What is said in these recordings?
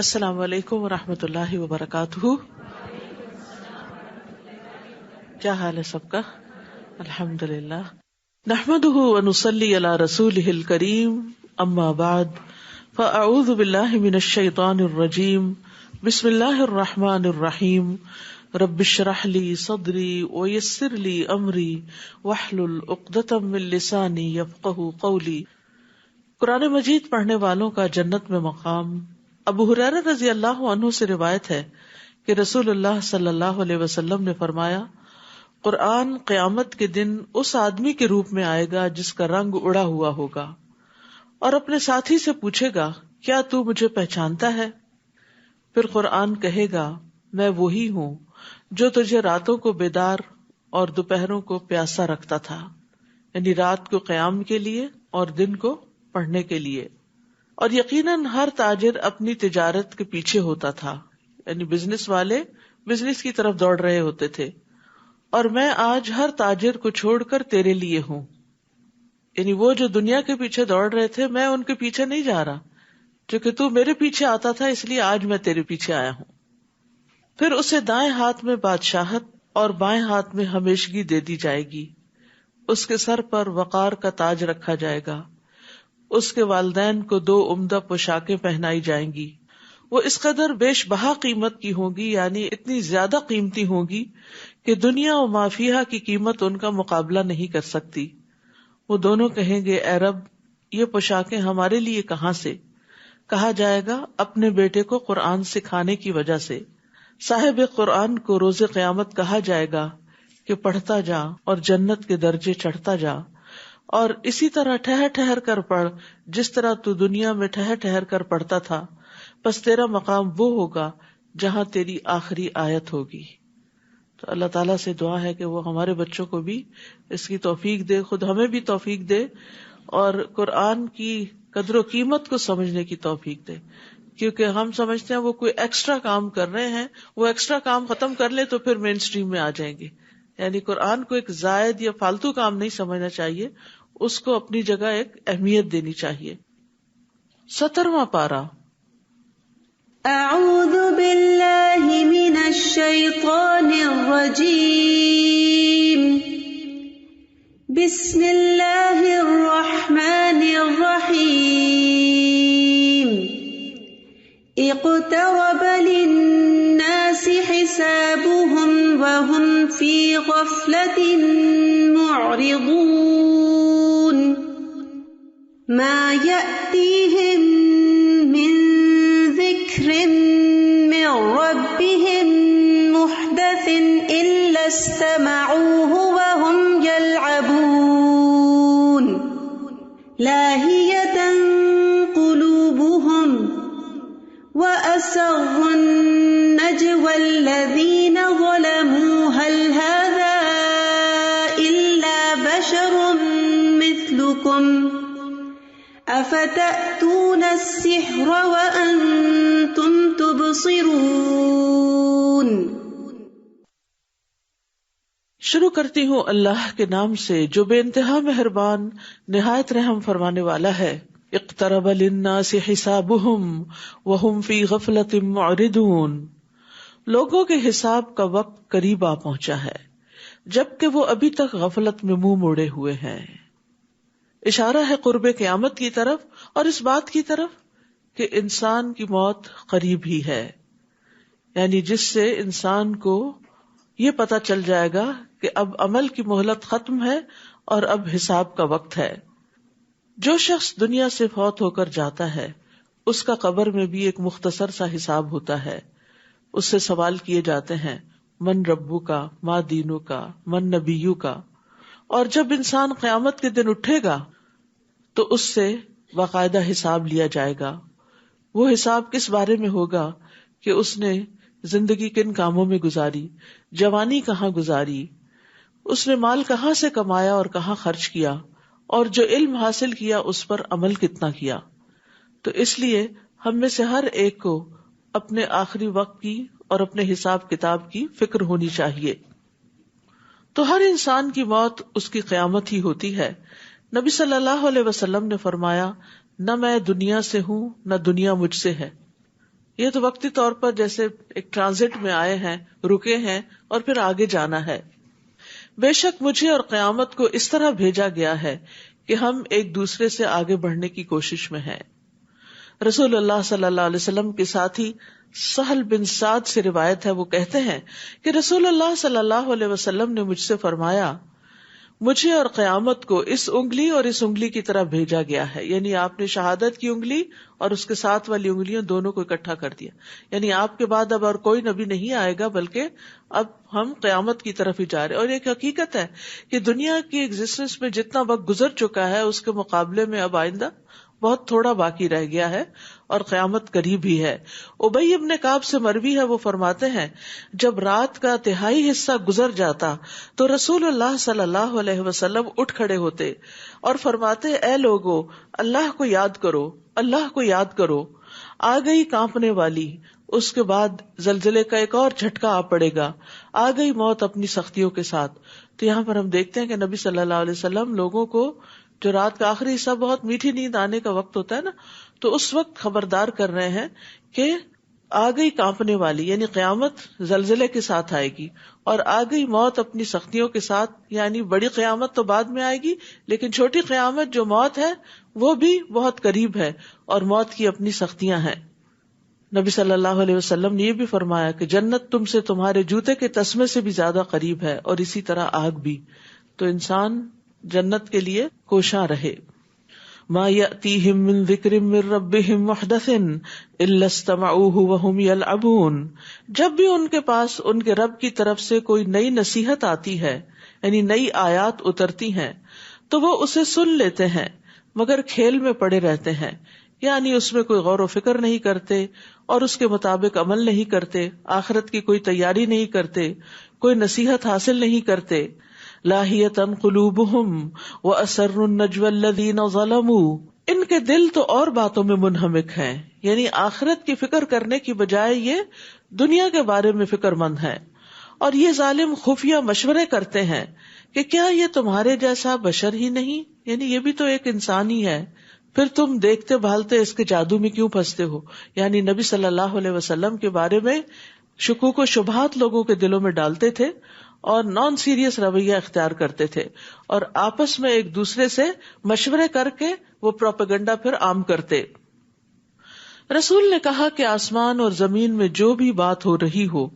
السلام علیکم ورحمۃ اللہ وبرکاتہ. کیا حال ہے سب کا؟ الحمد للہ. نحمده ونصلی علی رسولہ الکریم. اما بعد فاعوذ باللہ من الشیطان الرجیم. بسم اللہ الرحمن الرحیم. رب اشرح لی صدری ویسر لی امری واحلل عقدۃ من لسانی یفقہوا قولی. قرآن مجید پڑھنے والوں کا جنت میں مقام. ابو ہریرہ رضی اللہ عنہ سے روایت ہے کہ رسول اللہ صلی اللہ علیہ وسلم نے فرمایا، قرآن قیامت کے دن اس آدمی کے روپ میں آئے گا جس کا رنگ اڑا ہوا ہوگا، اور اپنے ساتھی سے پوچھے گا، کیا تو مجھے پہچانتا ہے؟ پھر قرآن کہے گا، میں وہی ہوں جو تجھے راتوں کو بیدار اور دوپہروں کو پیاسا رکھتا تھا، یعنی رات کو قیام کے لیے اور دن کو پڑھنے کے لیے. اور یقیناً ہر تاجر اپنی تجارت کے پیچھے ہوتا تھا، یعنی بزنس والے بزنس کی طرف دوڑ رہے ہوتے تھے، اور میں آج ہر تاجر کو چھوڑ کر تیرے لیے ہوں. یعنی وہ جو دنیا کے پیچھے دوڑ رہے تھے، میں ان کے پیچھے نہیں جا رہا، کیونکہ تو میرے پیچھے آتا تھا، اس لیے آج میں تیرے پیچھے آیا ہوں. پھر اسے دائیں ہاتھ میں بادشاہت اور بائیں ہاتھ میں ہمیشگی دے دی جائے گی. اس کے سر پر وقار کا تاج رکھا جائے گا. اس کے والدین کو 2 عمدہ پوشاکیں پہنائی جائیں گی. وہ اس قدر بیش بہا قیمت کی ہوں گی، یعنی اتنی زیادہ قیمتی ہوں گی کہ دنیا و ما فیہا کی قیمت ان کا مقابلہ نہیں کر سکتی. وہ دونوں کہیں گے، اے رب، یہ پوشاکیں ہمارے لیے کہاں سے؟ کہا جائے گا، اپنے بیٹے کو قرآن سکھانے کی وجہ سے. صاحب قرآن کو روز قیامت کہا جائے گا کہ پڑھتا جا اور جنت کے درجے چڑھتا جا، اور اسی طرح ٹھہر ٹھہر کر پڑھ جس طرح تو دنیا میں ٹھہر ٹھہر کر پڑھتا تھا. پس تیرا مقام وہ ہوگا جہاں تیری آخری آیت ہوگی. تو اللہ تعالیٰ سے دعا ہے کہ وہ ہمارے بچوں کو بھی اس کی توفیق دے، خود ہمیں بھی توفیق دے، اور قرآن کی قدر و قیمت کو سمجھنے کی توفیق دے. کیونکہ ہم سمجھتے ہیں وہ کوئی ایکسٹرا کام کر رہے ہیں، وہ ایکسٹرا کام ختم کر لے تو پھر مین اسٹریم میں آ جائیں گے. یعنی قرآن کو ایک زائد یا فالتو کام نہیں سمجھنا چاہیے، اس کو اپنی جگہ ایک اہمیت دینی چاہیے. 17واں پارہ. اعوذ باللہ من الشیطان الرجیم. بسم اللہ الرحمن الرحیم. اقترب للناس حسابهم وهم في غفلة معرضون. ما يأتيهم من ذكر من ربهم محدث إلا استمعوه وهم يلعبون. لاهية قلوبهم وأسروا النجوى الذين ظلموا هل هذا إلا بشر مثلكم أفتأتون السحر وأنتم تبصرون. شروع کرتی ہوں اللہ کے نام سے جو بے انتہا مہربان نہایت رحم فرمانے والا ہے. اقترب للناس حسابهم وهم في غفلة معرضون. لوگوں کے حساب کا وقت قریب آ پہنچا ہے جبکہ وہ ابھی تک غفلت میں منہ موڑے ہوئے ہیں. اشارہ ہے قرب قیامت کی طرف اور اس بات کی طرف کہ انسان کی موت قریب ہی ہے، یعنی جس سے انسان کو یہ پتا چل جائے گا کہ اب عمل کی مہلت ختم ہے اور اب حساب کا وقت ہے. جو شخص دنیا سے فوت ہو کر جاتا ہے اس کا قبر میں بھی ایک مختصر سا حساب ہوتا ہے. اس سے سوال کیے جاتے ہیں، من ربو کا، ما دینو کا، من نبیو کا. اور جب انسان قیامت کے دن اٹھے گا تو اس سے باقاعدہ حساب لیا جائے گا. وہ حساب کس بارے میں ہوگا کہ اس نے زندگی کن کاموں میں گزاری، جوانی کہاں گزاری، اس نے مال کہاں سے کمایا اور کہاں خرچ کیا، اور جو علم حاصل کیا اس پر عمل کتنا کیا. تو اس لیے ہم میں سے ہر ایک کو اپنے آخری وقت کی اور اپنے حساب کتاب کی فکر ہونی چاہیے. تو ہر انسان کی موت اس کی قیامت ہی ہوتی ہے. نبی صلی اللہ علیہ وسلم نے فرمایا، نہ میں دنیا سے ہوں نہ دنیا مجھ سے ہے. یہ تو وقتی طور پر جیسے ایک ٹرانزٹ میں آئے ہیں، رکے ہیں اور پھر آگے جانا ہے. بے شک مجھے اور قیامت کو اس طرح بھیجا گیا ہے کہ ہم ایک دوسرے سے آگے بڑھنے کی کوشش میں ہیں. رسول اللہ صلی اللہ علیہ وسلم کے ساتھی سہل بن سعد سے روایت ہے، وہ کہتے ہیں کہ رسول اللہ صلی اللہ علیہ وسلم نے مجھ سے فرمایا، مجھے اور قیامت کو اس انگلی اور اس انگلی کی طرح بھیجا گیا ہے. یعنی آپ نے شہادت کی انگلی اور اس کے ساتھ والی انگلیاں دونوں کو اکٹھا کر دیا. یعنی آپ کے بعد اب اور کوئی نبی نہیں آئے گا، بلکہ اب ہم قیامت کی طرف ہی جا رہے. اور ایک حقیقت ہے کہ دنیا کی ایگزسٹنس میں جتنا وقت گزر چکا ہے اس کے مقابلے میں اب آئندہ بہت تھوڑا باقی رہ گیا ہے اور قیامت قریب ہی ہے. ابی ابن کعب سے مروی ہے، وہ فرماتے ہیں جب رات کا تہائی حصہ گزر جاتا تو رسول اللہ صلی اللہ علیہ وسلم اٹھ کھڑے ہوتے اور فرماتے، اے لوگو، اللہ کو یاد کرو، اللہ کو یاد کرو. آ گئی کانپنے والی، اس کے بعد زلزلے کا ایک اور جھٹکا آ پڑے گا، آ گئی موت اپنی سختیوں کے ساتھ. تو یہاں پر ہم دیکھتے ہیں کہ نبی صلی اللہ علیہ وسلم لوگوں کو، جو رات کا آخری حصہ بہت میٹھی نیند آنے کا وقت ہوتا ہے نا، تو اس وقت خبردار کر رہے ہیں کہ آ گئی کانپنے والی، یعنی قیامت زلزلے کے ساتھ آئے گی، اور آ گئی موت اپنی سختیوں کے ساتھ. یعنی بڑی قیامت تو بعد میں آئے گی، لیکن چھوٹی قیامت جو موت ہے وہ بھی بہت قریب ہے، اور موت کی اپنی سختیاں ہیں. نبی صلی اللہ علیہ وسلم نے یہ بھی فرمایا کہ جنت تم سے تمہارے جوتے کے تسمے سے بھی زیادہ قریب ہے، اور اسی طرح آگ بھی. تو انسان جنت کے لیے کوشاں رہے. ما یأتیہم من ذکر من ربہم محدث الا استمعوہ وہم یلعبون. جب بھی ان کے پاس ان کے رب کی طرف سے کوئی نئی نصیحت آتی ہے، یعنی نئی آیات اترتی ہیں، تو وہ اسے سن لیتے ہیں مگر کھیل میں پڑے رہتے ہیں. یعنی اس میں کوئی غور و فکر نہیں کرتے اور اس کے مطابق عمل نہیں کرتے، آخرت کی کوئی تیاری نہیں کرتے، کوئی نصیحت حاصل نہیں کرتے. لاہیۃ قلوبہم واسروا النجوى الذین ظلموا. ان کے دل تو اور باتوں میں منہمک ہیں، یعنی آخرت کی فکر کرنے کی بجائے یہ دنیا کے بارے میں فکر مند ہیں. اور یہ ظالم خفیہ مشورے کرتے ہیں کہ کیا یہ تمہارے جیسا بشر ہی نہیں، یعنی یہ بھی تو ایک انسان ہی ہے، پھر تم دیکھتے بھالتے اس کے جادو میں کیوں پھنستے ہو. یعنی نبی صلی اللہ علیہ وسلم کے بارے میں شکوک و شبہات لوگوں کے دلوں میں ڈالتے تھے اور نان سیریس رویہ اختیار کرتے تھے، اور آپس میں ایک دوسرے سے مشورے کر کے وہ پروپیگنڈا پھر عام کرتے. رسول نے کہا کہ آسمان اور زمین میں جو بھی بات ہو رہی ہو،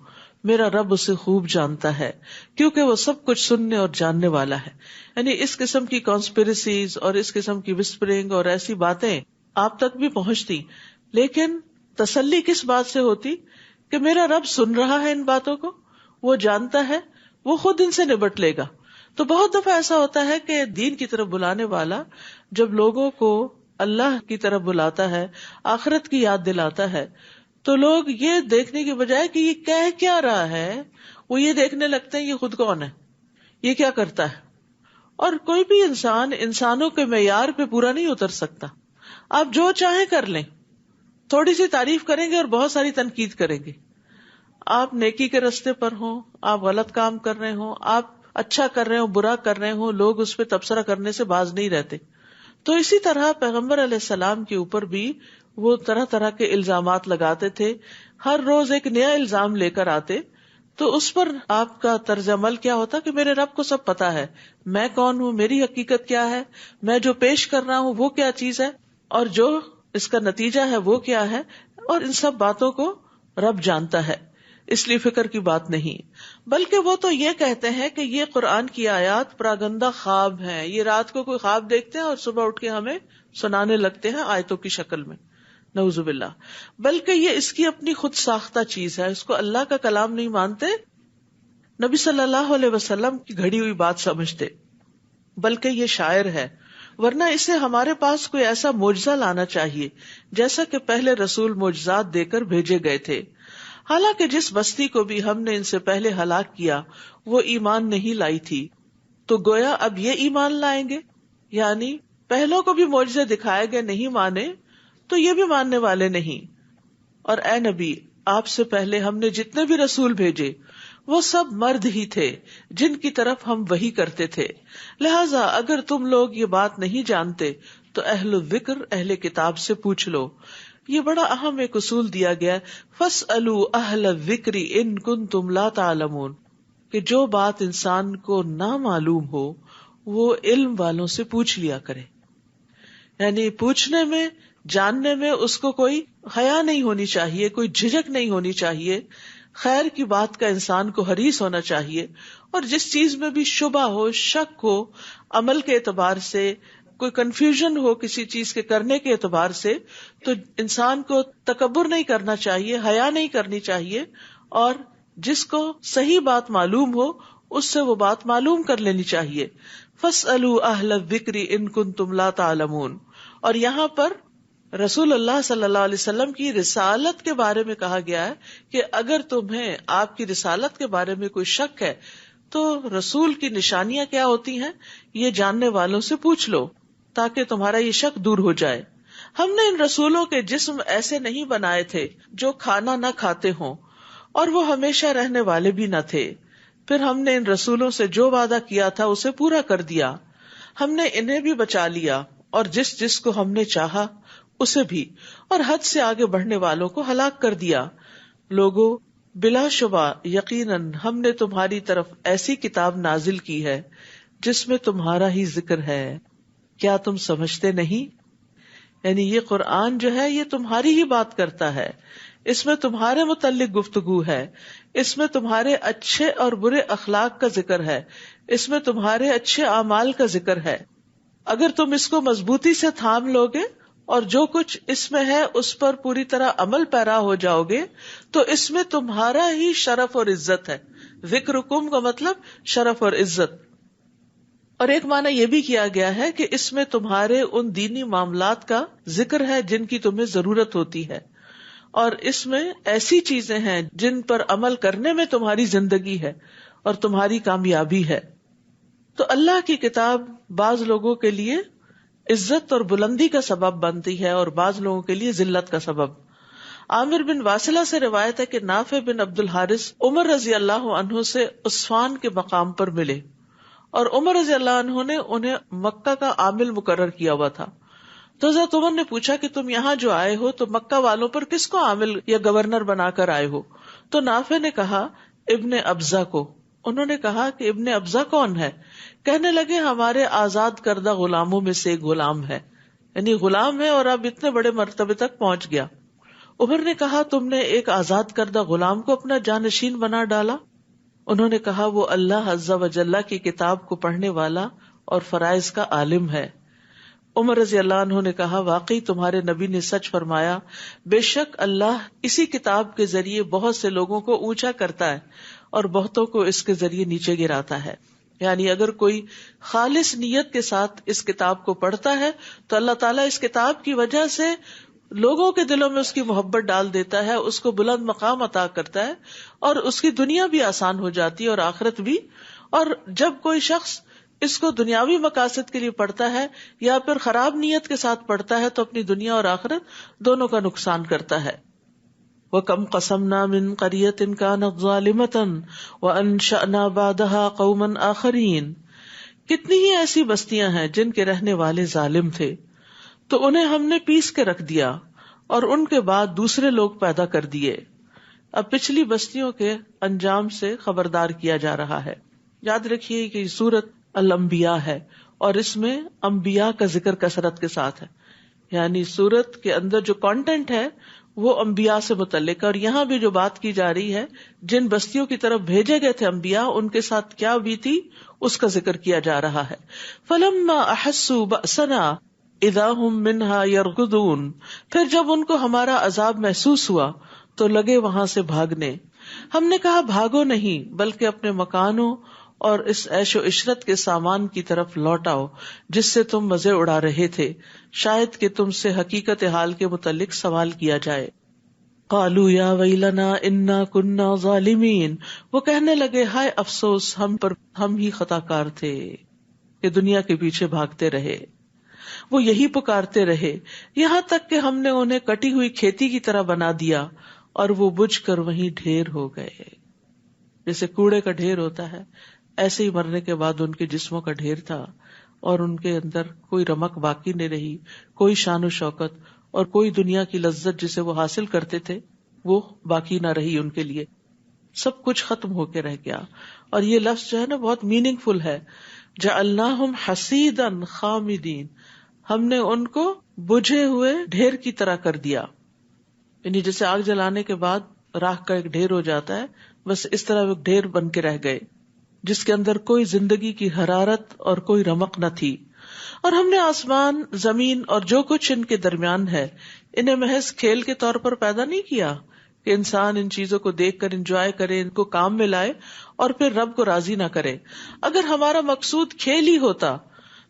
میرا رب اسے خوب جانتا ہے، کیونکہ وہ سب کچھ سننے اور جاننے والا ہے. یعنی اس قسم کی کانسپیریسیز اور اس قسم کی وسپرنگ اور ایسی باتیں آپ تک بھی پہنچتی، لیکن تسلی کس بات سے ہوتی کہ میرا رب سن رہا ہے ان باتوں کو، وہ جانتا ہے، وہ خود ان سے نبٹ لے گا. تو بہت دفعہ ایسا ہوتا ہے کہ دین کی طرف بلانے والا جب لوگوں کو اللہ کی طرف بلاتا ہے، آخرت کی یاد دلاتا ہے، تو لوگ یہ دیکھنے کی بجائے کہ یہ کہہ کیا رہا ہے، وہ یہ دیکھنے لگتے ہیں یہ خود کون ہے، یہ کیا کرتا ہے. اور کوئی بھی انسان انسانوں کے معیار پہ پورا نہیں اتر سکتا. آپ جو چاہیں کر لیں، تھوڑی سی تعریف کریں گے اور بہت ساری تنقید کریں گے. آپ نیکی کے راستے پر ہوں، آپ غلط کام کر رہے ہوں، آپ اچھا کر رہے ہوں، برا کر رہے ہوں، لوگ اس پہ تبصرہ کرنے سے باز نہیں رہتے. تو اسی طرح پیغمبر علیہ السلام کے اوپر بھی وہ طرح طرح کے الزامات لگاتے تھے، ہر روز ایک نیا الزام لے کر آتے. تو اس پر آپ کا طرز عمل کیا ہوتا کہ میرے رب کو سب پتا ہے، میں کون ہوں، میری حقیقت کیا ہے، میں جو پیش کر رہا ہوں وہ کیا چیز ہے، اور جو اس کا نتیجہ ہے وہ کیا ہے، اور ان سب باتوں کو رب جانتا ہے. اس لیے فکر کی بات نہیں، بلکہ وہ تو یہ کہتے ہیں کہ یہ قرآن کی آیات پراگندہ خواب ہیں، یہ رات کو کوئی خواب دیکھتے ہیں اور صبح اٹھ کے ہمیں سنانے لگتے ہیں آیتوں کی شکل میں، نعوذ باللہ. بلکہ یہ اس کی اپنی خود ساختہ چیز ہے، اس کو اللہ کا کلام نہیں مانتے، نبی صلی اللہ علیہ وسلم کی گھڑی ہوئی بات سمجھتے، بلکہ یہ شاعر ہے. ورنہ اسے ہمارے پاس کوئی ایسا معجزہ لانا چاہیے جیسا کہ پہلے رسول معجزات دے کر بھیجے گئے تھے. حالانکہ جس بستی کو بھی ہم نے ان سے پہلے ہلاک کیا وہ ایمان نہیں لائی تھی، تو گویا اب یہ ایمان لائیں گے. یعنی پہلوں کو بھی معجزے دکھائے گئے، نہیں مانے تو یہ بھی ماننے والے نہیں. اور اے نبی، آپ سے پہلے ہم نے جتنے بھی رسول بھیجے وہ سب مرد ہی تھے جن کی طرف ہم وحی کرتے تھے. لہٰذا اگر تم لوگ یہ بات نہیں جانتے تو اہل الذکر، اہل کتاب سے پوچھ لو. یہ بڑا اہم ایک اصول دیا گیا، فَاسْأَلُوا أَهْلَ الذِّكْرِ إِن كُنتُمْ لَا تَعْلَمُونَ، کہ جو بات انسان کو نہ معلوم ہو وہ علم والوں سے پوچھ لیا کرے. یعنی پوچھنے میں، جاننے میں اس کو کوئی حیا نہیں ہونی چاہیے، کوئی جھجک نہیں ہونی چاہیے. خیر کی بات کا انسان کو حریص ہونا چاہیے، اور جس چیز میں بھی شبہ ہو، شک ہو، عمل کے اعتبار سے کوئی کنفیوژن ہو کسی چیز کے کرنے کے اعتبار سے، تو انسان کو تکبر نہیں کرنا چاہیے، حیا نہیں کرنی چاہیے، اور جس کو صحیح بات معلوم ہو اس سے وہ بات معلوم کر لینی چاہیے. فَاسْأَلُوا أَهْلَ الذِّكْرِ إِن كُنتُمْ لَا تَعْلَمُونَ. اور یہاں پر رسول اللہ صلی اللہ علیہ وسلم کی رسالت کے بارے میں کہا گیا ہے کہ اگر تمہیں آپ کی رسالت کے بارے میں کوئی شک ہے تو رسول کی نشانیاں کیا ہوتی ہیں یہ جاننے والوں سے پوچھ لو تاکہ تمہارا یہ شک دور ہو جائے. ہم نے ان رسولوں کے جسم ایسے نہیں بنائے تھے جو کھانا نہ کھاتے ہوں، اور وہ ہمیشہ رہنے والے بھی نہ تھے. پھر ہم نے ان رسولوں سے جو وعدہ کیا تھا اسے پورا کر دیا. ہم نے انہیں بھی بچا لیا اور جس کو ہم نے چاہا اسے بھی، اور حد سے آگے بڑھنے والوں کو ہلاک کر دیا. لوگوں، بلا شبہ یقیناً ہم نے تمہاری طرف ایسی کتاب نازل کی ہے جس میں تمہارا ہی ذکر ہے، کیا تم سمجھتے نہیں؟ یعنی یہ قرآن جو ہے یہ تمہاری ہی بات کرتا ہے، اس میں تمہارے متعلق گفتگو ہے، اس میں تمہارے اچھے اور برے اخلاق کا ذکر ہے، اس میں تمہارے اچھے اعمال کا ذکر ہے. اگر تم اس کو مضبوطی سے تھام لوگے اور جو کچھ اس میں ہے اس پر پوری طرح عمل پیرا ہو جاؤ گے تو اس میں تمہارا ہی شرف اور عزت ہے. ذکرکم کا مطلب شرف اور عزت. اور ایک معنی یہ بھی کیا گیا ہے کہ اس میں تمہارے ان دینی معاملات کا ذکر ہے جن کی تمہیں ضرورت ہوتی ہے، اور اس میں ایسی چیزیں ہیں جن پر عمل کرنے میں تمہاری زندگی ہے اور تمہاری کامیابی ہے. تو اللہ کی کتاب بعض لوگوں کے لیے عزت اور بلندی کا سبب بنتی ہے اور بعض لوگوں کے لیے ذلت کا سبب. عامر بن واصلہ سے روایت ہے کہ نافع بن عبد الحارث عمر رضی اللہ عنہ سے عثمان کے مقام پر ملے، اور عمر رضی اللہ عنہ نے انہیں مکہ کا عامل مقرر کیا ہوا تھا. تو حضرت عمر نے پوچھا کہ تم یہاں جو آئے ہو تو مکہ والوں پر کس کو عامل یا گورنر بنا کر آئے ہو؟ تو نافع نے کہا ابن ابزہ کو. انہوں نے کہا کہ ابن ابزہ کون ہے؟ کہنے لگے ہمارے آزاد کردہ غلاموں میں سے ایک غلام ہے، یعنی غلام ہے اور اب اتنے بڑے مرتبے تک پہنچ گیا. عمر نے کہا تم نے ایک آزاد کردہ غلام کو اپنا جانشین بنا ڈالا؟ انہوں نے کہا وہ اللہ عز و جل کی کتاب کو پڑھنے والا اور فرائض کا عالم ہے. عمر رضی اللہ عنہ نے کہا واقعی تمہارے نبی نے سچ فرمایا، بے شک اللہ اسی کتاب کے ذریعے بہت سے لوگوں کو اونچا کرتا ہے اور بہتوں کو اس کے ذریعے نیچے گراتا ہے. یعنی اگر کوئی خالص نیت کے ساتھ اس کتاب کو پڑھتا ہے تو اللہ تعالیٰ اس کتاب کی وجہ سے لوگوں کے دلوں میں اس کی محبت ڈال دیتا ہے، اس کو بلند مقام عطا کرتا ہے، اور اس کی دنیا بھی آسان ہو جاتی ہے اور آخرت بھی. اور جب کوئی شخص اس کو دنیاوی مقاصد کے لیے پڑھتا ہے یا پھر خراب نیت کے ساتھ پڑھتا ہے تو اپنی دنیا اور آخرت دونوں کا نقصان کرتا ہے. وَكَمْ قَصَمْنَا مِنْ قَرْيَةٍ كَانَتْ ظَالِمَةً وَأَنشَأْنَا بَعْدَهَا قَوْمًا آخَرِينَ. کتنی ہی ایسی بستیاں ہیں جن کے رہنے والے ظالم تھے تو انہیں ہم نے پیس کے رکھ دیا اور ان کے بعد دوسرے لوگ پیدا کر دیے. اب پچھلی بستیوں کے انجام سے خبردار کیا جا رہا ہے. یاد رکھیے کہ یہ سورت الانبیاء ہے اور اس میں انبیاء کا ذکر کثرت کے ساتھ ہے، یعنی سورت کے اندر جو کانٹینٹ ہے وہ انبیاء سے متعلق ہے. اور یہاں بھی جو بات کی جا رہی ہے جن بستیوں کی طرف بھیجے گئے تھے انبیاء، ان کے ساتھ کیا بھی تھی اس کا ذکر کیا جا رہا ہے. فَلَمَّا أَحَسُّوا بَأْسَنَا اذا ہم منہا یرکضون. پھر جب ان کو ہمارا عذاب محسوس ہوا تو لگے وہاں سے بھاگنے. ہم نے کہا بھاگو نہیں بلکہ اپنے مکانوں اور اس عیش و عشرت کے سامان کی طرف لوٹ آؤ جس سے تم مزے اڑا رہے تھے، شاید کہ تم سے حقیقت حال کے متعلق سوال کیا جائے. قالوا یا ویلنا انا کنا ظالمین. وہ کہنے لگے ہائے افسوس، ہم ہی خطا کار تھے کہ دنیا کے پیچھے بھاگتے رہے. وہ یہی پکارتے رہے یہاں تک کہ ہم نے انہیں کٹی ہوئی کھیتی کی طرح بنا دیا اور وہ بجھ کر وہیں ڈھیر ہو گئے. جیسے کوڑے کا ڈھیر ہوتا ہے ایسے ہی مرنے کے بعد ان کے جسموں کا ڈھیر تھا اور ان کے اندر کوئی رمق باقی نہیں رہی، کوئی شان و شوکت اور کوئی دنیا کی لذت جسے وہ حاصل کرتے تھے وہ باقی نہ رہی ان کے لیے، سب کچھ ختم ہو کے رہ گیا. اور یہ لفظ جو ہے نا بہت میننگ فل ہے، جعلناہم حصیدا خامدین، ہم نے ان کو بجھے ہوئے ڈھیر کی طرح کر دیا. یعنی جیسے آگ جلانے کے بعد راکھ کا ایک ڈھیر ہو جاتا ہے، بس اس طرح ایک ڈھیر بن کے رہ گئے جس کے اندر کوئی زندگی کی حرارت اور کوئی رمق نہ تھی. اور ہم نے آسمان، زمین اور جو کچھ ان کے درمیان ہے انہیں محض کھیل کے طور پر پیدا نہیں کیا کہ انسان ان چیزوں کو دیکھ کر انجوائے کرے، ان کو کام میں لائے اور پھر رب کو راضی نہ کرے. اگر ہمارا مقصود کھیل ہی ہوتا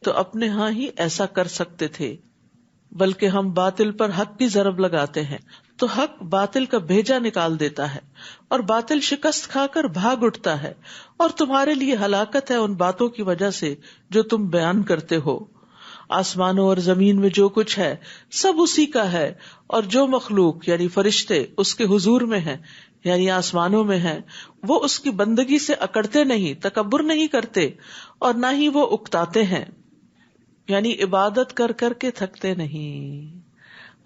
تو اپنے ہاں ہی ایسا کر سکتے تھے، بلکہ ہم باطل پر حق کی ضرب لگاتے ہیں تو حق باطل کا بھیجا نکال دیتا ہے اور باطل شکست کھا کر بھاگ اٹھتا ہے، اور تمہارے لیے ہلاکت ہے ان باتوں کی وجہ سے جو تم بیان کرتے ہو. آسمانوں اور زمین میں جو کچھ ہے سب اسی کا ہے، اور جو مخلوق یعنی فرشتے اس کے حضور میں ہیں یعنی آسمانوں میں ہیں وہ اس کی بندگی سے اکڑتے نہیں، تکبر نہیں کرتے، اور نہ ہی وہ اکتاتے ہیں، یعنی عبادت کر کر کے تھکتے نہیں.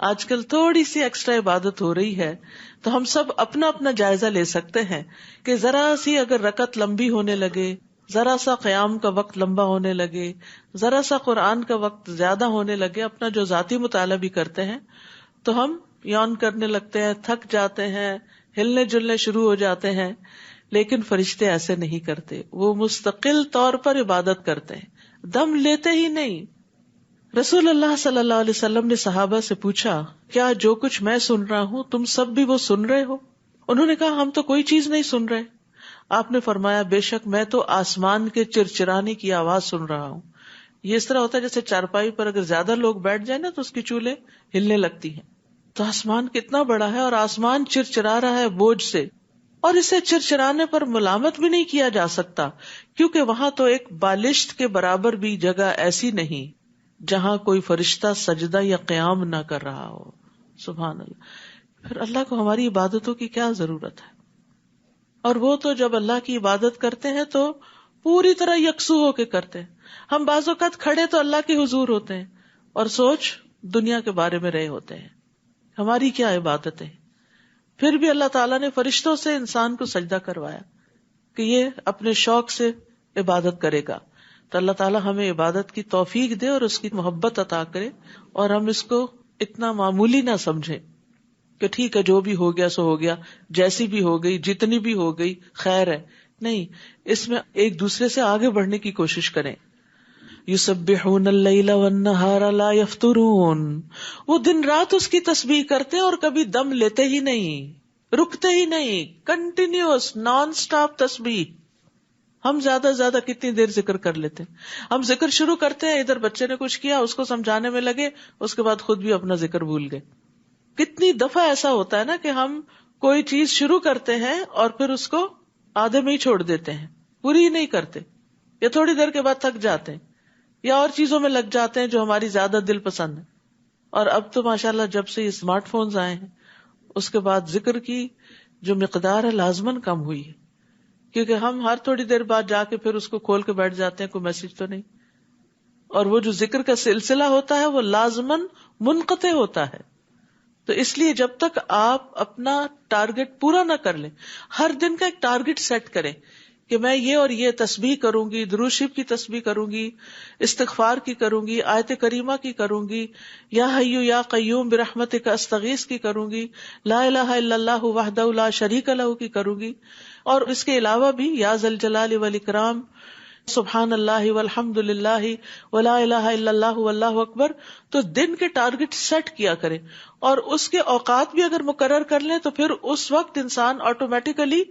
آج کل تھوڑی سی ایکسٹرا عبادت ہو رہی ہے تو ہم سب اپنا اپنا جائزہ لے سکتے ہیں کہ ذرا سی اگر رکعت لمبی ہونے لگے، ذرا سا قیام کا وقت لمبا ہونے لگے، ذرا سا قرآن کا وقت زیادہ ہونے لگے، اپنا جو ذاتی مطالعہ بھی کرتے ہیں تو ہم یون کرنے لگتے ہیں، تھک جاتے ہیں، ہلنے جلنے شروع ہو جاتے ہیں. لیکن فرشتے ایسے نہیں کرتے، وہ مستقل طور پر عبادت کرتے ہیں، دم لیتے ہی نہیں. رسول اللہ صلی اللہ علیہ وسلم نے صحابہ سے پوچھا، کیا جو کچھ میں سن رہا ہوں تم سب بھی وہ سن رہے ہو؟ انہوں نے کہا ہم تو کوئی چیز نہیں سن رہے. آپ نے فرمایا بے شک میں تو آسمان کے چرچرانے کی آواز سن رہا ہوں. یہ اس طرح ہوتا ہے جیسے چارپائی پر اگر زیادہ لوگ بیٹھ جائیں نا تو اس کی چولہے ہلنے لگتی ہیں. تو آسمان کتنا بڑا ہے اور آسمان چرچرا رہا ہے بوجھ سے، اور اسے چرچرانے پر ملامت بھی نہیں کیا جا سکتا کیونکہ وہاں تو ایک بالشت کے برابر بھی جگہ ایسی نہیں جہاں کوئی فرشتہ سجدہ یا قیام نہ کر رہا ہو. سبحان اللہ. پھر اللہ کو ہماری عبادتوں کی کیا ضرورت ہے؟ اور وہ تو جب اللہ کی عبادت کرتے ہیں تو پوری طرح یکسو ہو کے کرتے ہیں. ہم بعض اوقات کھڑے تو اللہ کے حضور ہوتے ہیں اور سوچ دنیا کے بارے میں رہے ہوتے ہیں. ہماری کیا عبادت ہے؟ پھر بھی اللہ تعالیٰ نے فرشتوں سے انسان کو سجدہ کروایا کہ یہ اپنے شوق سے عبادت کرے گا. تو اللہ تعالیٰ ہمیں عبادت کی توفیق دے اور اس کی محبت عطا کرے، اور ہم اس کو اتنا معمولی نہ سمجھیں کہ ٹھیک ہے جو بھی ہو گیا سو ہو گیا، جیسی بھی ہو گئی، جتنی بھی ہو گئی خیر ہے. نہیں، اس میں ایک دوسرے سے آگے بڑھنے کی کوشش کریں. یسبحون اللیل والنہار لا یفترون، وہ دن رات اس کی تسبیح کرتے ہیں اور کبھی دم لیتے ہی نہیں، رکتے ہی نہیں، کنٹینیوس نان سٹاپ تسبیح. ہم زیادہ سے زیادہ کتنی دیر ذکر کر لیتے ہیں؟ ہم ذکر شروع کرتے ہیں، ادھر بچے نے کچھ کیا اس کو سمجھانے میں لگے، اس کے بعد خود بھی اپنا ذکر بھول گئے. کتنی دفعہ ایسا ہوتا ہے نا کہ ہم کوئی چیز شروع کرتے ہیں اور پھر اس کو آدھے میں ہی چھوڑ دیتے ہیں، پوری ہی نہیں کرتے، یا تھوڑی دیر کے بعد تھک جاتے ہیں یا اور چیزوں میں لگ جاتے ہیں جو ہماری زیادہ دل پسند ہے. اور اب تو ماشاءاللہ جب سے یہ اسمارٹ فونز آئے ہیں اس کے بعد ذکر کی جو مقدار ہے لازماً کم ہوئی ہے، کیونکہ ہم ہر تھوڑی دیر بعد جا کے پھر اس کو کھول کے بیٹھ جاتے ہیں، کوئی میسج تو نہیں. اور وہ جو ذکر کا سلسلہ ہوتا ہے وہ لازماً منقطع ہوتا ہے. تو اس لیے جب تک آپ اپنا ٹارگٹ پورا نہ کر لیں، ہر دن کا ایک ٹارگٹ سیٹ کریں کہ میں یہ اور یہ تسبیح کروں گی، درود شریف کی تسبیح کروں گی، استغفار کی کروں گی، آیت کریمہ کی کروں گی، یا حی یا قیوم برحمتک استغیث کی کروں گی، لا الہ الا اللہ وحدہ لا شریک لہ کی کروں گی، اور اس کے علاوہ بھی یا ذا الجلال والاکرام، سبحان اللہ والحمد للہ ولا الہ الا اللہ واللہ اکبر. تو دن کے ٹارگٹ سیٹ کیا کریں اور اس کے اوقات بھی اگر مقرر کر لیں تو پھر اس وقت انسان آٹومیٹیکلی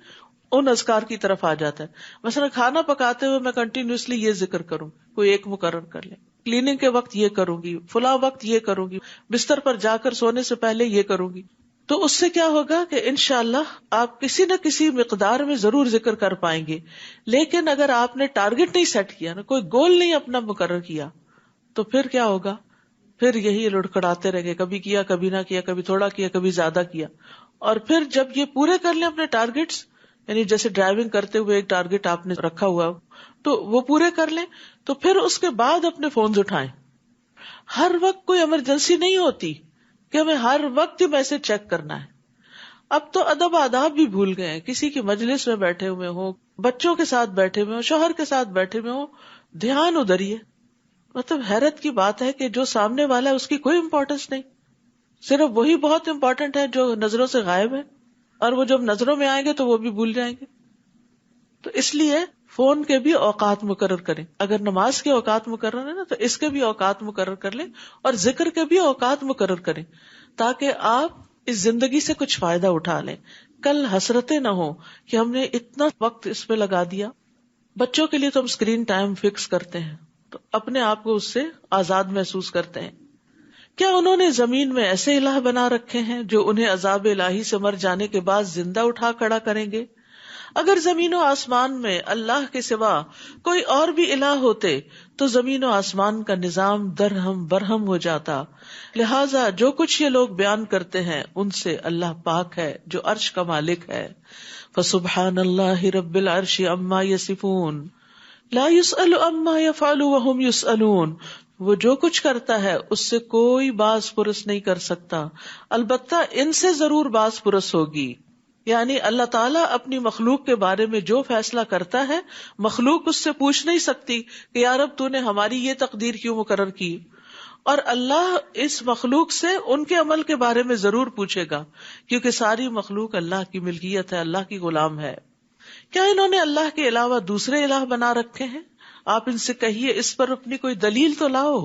ان اذکار کی طرف آ جاتا ہے. مثلا کھانا پکاتے ہوئے میں کنٹینیوسلی یہ ذکر کروں، کوئی ایک مقرر کر لیں، کلیننگ کے وقت یہ کروں گی، فلاں وقت یہ کروں گی، بستر پر جا کر سونے سے پہلے یہ کروں گی. تو اس سے کیا ہوگا کہ انشاءاللہ آپ کسی نہ کسی مقدار میں ضرور ذکر کر پائیں گے. لیکن اگر آپ نے ٹارگٹ نہیں سیٹ کیا نا، کوئی گول نہیں اپنا مقرر کیا، تو پھر کیا ہوگا؟ پھر یہی لڑکھڑاتے رہ گئے، کبھی کیا کبھی نہ کیا، کبھی تھوڑا کیا کبھی زیادہ کیا. اور پھر جب یہ پورے کر لیں اپنے ٹارگٹس، یعنی جیسے ڈرائیونگ کرتے ہوئے ایک ٹارگٹ آپ نے رکھا ہوا تو وہ پورے کر لیں، تو پھر اس کے بعد اپنے فونز اٹھائیں. ہر وقت کوئی ایمرجنسی نہیں ہوتی کہ ہمیں ہر وقت میسج چیک کرنا ہے. اب تو ادب آداب بھی بھول گئے ہیں. کسی کی مجلس میں بیٹھے ہوئے ہوں, بچوں کے ساتھ بیٹھے ہوئے ہوں, شوہر کے ساتھ بیٹھے ہوئے ہوں, دھیان ادھر ہی ہے. مطلب حیرت کی بات ہے کہ جو سامنے والا ہے اس کی کوئی امپورٹنس نہیں, صرف وہی بہت امپورٹنٹ ہے جو نظروں سے غائب ہے, اور وہ جب نظروں میں آئیں گے تو وہ بھی بھول جائیں گے. تو اس لیے فون کے بھی اوقات مقرر کریں. اگر نماز کے اوقات مقرر ہے نا تو اس کے بھی اوقات مقرر کر لیں, اور ذکر کے بھی اوقات مقرر کریں, تاکہ آپ اس زندگی سے کچھ فائدہ اٹھا لیں. کل حسرتیں نہ ہو کہ ہم نے اتنا وقت اس پہ لگا دیا. بچوں کے لیے تو ہم اسکرین ٹائم فکس کرتے ہیں تو اپنے آپ کو اس سے آزاد محسوس کرتے ہیں. کیا انہوں نے زمین میں ایسے الہ بنا رکھے ہیں جو انہیں عذاب الہی سے مر جانے کے بعد زندہ اٹھا کھڑا کریں گے؟ اگر زمین و آسمان میں اللہ کے سوا کوئی اور بھی الہ ہوتے تو زمین و آسمان کا نظام درہم برہم ہو جاتا. لہٰذا جو کچھ یہ لوگ بیان کرتے ہیں ان سے اللہ پاک ہے جو عرش کا مالک ہے. فسبحان اللہ رب العرش عما یصفون لا یسأل عما یفعل وهم یسألون. وہ جو کچھ کرتا ہے اس سے کوئی باز پرس نہیں کر سکتا, البتہ ان سے ضرور باز پرس ہوگی. یعنی اللہ تعالیٰ اپنی مخلوق کے بارے میں جو فیصلہ کرتا ہے مخلوق اس سے پوچھ نہیں سکتی کہ یا رب تو نے ہماری یہ تقدیر کیوں مقرر کی, اور اللہ اس مخلوق سے ان کے عمل کے بارے میں ضرور پوچھے گا, کیونکہ ساری مخلوق اللہ کی ملکیت ہے, اللہ کی غلام ہے. کیا انہوں نے اللہ کے علاوہ دوسرے الہ بنا رکھے ہیں؟ آپ ان سے کہیے اس پر اپنی کوئی دلیل تو لاؤ.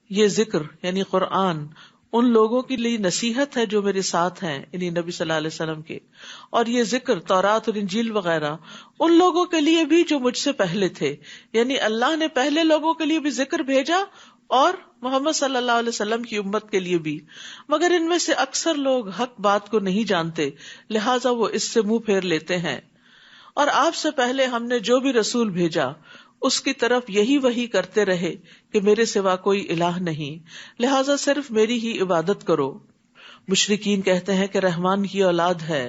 یہ ذکر یعنی قرآن ان لوگوں کے لیے نصیحت ہے جو میرے ساتھ ہیں, یعنی نبی صلی اللہ علیہ وسلم کے, اور یہ ذکر تورات اور انجیل وغیرہ ان لوگوں کے لیے بھی جو مجھ سے پہلے تھے. یعنی اللہ نے پہلے لوگوں کے لیے بھی ذکر بھیجا اور محمد صلی اللہ علیہ وسلم کی امت کے لیے بھی, مگر ان میں سے اکثر لوگ حق بات کو نہیں جانتے, لہٰذا وہ اس سے منہ پھیر لیتے ہیں. اور آپ سے پہلے ہم نے جو بھی رسول بھیجا اس کی طرف یہی وحی کرتے رہے کہ میرے سوا کوئی الہ نہیں, لہٰذا صرف میری ہی عبادت کرو. مشرکین کہتے ہیں کہ رحمان کی اولاد ہے.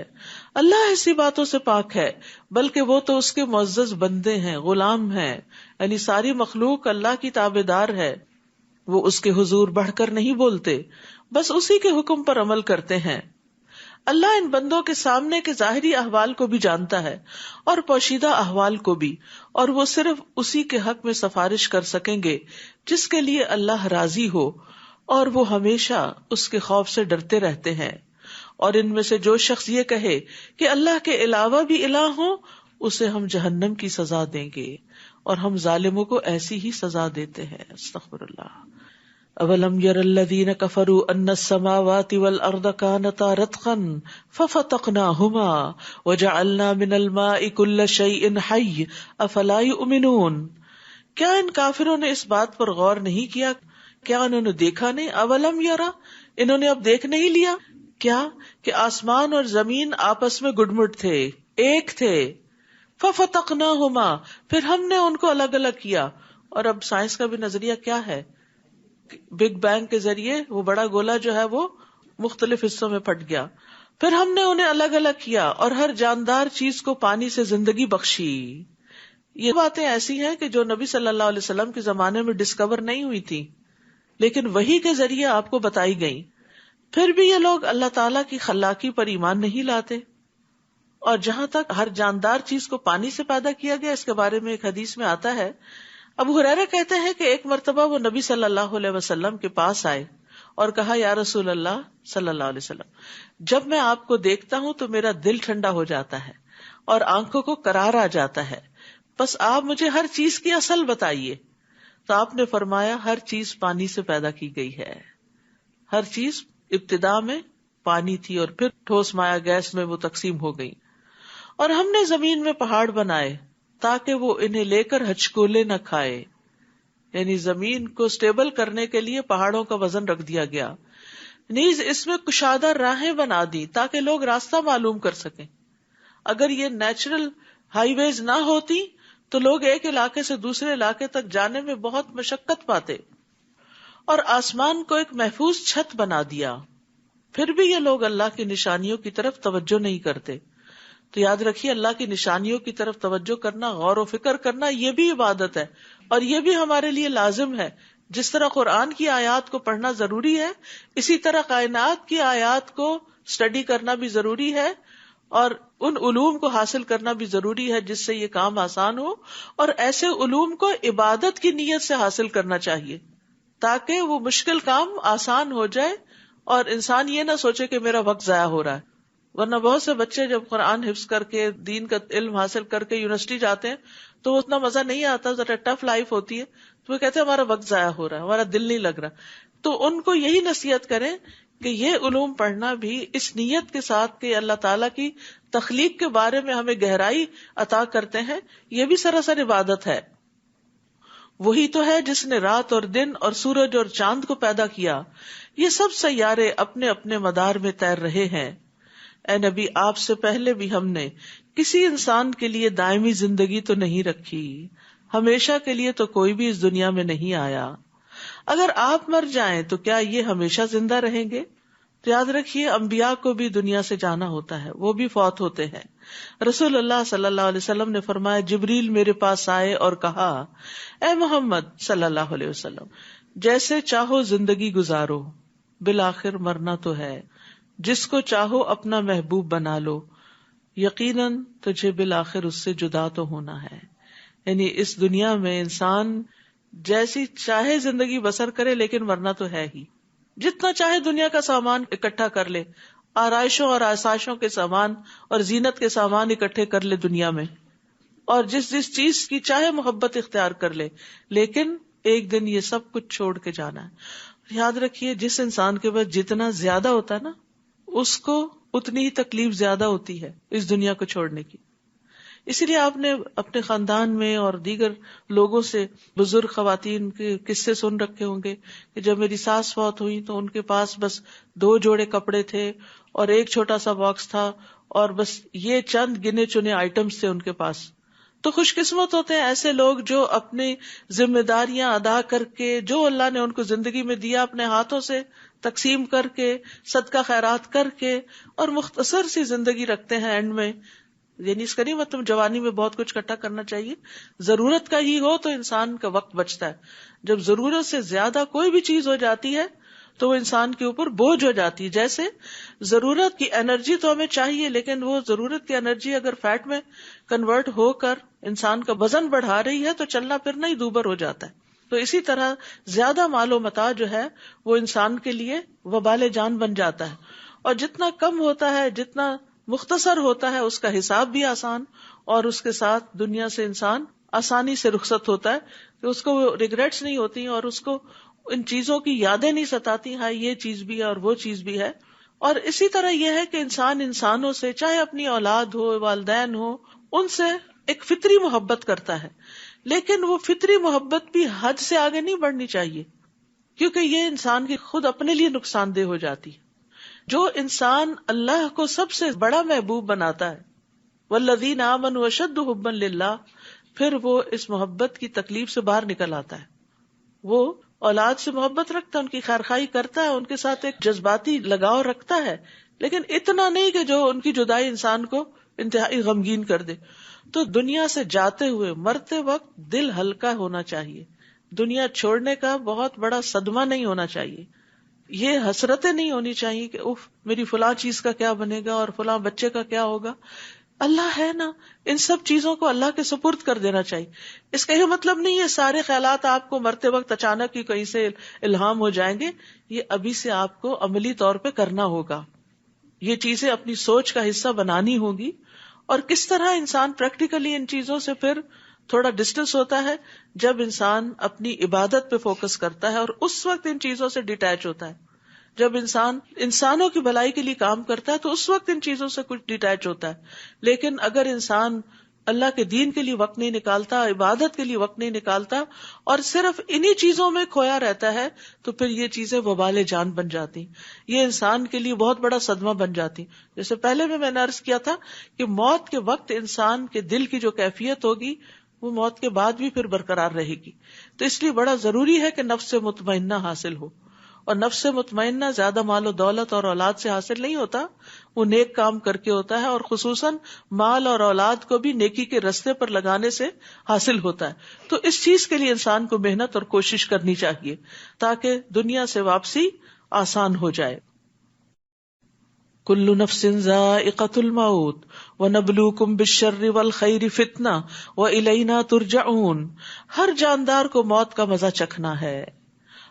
اللہ ایسی باتوں سے پاک ہے, بلکہ وہ تو اس کے معزز بندے ہیں, غلام ہیں, یعنی ساری مخلوق اللہ کی تابعدار ہے. وہ اس کے حضور بڑھ کر نہیں بولتے, بس اسی کے حکم پر عمل کرتے ہیں. اللہ ان بندوں کے سامنے کے ظاہری احوال کو بھی جانتا ہے اور پوشیدہ احوال کو بھی, اور وہ صرف اسی کے حق میں سفارش کر سکیں گے جس کے لیے اللہ راضی ہو, اور وہ ہمیشہ اس کے خوف سے ڈرتے رہتے ہیں. اور ان میں سے جو شخص یہ کہے کہ اللہ کے علاوہ بھی الہ ہوں اسے ہم جہنم کی سزا دیں گے, اور ہم ظالموں کو ایسی ہی سزا دیتے ہیں. استغفر اللہ. اولم یر الذین کفروا ان السماوات والارض کانتا رتقا ففتقناہما وجعلنا من الماء کل شیء حی افلا یؤمنون. کیا ان کافروں نے اس بات پر غور نہیں کیا؟ کیا انہوں نے دیکھا نہیں؟ اولم یرا, انہوں نے اب دیکھ نہیں لیا کیا کہ آسمان اور زمین آپس میں گڈمٹ تھے, ایک تھے. ففتقناہما, پھر ہم نے ان کو الگ الگ کیا. اور اب سائنس کا بھی نظریہ کیا ہے, بگ بینگ کے ذریعے وہ بڑا گولا جو ہے وہ مختلف حصوں میں پھٹ گیا. پھر ہم نے انہیں الگ الگ کیا اور ہر جاندار چیز کو پانی سے زندگی بخشی. یہ باتیں ایسی ہیں کہ جو نبی صلی اللہ علیہ وسلم کے زمانے میں ڈسکور نہیں ہوئی تھی, لیکن وحی کے ذریعے آپ کو بتائی گئی. پھر بھی یہ لوگ اللہ تعالیٰ کی خلاقی پر ایمان نہیں لاتے. اور جہاں تک ہر جاندار چیز کو پانی سے پیدا کیا گیا, اس کے بارے میں ایک حدیث میں آتا ہے, ابو ہریرہ کہتے ہیں کہ ایک مرتبہ وہ نبی صلی اللہ علیہ وسلم کے پاس آئے اور کہا, یا رسول اللہ صلی اللہ علیہ وسلم, جب میں آپ کو دیکھتا ہوں تو میرا دل ٹھنڈا ہو جاتا ہے اور آنکھوں کو قرار آ جاتا ہے, بس آپ مجھے ہر چیز کی اصل بتائیے. تو آپ نے فرمایا, ہر چیز پانی سے پیدا کی گئی ہے. ہر چیز ابتدا میں پانی تھی اور پھر ٹھوس مائع گیس میں وہ تقسیم ہو گئی. اور ہم نے زمین میں پہاڑ بنائے تاکہ وہ انہیں لے کر ہچکولے نہ کھائے. یعنی زمین کو سٹیبل کرنے کے لیے پہاڑوں کا وزن رکھ دیا گیا. نیز اس میں کشادہ راہیں بنا دی تاکہ لوگ راستہ معلوم کر سکیں. اگر یہ نیچرل ہائی ویز نہ ہوتی تو لوگ ایک علاقے سے دوسرے علاقے تک جانے میں بہت مشقت پاتے. اور آسمان کو ایک محفوظ چھت بنا دیا. پھر بھی یہ لوگ اللہ کی نشانیوں کی طرف توجہ نہیں کرتے. تو یاد رکھیے, اللہ کی نشانیوں کی طرف توجہ کرنا, غور و فکر کرنا, یہ بھی عبادت ہے, اور یہ بھی ہمارے لیے لازم ہے. جس طرح قرآن کی آیات کو پڑھنا ضروری ہے، اسی طرح کائنات کی آیات کو اسٹڈی کرنا بھی ضروری ہے، اور ان علوم کو حاصل کرنا بھی ضروری ہے جس سے یہ کام آسان ہو، اور ایسے علوم کو عبادت کی نیت سے حاصل کرنا چاہیے تاکہ وہ مشکل کام آسان ہو جائے اور انسان یہ نہ سوچے کہ میرا وقت ضائع ہو رہا ہے. ورنہ بہت سے بچے جب قرآن حفظ کر کے دین کا علم حاصل کر کے یونیورسٹی جاتے ہیں تو اتنا مزہ نہیں آتا، ذرا ٹف لائف ہوتی ہے، تو وہ کہتے ہیں ہمارا وقت ضائع ہو رہا ہے، ہمارا دل نہیں لگ رہا. تو ان کو یہی نصیحت کریں کہ یہ علوم پڑھنا بھی اس نیت کے ساتھ کہ اللہ تعالیٰ کی تخلیق کے بارے میں ہمیں گہرائی عطا کرتے ہیں، یہ بھی سراسر عبادت ہے. وہی تو ہے جس نے رات اور دن اور سورج اور چاند کو پیدا کیا، یہ سب سیارے اپنے اپنے مدار میں تیر رہے ہیں. اے نبی، آپ سے پہلے بھی ہم نے کسی انسان کے لیے دائمی زندگی تو نہیں رکھی، ہمیشہ کے لیے تو کوئی بھی اس دنیا میں نہیں آیا. اگر آپ مر جائیں تو کیا یہ ہمیشہ زندہ رہیں گے؟ تو یاد رکھیے انبیاء کو بھی دنیا سے جانا ہوتا ہے، وہ بھی فوت ہوتے ہیں. رسول اللہ صلی اللہ علیہ وسلم نے فرمایا، جبریل میرے پاس آئے اور کہا، اے محمد صلی اللہ علیہ وسلم، جیسے چاہو زندگی گزارو، بالآخر مرنا تو ہے. جس کو چاہو اپنا محبوب بنا لو، یقیناً تجھے بالآخر اس سے جدا تو ہونا ہے. یعنی اس دنیا میں انسان جیسی چاہے زندگی بسر کرے لیکن مرنا تو ہے ہی. جتنا چاہے دنیا کا سامان اکٹھا کر لے، آرائشوں اور آسائشوں کے سامان اور زینت کے سامان اکٹھے کر لے دنیا میں، اور جس چیز کی چاہے محبت اختیار کر لے، لیکن ایک دن یہ سب کچھ چھوڑ کے جانا ہے. یاد رکھیے جس انسان کے پاس جتنا زیادہ ہوتا ہے نا، اس کو اتنی ہی تکلیف زیادہ ہوتی ہے اس دنیا کو چھوڑنے کی. اسی لیے آپ نے اپنے خاندان میں اور دیگر لوگوں سے بزرگ خواتین کے قصے سن رکھے ہوں گے کہ جب میری ساس فوت ہوئی تو ان کے پاس بس 2 جوڑے کپڑے تھے اور ایک چھوٹا سا باکس تھا، اور بس یہ چند گنے چنے آئٹمز تھے ان کے پاس. تو خوش قسمت ہوتے ہیں ایسے لوگ جو اپنی ذمہ داریاں ادا کر کے، جو اللہ نے ان کو زندگی میں دیا، اپنے ہاتھوں سے تقسیم کر کے، صدقہ خیرات کر کے، اور مختصر سی زندگی رکھتے ہیں اینڈ میں. یعنی اس کا نہیں مطلب جوانی میں بہت کچھ اکٹھا کرنا چاہیے، ضرورت کا ہی ہو تو انسان کا وقت بچتا ہے. جب ضرورت سے زیادہ کوئی بھی چیز ہو جاتی ہے تو وہ انسان کے اوپر بوجھ ہو جاتی ہے. جیسے ضرورت کی انرجی تو ہمیں چاہیے، لیکن وہ ضرورت کی انرجی اگر فیٹ میں کنورٹ ہو کر انسان کا وزن بڑھا رہی ہے تو چلنا پھرنا ہی دوبر ہو جاتا ہے. تو اسی طرح زیادہ مال و متاع جو ہے وہ انسان کے لیے وبال جان بن جاتا ہے، اور جتنا کم ہوتا ہے، جتنا مختصر ہوتا ہے، اس کا حساب بھی آسان، اور اس کے ساتھ دنیا سے انسان آسانی سے رخصت ہوتا ہے کہ اس کو ریگریٹس نہیں ہوتی اور اس کو ان چیزوں کی یادیں نہیں ستاتی، ہاں یہ چیز بھی ہے اور وہ چیز بھی ہے. اور اسی طرح یہ ہے کہ انسان انسانوں سے، چاہے اپنی اولاد ہو، والدین ہو، ان سے ایک فطری محبت کرتا ہے، لیکن وہ فطری محبت بھی حد سے آگے نہیں بڑھنی چاہیے، کیونکہ یہ انسان کی خود اپنے لیے نقصان دہ ہو جاتی ہے. جو انسان اللہ کو سب سے بڑا محبوب بناتا ہے، والذین آمنوا اشد حبا للہ، پھر وہ اس محبت کی تکلیف سے باہر نکل آتا ہے. وہ اولاد سے محبت رکھتا ہے، ان کی خیرخواہی کرتا ہے، ان کے ساتھ ایک جذباتی لگاؤ رکھتا ہے، لیکن اتنا نہیں کہ جو ان کی جدائی انسان کو انتہائی غمگین کر دے. تو دنیا سے جاتے ہوئے مرتے وقت دل ہلکا ہونا چاہیے. دنیا چھوڑنے کا بہت بڑا صدمہ نہیں ہونا چاہیے. یہ حسرتیں نہیں ہونی چاہیے کہ اف میری فلاں چیز کا کیا بنے گا اور فلاں بچے کا کیا ہوگا. اللہ ہے نا، ان سب چیزوں کو اللہ کے سپرد کر دینا چاہیے. اس کا یہ مطلب نہیں ہے سارے خیالات آپ کو مرتے وقت اچانک ہی کہیں سے الہام ہو جائیں گے. یہ ابھی سے آپ کو عملی طور پہ کرنا ہوگا، یہ چیزیں اپنی سوچ کا حصہ بنانی ہوگی. اور کس طرح انسان پریکٹیکلی ان چیزوں سے پھر تھوڑا ڈسٹینس ہوتا ہے جب انسان اپنی عبادت پہ فوکس کرتا ہے، اور اس وقت ان چیزوں سے ڈیٹیچ ہوتا ہے. جب انسان انسانوں کی بھلائی کے لیے کام کرتا ہے تو اس وقت ان چیزوں سے کچھ ڈیٹیچ ہوتا ہے. لیکن اگر انسان اللہ کے دین کے لیے وقت نہیں نکالتا، عبادت کے لیے وقت نہیں نکالتا، اور صرف انہی چیزوں میں کھویا رہتا ہے، تو پھر یہ چیزیں وبال جان بن جاتی، یہ انسان کے لیے بہت بڑا صدمہ بن جاتی. جیسے پہلے میں نے عرض کیا تھا کہ موت کے وقت انسان کے دل کی جو کیفیت ہوگی وہ موت کے بعد بھی پھر برقرار رہے گی. تو اس لیے بڑا ضروری ہے کہ نفس مطمئنہ حاصل ہو، اور نفس مطمئنہ زیادہ مال و دولت اور اولاد سے حاصل نہیں ہوتا، وہ نیک کام کر کے ہوتا ہے، اور خصوصاً مال اور اولاد کو بھی نیکی کے رستے پر لگانے سے حاصل ہوتا ہے. تو اس چیز کے لیے انسان کو محنت اور کوشش کرنی چاہیے تاکہ دنیا سے واپسی آسان ہو جائے. کل نفس ذائقۃ الموت ونبلوکم بالشر والخیر فتنہ والینا ترجعون. ہر جاندار کو موت کا مزہ چکھنا ہے،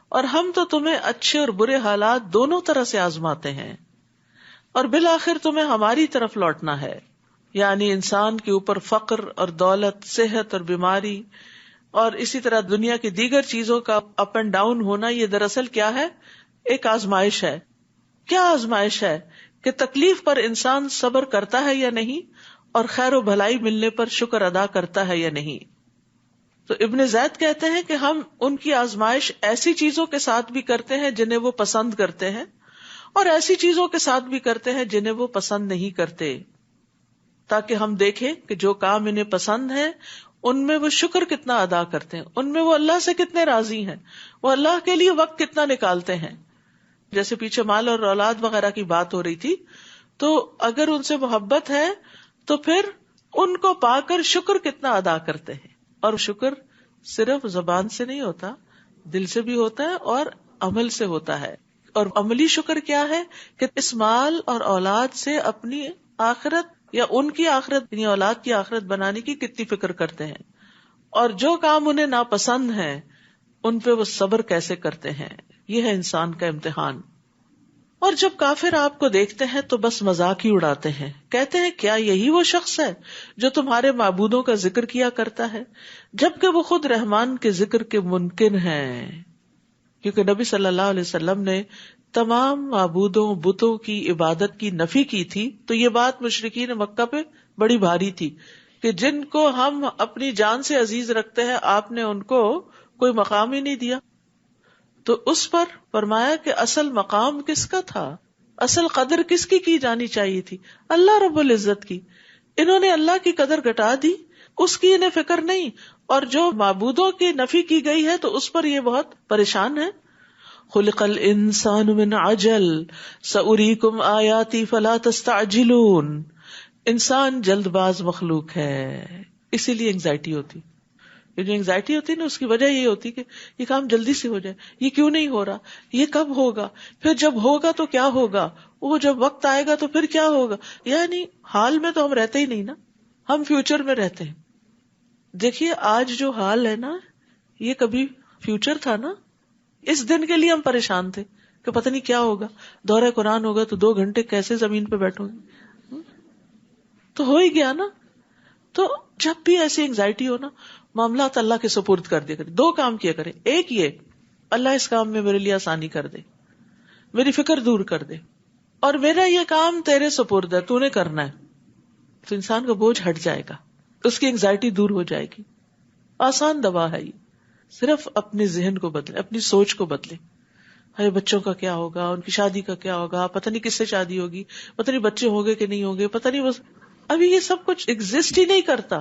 اور ہم تو تمہیں اچھے اور برے حالات دونوں طرح سے آزماتے ہیں، اور بالآخر تمہیں ہماری طرف لوٹنا ہے. یعنی انسان کے اوپر فقر اور دولت، صحت اور بیماری، اور اسی طرح دنیا کی دیگر چیزوں کا اپ اینڈ ڈاؤن ہونا، یہ دراصل کیا ہے؟ ایک آزمائش ہے. کیا آزمائش ہے؟ کہ تکلیف پر انسان صبر کرتا ہے یا نہیں، اور خیر و بھلائی ملنے پر شکر ادا کرتا ہے یا نہیں. تو ابن زید کہتے ہیں کہ ہم ان کی آزمائش ایسی چیزوں کے ساتھ بھی کرتے ہیں جنہیں وہ پسند کرتے ہیں، اور ایسی چیزوں کے ساتھ بھی کرتے ہیں جنہیں وہ پسند نہیں کرتے، تاکہ ہم دیکھیں کہ جو کام انہیں پسند ہے ان میں وہ شکر کتنا ادا کرتے ہیں، ان میں وہ اللہ سے کتنے راضی ہیں، وہ اللہ کے لیے وقت کتنا نکالتے ہیں. جیسے پیچھے مال اور اولاد وغیرہ کی بات ہو رہی تھی، تو اگر ان سے محبت ہے تو پھر ان کو پا کر شکر کتنا ادا کرتے ہیں. اور شکر صرف زبان سے نہیں ہوتا، دل سے بھی ہوتا ہے اور عمل سے ہوتا ہے. اور عملی شکر کیا ہے؟ کہ اس مال اور اولاد سے اپنی آخرت یا ان کی آخرت، یعنی اولاد کی آخرت بنانے کی کتنی فکر کرتے ہیں، اور جو کام انہیں ناپسند ہیں ان پہ وہ صبر کیسے کرتے ہیں. یہ ہے انسان کا امتحان. اور جب کافر آپ کو دیکھتے ہیں تو بس مذاق ہی اڑاتے ہیں، کہتے ہیں کیا یہی وہ شخص ہے جو تمہارے معبودوں کا ذکر کیا کرتا ہے، جبکہ وہ خود رحمان کے ذکر کے منکر ہیں. کیونکہ نبی صلی اللہ علیہ وسلم نے تمام معبودوں، بتوں کی عبادت کی نفی کی تھی، تو یہ بات مشرکین مکہ پہ بڑی بھاری تھی کہ جن کو ہم اپنی جان سے عزیز رکھتے ہیں آپ نے ان کو کوئی مقام ہی نہیں دیا. تو اس پر فرمایا کہ اصل مقام کس کا تھا، اصل قدر کس کی جانی چاہیے تھی؟ اللہ رب العزت کی. انہوں نے اللہ کی قدر گھٹا دی، اس کی انہیں فکر نہیں، اور جو معبودوں کی نفی کی گئی ہے تو اس پر یہ بہت پریشان ہے. خلق الانسان من عجل سأریکم آیاتی فلا تستعجلون. انسان جلد باز مخلوق ہے، اسی لیے انگزائٹی ہوتی. یہ جو انگزائٹی ہوتی ہے نا، اس کی وجہ یہ ہوتی کہ یہ کام جلدی سے ہو جائے، یہ کیوں نہیں ہو رہا، یہ کب ہوگا، پھر جب ہوگا تو کیا ہوگا، وہ جب وقت آئے گا تو پھر کیا ہوگا. یعنی حال میں تو ہم رہتے ہی نہیں نا، ہم فیوچر میں رہتے ہیں. دیکھیے آج جو حال ہے نا، یہ کبھی فیوچر تھا نا. اس دن کے لیے ہم پریشان تھے کہ پتہ نہیں کیا ہوگا، دورہ قرآن ہوگا تو 2 گھنٹے کیسے زمین پہ بیٹھوں گے، تو ہو ہی گیا نا. تو جب بھی ایسی انگزائٹی ہو نا، معاملات اللہ کے سپرد کر دیا کرے. 2 کام کیا کرے، ایک یہ اللہ اس کام میں میرے لیے آسانی کر دے، میری فکر دور کر دے، اور میرا یہ کام تیرے سپرد ہے، تو نے کرنا ہے. تو انسان کا بوجھ ہٹ جائے گا، اس کی انگزائٹی دور ہو جائے گی. آسان دوا ہے یہ. صرف اپنے ذہن کو بدلے، اپنی سوچ کو بدلے. ارے بچوں کا کیا ہوگا، ان کی شادی کا کیا ہوگا، پتہ نہیں کس سے شادی ہوگی، پتہ نہیں بچے ہوں گے کہ نہیں ہوں گے، پتہ نہیں. بس ابھی یہ سب کچھ ایگزسٹ ہی نہیں کرتا.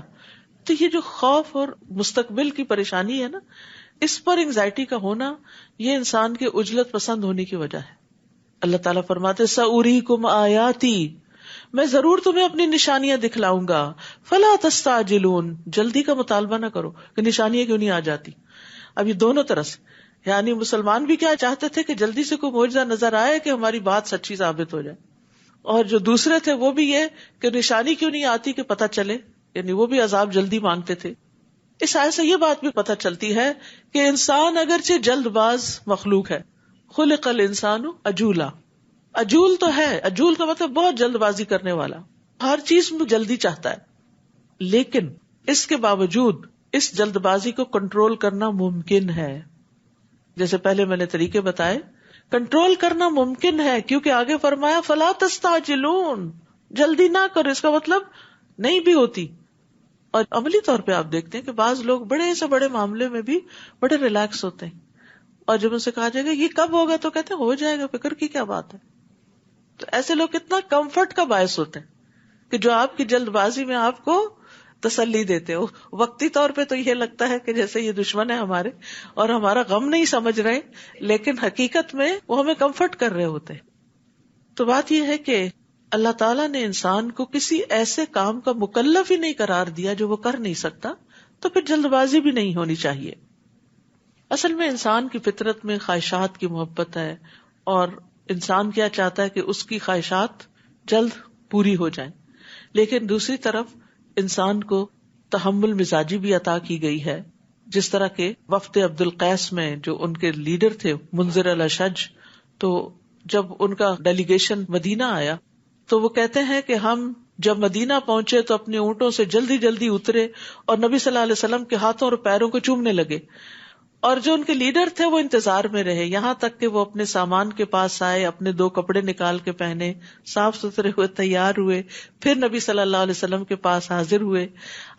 تو یہ جو خوف اور مستقبل کی پریشانی ہے نا، اس پر انگزائٹی کا ہونا، یہ انسان کے عجلت پسند ہونے کی وجہ ہے. اللہ تعالیٰ فرماتے سأریکم آیاتی، میں ضرور تمہیں اپنی نشانیاں دکھلاؤں گا. فلا تستعجلون، جلدی کا مطالبہ نہ کرو کہ نشانیاں کیوں نہیں آ جاتی. اب یہ دونوں طرح سے، یعنی مسلمان بھی کیا چاہتے تھے کہ جلدی سے کوئی معجزہ نظر آئے کہ ہماری بات سچی ثابت ہو جائے، اور جو دوسرے تھے وہ بھی یہ کہ نشانی کیوں نہیں آتی کہ پتہ چلے، یعنی وہ بھی عذاب جلدی مانگتے تھے. اس آیت سے یہ بات بھی پتہ چلتی ہے کہ انسان اگرچہ جلد باز مخلوق ہے. خلق الانسان عجولا، عجول تو ہے، عجول کا مطلب بہت جلد بازی کرنے والا، ہر چیز میں جلدی چاہتا ہے. لیکن اس کے باوجود اس جلد بازی کو کنٹرول کرنا ممکن ہے. جیسے پہلے میں نے طریقے بتائے، کنٹرول کرنا ممکن ہے، کیونکہ آگے فرمایا فلا تستعجلون، جلدی نہ کرو. اس کا مطلب نہیں بھی ہوتی. اور عملی طور پہ آپ دیکھتے ہیں کہ بعض لوگ بڑے سے بڑے معاملے میں بھی بڑے ریلیکس ہوتے ہیں، اور جب ان سے کہا جائے گا یہ کب ہوگا تو کہتے ہیں ہو جائے گا، فکر کی کیا بات ہے. تو ایسے لوگ کتنا کمفرٹ کا باعث ہوتے ہیں کہ جو آپ کی جلد بازی میں آپ کو تسلی دیتے ہو. وقتی طور پہ تو یہ لگتا ہے کہ جیسے یہ دشمن ہے ہمارے اور ہمارا غم نہیں سمجھ رہے، لیکن حقیقت میں وہ ہمیں کمفرٹ کر رہے ہوتے. تو بات یہ ہے کہ اللہ تعالیٰ نے انسان کو کسی ایسے کام کا مکلف ہی نہیں قرار دیا جو وہ کر نہیں سکتا، تو پھر جلد بازی بھی نہیں ہونی چاہیے. اصل میں انسان کی فطرت میں خواہشات کی محبت ہے، اور انسان کیا چاہتا ہے کہ اس کی خواہشات جلد پوری ہو جائیں. لیکن دوسری طرف انسان کو تحمل مزاجی بھی عطا کی گئی ہے، جس طرح کے وفد عبد القیس میں جو ان کے لیڈر تھے منذر الاشج، تو جب ان کا ڈیلیگیشن مدینہ آیا تو وہ کہتے ہیں کہ ہم جب مدینہ پہنچے تو اپنے اونٹوں سے جلدی جلدی اترے اور نبی صلی اللہ علیہ وسلم کے ہاتھوں اور پیروں کو چومنے لگے، اور جو ان کے لیڈر تھے وہ انتظار میں رہے یہاں تک کہ وہ اپنے سامان کے پاس آئے، اپنے 2 کپڑے نکال کے پہنے، صاف ستھرے ہوئے، تیار ہوئے، پھر نبی صلی اللہ علیہ وسلم کے پاس حاضر ہوئے.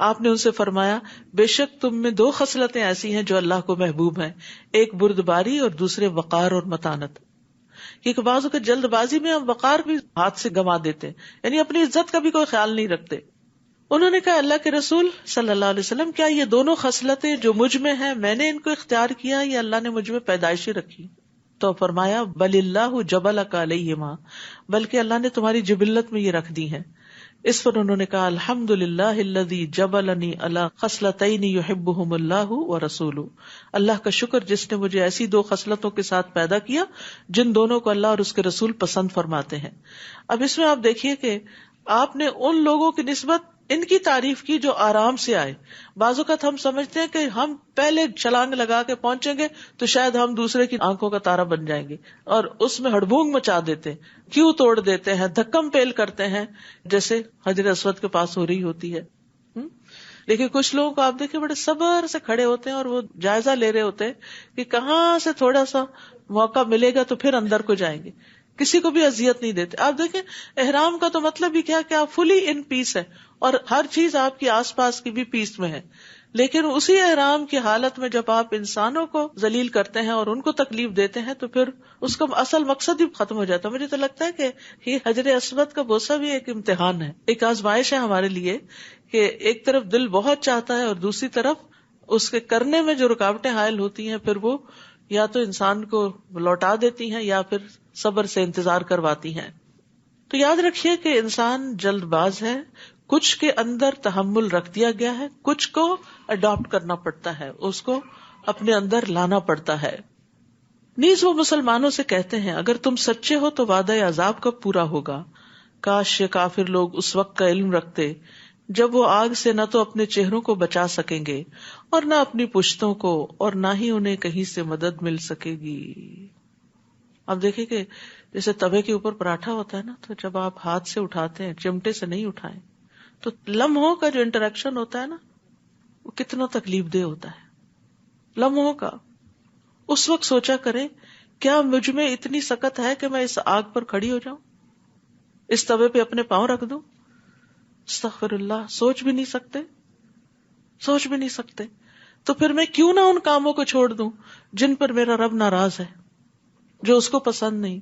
آپ نے ان سے فرمایا بے شک تم میں 2 خصلتیں ایسی ہیں جو اللہ کو محبوب ہیں، ایک بردباری اور دوسرے وقار اور متانت. کیونکہ بعض اوقات جلد بازی میں ہم وقار بھی ہاتھ سے گنوا دیتے ہیں، یعنی اپنی عزت کا بھی کوئی خیال نہیں رکھتے. انہوں نے کہا اللہ کے رسول صلی اللہ علیہ وسلم کیا یہ دونوں خصلتیں جو مجھ میں ہیں میں نے ان کو اختیار کیا یا اللہ نے مجھ میں پیدائشی رکھی؟ تو فرمایا بل اللہ جبلک علیہما، بلکہ اللہ نے تمہاری جبلت میں یہ رکھ دی ہیں. اس پر انہوں نے کہا الحمدللہ الذی جبلنی علی خصلتین یحبہم اللہ ورسولہ، اللہ کا شکر جس نے مجھے ایسی 2 خصلتوں کے ساتھ پیدا کیا جن دونوں کو اللہ اور اس کے رسول پسند فرماتے ہیں. اب اس میں آپ دیکھیے کہ آپ نے ان لوگوں کی نسبت ان کی تعریف کی جو آرام سے آئے. بعض اوقات ہم سمجھتے ہیں کہ ہم پہلے چھلانگ لگا کے پہنچیں گے تو شاید ہم دوسرے کی آنکھوں کا تارا بن جائیں گے، اور اس میں ہڑبونگ مچا دیتے ہیں، کیوں توڑ دیتے ہیں، دھکم پیل کرتے ہیں، جیسے حجر اسود کے پاس ہو رہی ہوتی ہے. لیکن کچھ لوگوں کو آپ دیکھیں بڑے صبر سے کھڑے ہوتے ہیں اور وہ جائزہ لے رہے ہوتے ہیں کہ کہاں سے تھوڑا سا موقع ملے گا تو پھر اندر کو جائیں گے، کسی کو بھی اذیت نہیں دیتے. آپ دیکھیں احرام کا تو مطلب ہی کیا کہ آپ فلی ان پیس ہے اور ہر چیز آپ کی آس پاس کی بھی پیس میں ہے. لیکن اسی احرام کی حالت میں جب آپ انسانوں کو ذلیل کرتے ہیں اور ان کو تکلیف دیتے ہیں تو پھر اس کا اصل مقصد ہی ختم ہو جاتا ہے. مجھے تو لگتا ہے کہ یہ حجر اسود کا بوسہ بھی ایک امتحان ہے، ایک آزمائش ہے ہمارے لیے کہ ایک طرف دل بہت چاہتا ہے اور دوسری طرف اس کے کرنے میں جو رکاوٹیں حائل ہوتی ہیں پھر وہ یا تو انسان کو لوٹا دیتی ہیں یا پھر صبر سے انتظار کرواتی ہیں. تو یاد رکھیے کہ انسان جلد باز ہے، کچھ کے اندر تحمل رکھ دیا گیا ہے، کچھ کو اڈاپٹ کرنا پڑتا ہے، اس کو اپنے اندر لانا پڑتا ہے. نیز وہ مسلمانوں سے کہتے ہیں اگر تم سچے ہو تو وعدہ عذاب کب پورا ہوگا؟ کاش یہ کافر لوگ اس وقت کا علم رکھتے جب وہ آگ سے نہ تو اپنے چہروں کو بچا سکیں گے اور نہ اپنی پشتوں کو، اور نہ ہی انہیں کہیں سے مدد مل سکے گی. اب دیکھیں کہ جیسے توے کے اوپر پراٹھا ہوتا ہے نا، تو جب آپ ہاتھ سے اٹھاتے ہیں، چمٹے سے نہیں اٹھائیں، تو لمحوں کا جو انٹریکشن ہوتا ہے نا وہ کتنا تکلیف دہ ہوتا ہے. لمحوں کا. اس وقت سوچا کریں کیا مجھ میں اتنی سکت ہے کہ میں اس آگ پر کھڑی ہو جاؤں، اس توے پہ اپنے پاؤں رکھ دوں؟ استغفر اللہ. سوچ بھی نہیں سکتے. تو پھر میں کیوں نہ ان کاموں کو چھوڑ دوں جن پر میرا رب ناراض ہے، جو اس کو پسند نہیں.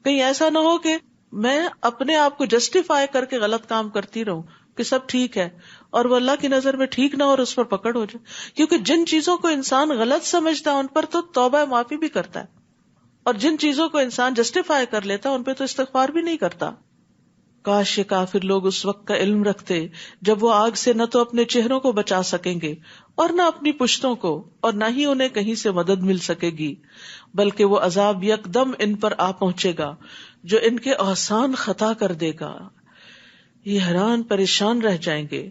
کہیں ایسا نہ ہو کہ میں اپنے آپ کو جسٹیفائی کر کے غلط کام کرتی رہوں کہ سب ٹھیک ہے اور وہ اللہ کی نظر میں ٹھیک نہ ہو اور اس پر پکڑ ہو جائے. کیونکہ جن چیزوں کو انسان غلط سمجھتا ہے ان پر تو توبہ معافی بھی کرتا ہے، اور جن چیزوں کو انسان جسٹیفائی کر لیتا ہے ان پہ تو استغفار بھی نہیں کرتا. کاش یہ کافر لوگ اس وقت کا علم رکھتے جب وہ آگ سے نہ تو اپنے چہروں کو بچا سکیں گے اور نہ اپنی پشتوں کو، اور نہ ہی انہیں کہیں سے مدد مل سکے گی، بلکہ وہ عذاب یکدم ان پر آ پہنچے گا جو ان کے احسان خطا کر دے گا. یہ حیران پریشان رہ جائیں گے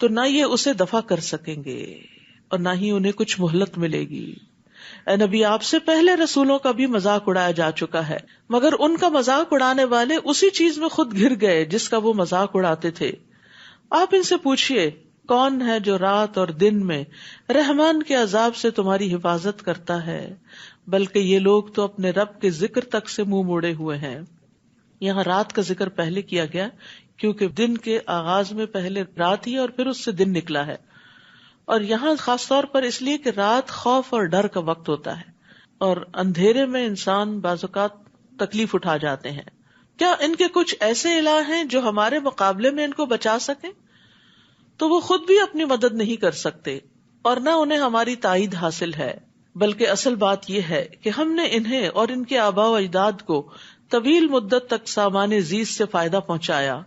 تو نہ یہ اسے دفع کر سکیں گے اور نہ ہی انہیں کچھ مہلت ملے گی. اے نبی آپ سے پہلے رسولوں کا بھی مذاق اڑایا جا چکا ہے، مگر ان کا مذاق اڑانے والے اسی چیز میں خود گر گئے جس کا وہ مذاق اڑاتے تھے. آپ ان سے پوچھئے کون ہے جو رات اور دن میں رحمان کے عذاب سے تمہاری حفاظت کرتا ہے، بلکہ یہ لوگ تو اپنے رب کے ذکر تک سے منہ موڑے ہوئے ہیں. یہاں رات کا ذکر پہلے کیا گیا کیونکہ دن کے آغاز میں پہلے رات ہی اور پھر اس سے دن نکلا ہے، اور یہاں خاص طور پر اس لیے کہ رات خوف اور ڈر کا وقت ہوتا ہے اور اندھیرے میں انسان بعض اوقات تکلیف اٹھا جاتے ہیں. کیا ان کے کچھ ایسے الہ ہیں جو ہمارے مقابلے میں ان کو بچا سکیں؟ تو وہ خود بھی اپنی مدد نہیں کر سکتے اور نہ انہیں ہماری تائید حاصل ہے، بلکہ اصل بات یہ ہے کہ ہم نے انہیں اور ان کے آباء و اجداد کو طویل مدت تک سامان زیست سے فائدہ پہنچایا.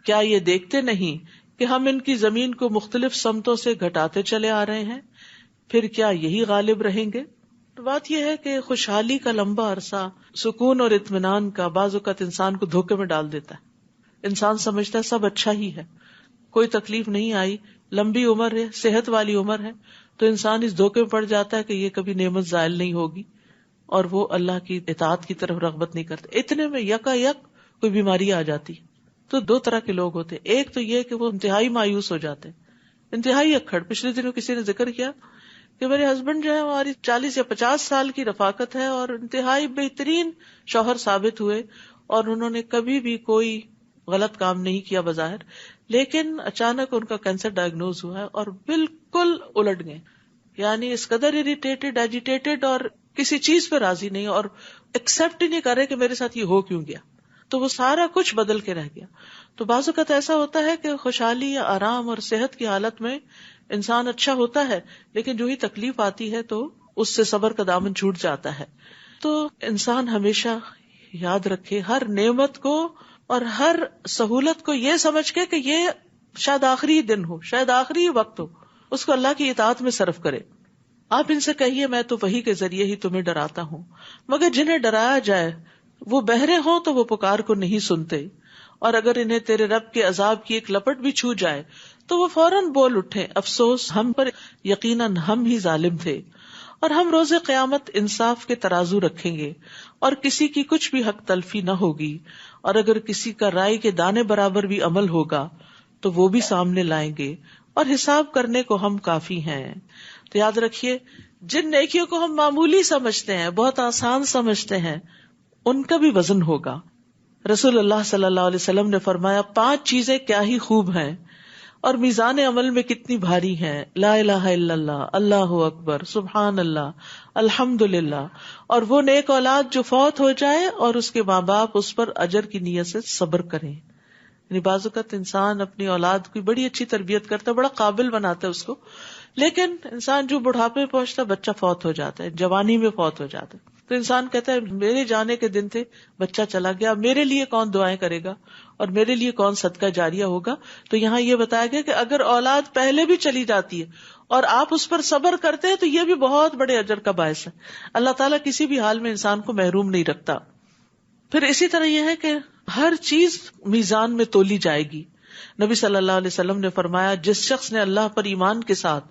کیا یہ دیکھتے نہیں کہ ہم ان کی زمین کو مختلف سمتوں سے گھٹاتے چلے آ رہے ہیں؟ پھر کیا یہی غالب رہیں گے؟ تو بات یہ ہے کہ خوشحالی کا لمبا عرصہ، سکون اور اطمینان کا بعض اوقات انسان کو دھوکے میں ڈال دیتا ہے. انسان سمجھتا ہے سب اچھا ہی ہے، کوئی تکلیف نہیں آئی، لمبی عمر ہے، صحت والی عمر ہے، تو انسان اس دھوکے میں پڑ جاتا ہے کہ یہ کبھی نعمت زائل نہیں ہوگی، اور وہ اللہ کی اطاعت کی طرف رغبت نہیں کرتے. اتنے میں یکا یک کوئی بیماری آ جاتی. تو دو طرح کے لوگ ہوتے، ایک تو یہ کہ وہ انتہائی مایوس ہو جاتے، انتہائی اکھڑ. پچھلے دنوں کسی نے ذکر کیا کہ میرے ہسبینڈ جو ہے ہماری 40 یا 50 سال کی رفاقت ہے اور انتہائی بہترین شوہر ثابت ہوئے، اور انہوں نے کبھی بھی کوئی غلط کام نہیں کیا بظاہر، لیکن اچانک ان کا کینسر ڈائگنوز ہوا ہے اور بالکل الٹ گئے. یعنی اس قدر اریٹیٹڈ، ایجیٹیٹڈ، اور کسی چیز پہ راضی نہیں اور ایکسپٹ ہی نہیں کر رہے کہ میرے ساتھ یہ ہو کیوں گیا. تو وہ سارا کچھ بدل کے رہ گیا. تو بعض اوقات ایسا ہوتا ہے کہ خوشحالی یا آرام اور صحت کی حالت میں انسان اچھا ہوتا ہے، لیکن جو ہی تکلیف آتی ہے تو اس سے صبر کا دامن چھوٹ جاتا ہے. تو انسان ہمیشہ یاد رکھے ہر نعمت کو اور ہر سہولت کو یہ سمجھ کے کہ یہ شاید آخری دن ہو، شاید آخری وقت ہو، اس کو اللہ کی اطاعت میں صرف کرے. آپ ان سے کہیے میں تو وحی کے ذریعے ہی تمہیں ڈراتا ہوں، مگر جنہیں ڈرایا جائے وہ بہرے ہوں تو وہ پکار کو نہیں سنتے، اور اگر انہیں تیرے رب کے عذاب کی ایک لپٹ بھی چھو جائے تو وہ فوراً بول اٹھے افسوس ہم پر، یقیناً ہم ہی ظالم تھے. اور ہم روز قیامت انصاف کے ترازو رکھیں گے اور کسی کی کچھ بھی حق تلفی نہ ہوگی، اور اگر کسی کا رائے کے دانے برابر بھی عمل ہوگا تو وہ بھی سامنے لائیں گے، اور حساب کرنے کو ہم کافی ہیں. تو یاد رکھیے جن نیکیوں کو ہم معمولی سمجھتے ہیں، بہت آسان سمجھتے ہیں، ان کا بھی وزن ہوگا. رسول اللہ صلی اللہ علیہ وسلم نے فرمایا 5 چیزیں کیا ہی خوب ہیں اور میزان عمل میں کتنی بھاری ہیں، لا الہ الا اللہ، اللہ اکبر، سبحان اللہ، الحمدللہ، اور وہ نیک اولاد جو فوت ہو جائے اور اس کے ماں باپ اس پر اجر کی نیت سے صبر کریں. یعنی بعض اوقات انسان اپنی اولاد کی بڑی اچھی تربیت کرتا ہے، بڑا قابل بناتا ہے اس کو، لیکن انسان جو بڑھاپے میں پہنچتا ہے بچہ فوت ہو جاتا ہے، جوانی میں فوت ہو جاتا ہے. تو انسان کہتا ہے میرے جانے کے دن تھے، بچہ چلا گیا، میرے لیے کون دعائیں کرے گا اور میرے لیے کون صدقہ جاریہ ہوگا. تو یہاں یہ بتایا گیا کہ اگر اولاد پہلے بھی چلی جاتی ہے اور آپ اس پر صبر کرتے ہیں تو یہ بھی بہت بڑے اجر کا باعث ہے. اللہ تعالیٰ کسی بھی حال میں انسان کو محروم نہیں رکھتا. پھر اسی طرح یہ ہے کہ ہر چیز میزان میں تولی جائے گی. نبی صلی اللہ علیہ وسلم نے فرمایا جس شخص نے اللہ پر ایمان کے ساتھ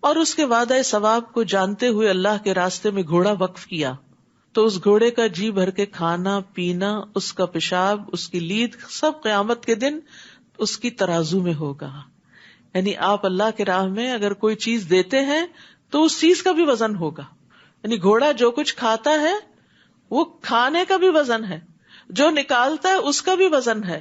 اور اس کے وعدہ ثواب کو جانتے ہوئے اللہ کے راستے میں گھوڑا وقف کیا تو اس گھوڑے کا جی بھر کے کھانا پینا، اس کا پیشاب، اس کی لید، سب قیامت کے دن اس کی ترازو میں ہوگا. یعنی آپ اللہ کے راہ میں اگر کوئی چیز دیتے ہیں تو اس چیز کا بھی وزن ہوگا. یعنی گھوڑا جو کچھ کھاتا ہے وہ کھانے کا بھی وزن ہے، جو نکالتا ہے اس کا بھی وزن ہے،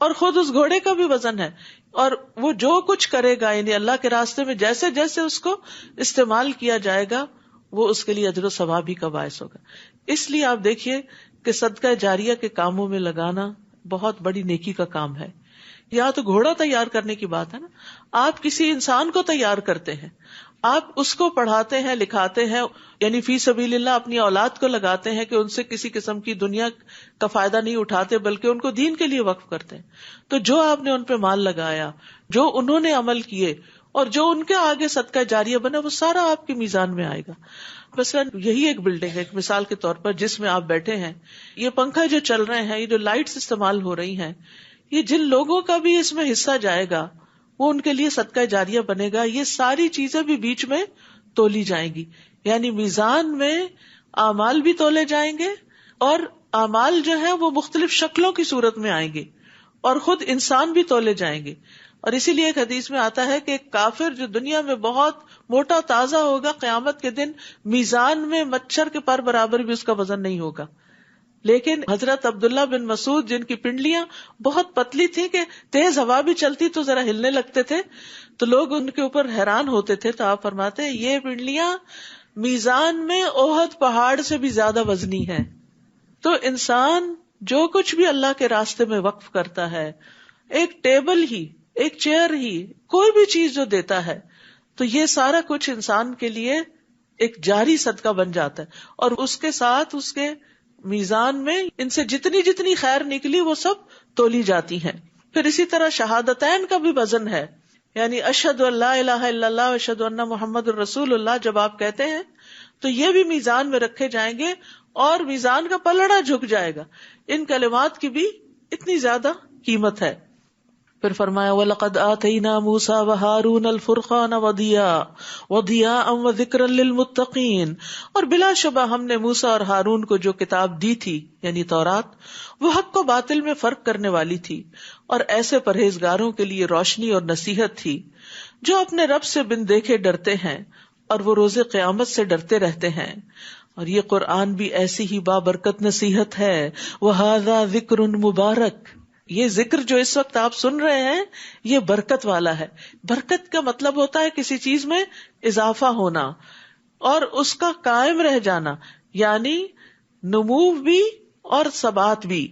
اور خود اس گھوڑے کا بھی وزن ہے. اور وہ جو کچھ کرے گا یعنی اللہ کے راستے میں جیسے جیسے اس کو استعمال کیا جائے گا وہ اس کے لیے اجر و ثواب ہی کا باعث ہوگا. اس لیے آپ دیکھیے کہ صدقہ جاریہ کے کاموں میں لگانا بہت بڑی نیکی کا کام ہے. یا تو گھوڑا تیار کرنے کی بات ہے نا، آپ کسی انسان کو تیار کرتے ہیں، آپ اس کو پڑھاتے ہیں، لکھاتے ہیں، یعنی فی سبیل اللہ اپنی اولاد کو لگاتے ہیں کہ ان سے کسی قسم کی دنیا کا فائدہ نہیں اٹھاتے بلکہ ان کو دین کے لیے وقف کرتے ہیں. تو جو آپ نے ان پہ مال لگایا، جو انہوں نے عمل کیے اور جو ان کے آگے صدقہ جاریہ بنا، وہ سارا آپ کی میزان میں آئے گا. مثلا یہی ایک بلڈنگ ہے، ایک مثال کے طور پر جس میں آپ بیٹھے ہیں، یہ پنکھا جو چل رہے ہیں، یہ جو لائٹس استعمال ہو رہی ہیں، یہ جن لوگوں کا بھی اس میں حصہ جائے گا وہ ان کے لیے صدقہ جاریہ بنے گا. یہ ساری چیزیں بھی بیچ میں تولی جائیں گی. یعنی میزان میں اعمال بھی تولے جائیں گے اور اعمال جو ہے وہ مختلف شکلوں کی صورت میں آئیں گے اور خود انسان بھی تولے جائیں گے. اور اسی لیے ایک حدیث میں آتا ہے کہ ایک کافر جو دنیا میں بہت موٹا تازہ ہوگا، قیامت کے دن میزان میں مچھر کے پر برابر بھی اس کا وزن نہیں ہوگا. لیکن حضرت عبداللہ بن مسعود جن کی پنڈلیاں بہت پتلی تھی کہ تیز ہوا بھی چلتی تو ذرا ہلنے لگتے تھے تو لوگ ان کے اوپر حیران ہوتے تھے. تو آپ فرماتے ہیں یہ پنڈلیاں میزان میں احد پہاڑ سے بھی زیادہ وزنی ہیں. تو انسان جو کچھ بھی اللہ کے راستے میں وقف کرتا ہے، ایک ٹیبل ہی، ایک چیئر ہی، کوئی بھی چیز جو دیتا ہے تو یہ سارا کچھ انسان کے لیے ایک جاری صدقہ بن جاتا ہے، اور اس کے ساتھ اس کے میزان میں ان سے جتنی جتنی خیر نکلی وہ سب تولی جاتی ہیں. پھر اسی طرح شہادتین کا بھی وزن ہے، یعنی اشہد ان لا الہ الا اللہ اشہد ان محمد الرسول اللہ جب آپ کہتے ہیں تو یہ بھی میزان میں رکھے جائیں گے اور میزان کا پلڑا جھک جائے گا. ان کلمات کی بھی اتنی زیادہ قیمت ہے. پھر فرمایا وَلَقَدْ آتَيْنَا مُوسَى وَهَارُونَ الْفُرْقَانَ وَضِيَاءً وَذِكْرًا لِلْمُتَّقِينَ، اور بلا شبہ ہم نے موسیٰ اور ہارون کو جو کتاب دی تھی یعنی تورات، وہ حق و باطل میں فرق کرنے والی تھی اور ایسے پرہیزگاروں کے لیے روشنی اور نصیحت تھی جو اپنے رب سے بن دیکھے ڈرتے ہیں اور وہ روز قیامت سے ڈرتے رہتے ہیں. اور یہ قرآن بھی ایسی ہی بابرکت نصیحت ہے. وَهَذَا ذِكْرٌ مُبَارَک، یہ ذکر جو اس وقت آپ سن رہے ہیں یہ برکت والا ہے. برکت کا مطلب ہوتا ہے کسی چیز میں اضافہ ہونا اور اس کا قائم رہ جانا، یعنی نمو بھی اور ثبات بھی.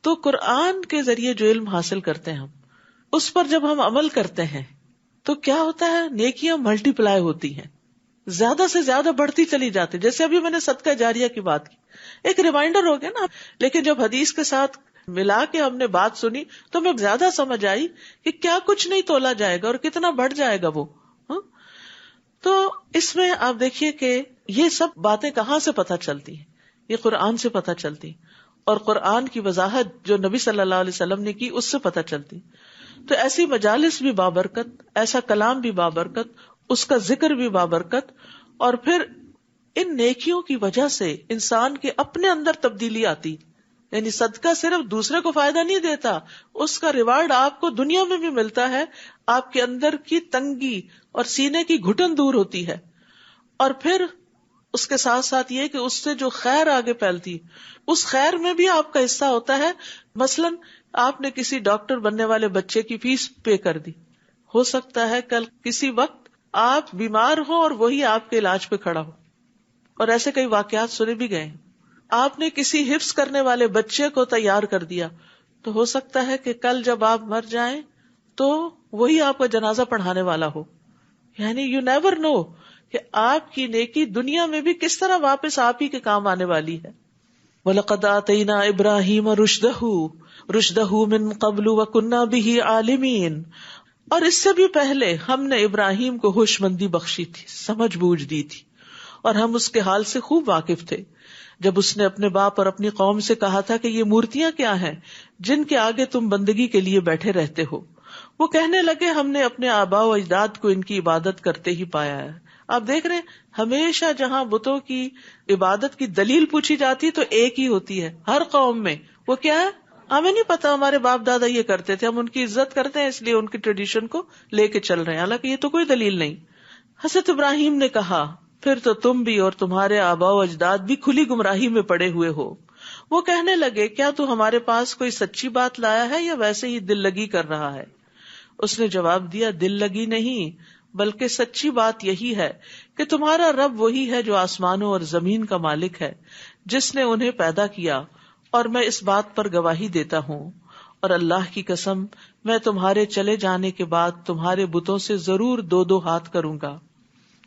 تو قرآن کے ذریعے جو علم حاصل کرتے ہیں ہم، اس پر جب ہم عمل کرتے ہیں تو کیا ہوتا ہے، نیکیاں ملٹی پلائی ہوتی ہیں، زیادہ سے زیادہ بڑھتی چلی جاتی. جیسے ابھی میں نے صدقہ جاریہ کی بات کی، ایک ریمائنڈر ہو گیا نا، لیکن جب حدیث کے ساتھ ملا کے ہم نے بات سنی تو ہمیں زیادہ سمجھ آئی کہ کیا کچھ نہیں تولا جائے گا اور کتنا بڑھ جائے گا وہ. تو اس میں آپ دیکھیے کہ یہ سب باتیں کہاں سے پتہ چلتی ہیں، یہ قرآن سے پتہ چلتی، اور قرآن کی وضاحت جو نبی صلی اللہ علیہ وسلم نے کی اس سے پتہ چلتی. تو ایسی مجالس بھی بابرکت، ایسا کلام بھی بابرکت، اس کا ذکر بھی بابرکت. اور پھر ان نیکیوں کی وجہ سے انسان کے اپنے اندر تبدیلی آتی، یعنی صدقہ صرف دوسرے کو فائدہ نہیں دیتا، اس کا ریوارڈ آپ کو دنیا میں بھی ملتا ہے. آپ کے اندر کی تنگی اور سینے کی گھٹن دور ہوتی ہے، اور پھر اس کے ساتھ ساتھ یہ کہ اس سے جو خیر آگے پھیلتی، اس خیر میں بھی آپ کا حصہ ہوتا ہے. مثلاً آپ نے کسی ڈاکٹر بننے والے بچے کی فیس پے کر دی، ہو سکتا ہے کل کسی وقت آپ بیمار ہو اور وہی آپ کے علاج پہ کھڑا ہو، اور ایسے کئی واقعات سنے بھی گئے ہیں. آپ نے کسی حفظ کرنے والے بچے کو تیار کر دیا تو ہو سکتا ہے کہ کل جب آپ مر جائیں تو وہی آپ کا جنازہ پڑھانے والا ہو. یعنی یو نیور نو کہ آپ کی نیکی دنیا میں بھی کس طرح واپس آپ ہی کے کام آنے والی ہے. وَلَقَدْ آتَيْنَا إِبْرَاهِيمَ رُشْدَهُ مِن قَبْلُ وَكُنَّا بِهِ عَالِمِينَ، اور اس سے بھی پہلے ہم نے ابراہیم کو ہوش مندی بخشی تھی، سمجھ بوجھ دی تھی، اور ہم اس کے حال سے خوب واقف تھے جب اس نے اپنے باپ اور اپنی قوم سے کہا تھا کہ یہ مورتیاں کیا ہیں جن کے آگے تم بندگی کے لیے بیٹھے رہتے ہو. وہ کہنے لگے ہم نے اپنے آباء و اجداد کو ان کی عبادت کرتے ہی پایا ہے. آپ دیکھ رہے ہیں ہمیشہ جہاں بتوں کی عبادت کی دلیل پوچھی جاتی تو ایک ہی ہوتی ہے ہر قوم میں. وہ کیا ہے، ہمیں نہیں پتا، ہمارے باپ دادا یہ کرتے تھے، ہم ان کی عزت کرتے ہیں اس لیے ان کی ٹریڈیشن کو لے کے چل رہے ہیں، حالانکہ یہ تو کوئی دلیل نہیں. حضرت ابراہیم نے کہا پھر تو تم بھی اور تمہارے آباء و اجداد بھی کھلی گمراہی میں پڑے ہوئے ہو. وہ کہنے لگے کیا تو ہمارے پاس کوئی سچی بات لایا ہے یا ویسے ہی دل لگی کر رہا ہے؟ اس نے جواب دیا دل لگی نہیں بلکہ سچی بات یہی ہے کہ تمہارا رب وہی ہے جو آسمانوں اور زمین کا مالک ہے، جس نے انہیں پیدا کیا، اور میں اس بات پر گواہی دیتا ہوں، اور اللہ کی قسم میں تمہارے چلے جانے کے بعد تمہارے بتوں سے ضرور دو دو ہاتھ کروں گا.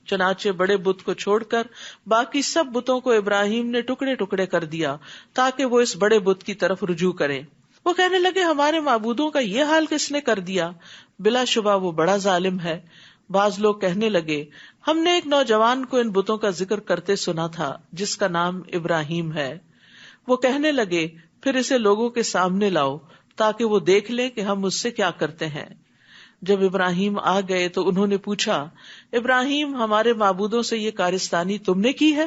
چنانچہ بڑے بت کو چھوڑ کر باقی سب بتوں کو ابراہیم نے ٹکڑے ٹکڑے کر دیا تاکہ وہ اس بڑے بت کی طرف رجوع کریں. وہ کہنے لگے ہمارے معبودوں کا یہ حال کس نے کر دیا؟ بلا شبہ وہ بڑا ظالم ہے. بعض لوگ کہنے لگے ہم نے ایک نوجوان کو ان بتوں کا ذکر کرتے سنا تھا جس کا نام ابراہیم ہے. وہ کہنے لگے پھر اسے لوگوں کے سامنے لاؤ تاکہ وہ دیکھ لیں کہ ہم اس سے کیا کرتے ہیں. جب ابراہیم آ گئے تو انہوں نے پوچھا ابراہیم ہمارے معبودوں سے یہ کارستانی تم نے کی ہے؟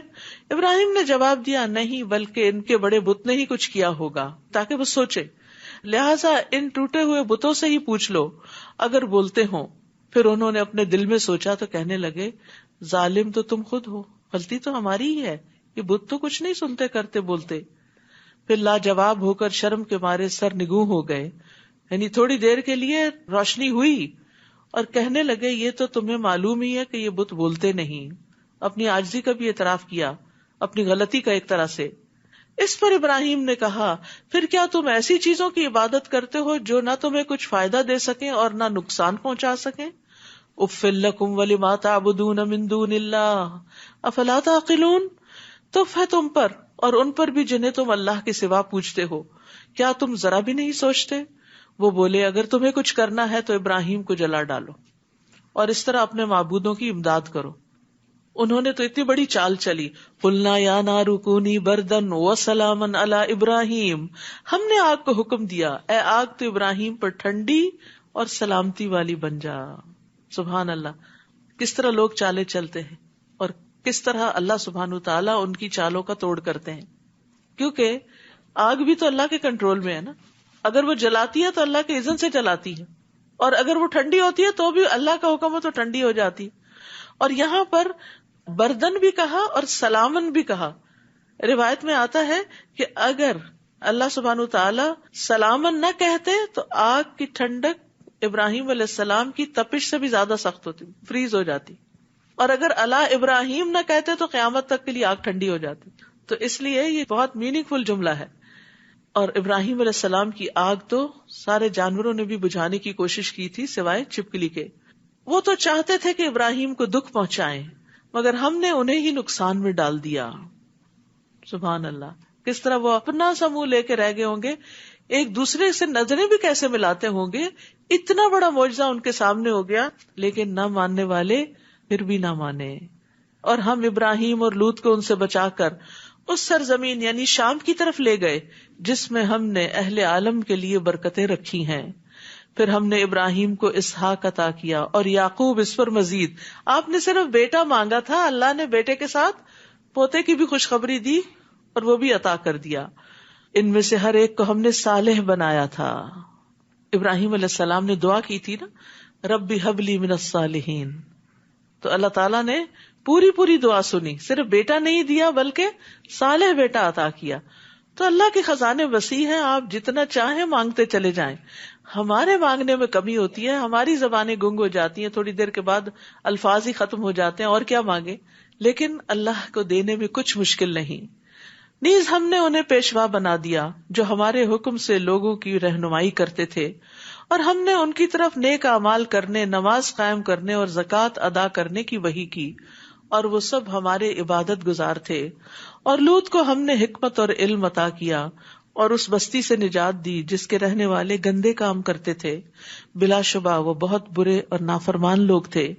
ابراہیم نے جواب دیا نہیں بلکہ ان کے بڑے بت نے ہی کچھ کیا ہوگا، تاکہ وہ سوچے، لہٰذا ان ٹوٹے ہوئے بتوں سے ہی پوچھ لو اگر بولتے ہوں. پھر انہوں نے اپنے دل میں سوچا تو کہنے لگے ظالم تو تم خود ہو، غلطی تو ہماری ہی ہے، یہ بت تو کچھ نہیں سنتے کرتے بولتے. پھر لاجواب ہو کر شرم کے مارے سر نگوں ہو گئے، یعنی تھوڑی دیر کے لیے روشنی ہوئی، اور کہنے لگے یہ تو تمہیں معلوم ہی ہے کہ یہ بت بولتے نہیں. اپنی عاجزی کا بھی اعتراف کیا، اپنی غلطی کا ایک طرح سے. اس پر ابراہیم نے کہا پھر کیا تم ایسی چیزوں کی عبادت کرتے ہو جو نہ تمہیں کچھ فائدہ دے سکیں اور نہ نقصان پہنچا سکیں؟ اف لکم ولما تعبدون من دون اللہ افلا تعقلون، تف ہے تم پر اور ان پر بھی جنہیں تم اللہ کے سوا پوجتے ہو، کیا تم ذرا بھی نہیں سوچتے؟ وہ بولے اگر تمہیں کچھ کرنا ہے تو ابراہیم کو جلا ڈالو اور اس طرح اپنے معبودوں کی امداد کرو۔ انہوں نے تو اتنی بڑی چال چلی، قلنا یا نار کونی بردن وسلاما علی ابراہیم، ہم نے آگ کو حکم دیا اے آگ تو ابراہیم پر ٹھنڈی اور سلامتی والی بن جا۔ سبحان اللہ، کس طرح لوگ چالیں چلتے ہیں اور کس طرح اللہ سبحانہ تعالیٰ ان کی چالوں کا توڑ کرتے ہیں، کیونکہ آگ بھی تو اللہ کے کنٹرول میں ہے نا، اگر وہ جلاتی ہے تو اللہ کے اذن سے جلاتی ہے، اور اگر وہ ٹھنڈی ہوتی ہے تو بھی اللہ کا حکم ہو تو ٹھنڈی ہو جاتی۔ اور یہاں پر بردن بھی کہا اور سلامن بھی کہا۔ روایت میں آتا ہے کہ اگر اللہ سبحانہ تعالیٰ سلامن نہ کہتے تو آگ کی ٹھنڈک ابراہیم علیہ السلام کی تپش سے بھی زیادہ سخت ہوتی، فریز ہو جاتی، اور اگر اللہ ابراہیم نہ کہتے تو قیامت تک کے لیے آگ ٹھنڈی ہو جاتی۔ تو اس لیے یہ بہت میننگ فل جملہ ہے۔ اور ابراہیم علیہ السلام کی آگ تو سارے جانوروں نے بھی بجھانے کی کوشش کی تھی سوائے چھپکلی کے۔ وہ تو چاہتے تھے کہ ابراہیم کو دکھ پہنچائیں، مگر ہم نے انہیں ہی نقصان میں ڈال دیا۔ سبحان اللہ، کس طرح وہ اپنا سا منہ لے کے رہ گئے ہوں گے، ایک دوسرے سے نظریں بھی کیسے ملاتے ہوں گے، اتنا بڑا معجزہ ان کے سامنے ہو گیا، لیکن نہ ماننے والے پھر بھی نہ مانے۔ اور ہم ابراہیم اور لوط کو ان سے بچا کر اس سرزمین یعنی شام کی طرف لے گئے جس میں ہم نے اہل عالم کے لیے برکتیں رکھی ہیں۔ پھر ہم نے ابراہیم کو اسحاق عطا کیا اور یعقوب اس پر مزید۔ آپ نے صرف بیٹا مانگا تھا، اللہ نے بیٹے کے ساتھ پوتے کی بھی خوشخبری دی اور وہ بھی عطا کر دیا۔ ان میں سے ہر ایک کو ہم نے صالح بنایا تھا۔ ابراہیم علیہ السلام نے دعا کی تھی نا، رب ہب لی من الصالحین، تو اللہ تعالیٰ نے پوری دعا سنی، صرف بیٹا نہیں دیا بلکہ صالح بیٹا عطا کیا۔ تو اللہ کے خزانے وسیع ہیں، آپ جتنا چاہیں مانگتے چلے جائیں۔ ہمارے مانگنے میں کمی ہوتی ہے، ہماری زبانیں گنگ ہو جاتی ہیں، تھوڑی دیر کے بعد الفاظ ہی ختم ہو جاتے ہیں، اور کیا مانگے، لیکن اللہ کو دینے میں کچھ مشکل نہیں۔ نیز ہم نے انہیں پیشوا بنا دیا جو ہمارے حکم سے لوگوں کی رہنمائی کرتے تھے، اور ہم نے ان کی طرف نیک اعمال کرنے، نماز قائم کرنے اور زکوٰۃ ادا کرنے کی وحی کی، اور وہ سب ہمارے عبادت گزار تھے۔ اور لوط کو ہم نے حکمت اور علم عطا کیا اور اس بستی سے نجات دی جس کے رہنے والے گندے کام کرتے تھے، بلا شبہ وہ بہت برے اور نافرمان لوگ تھے۔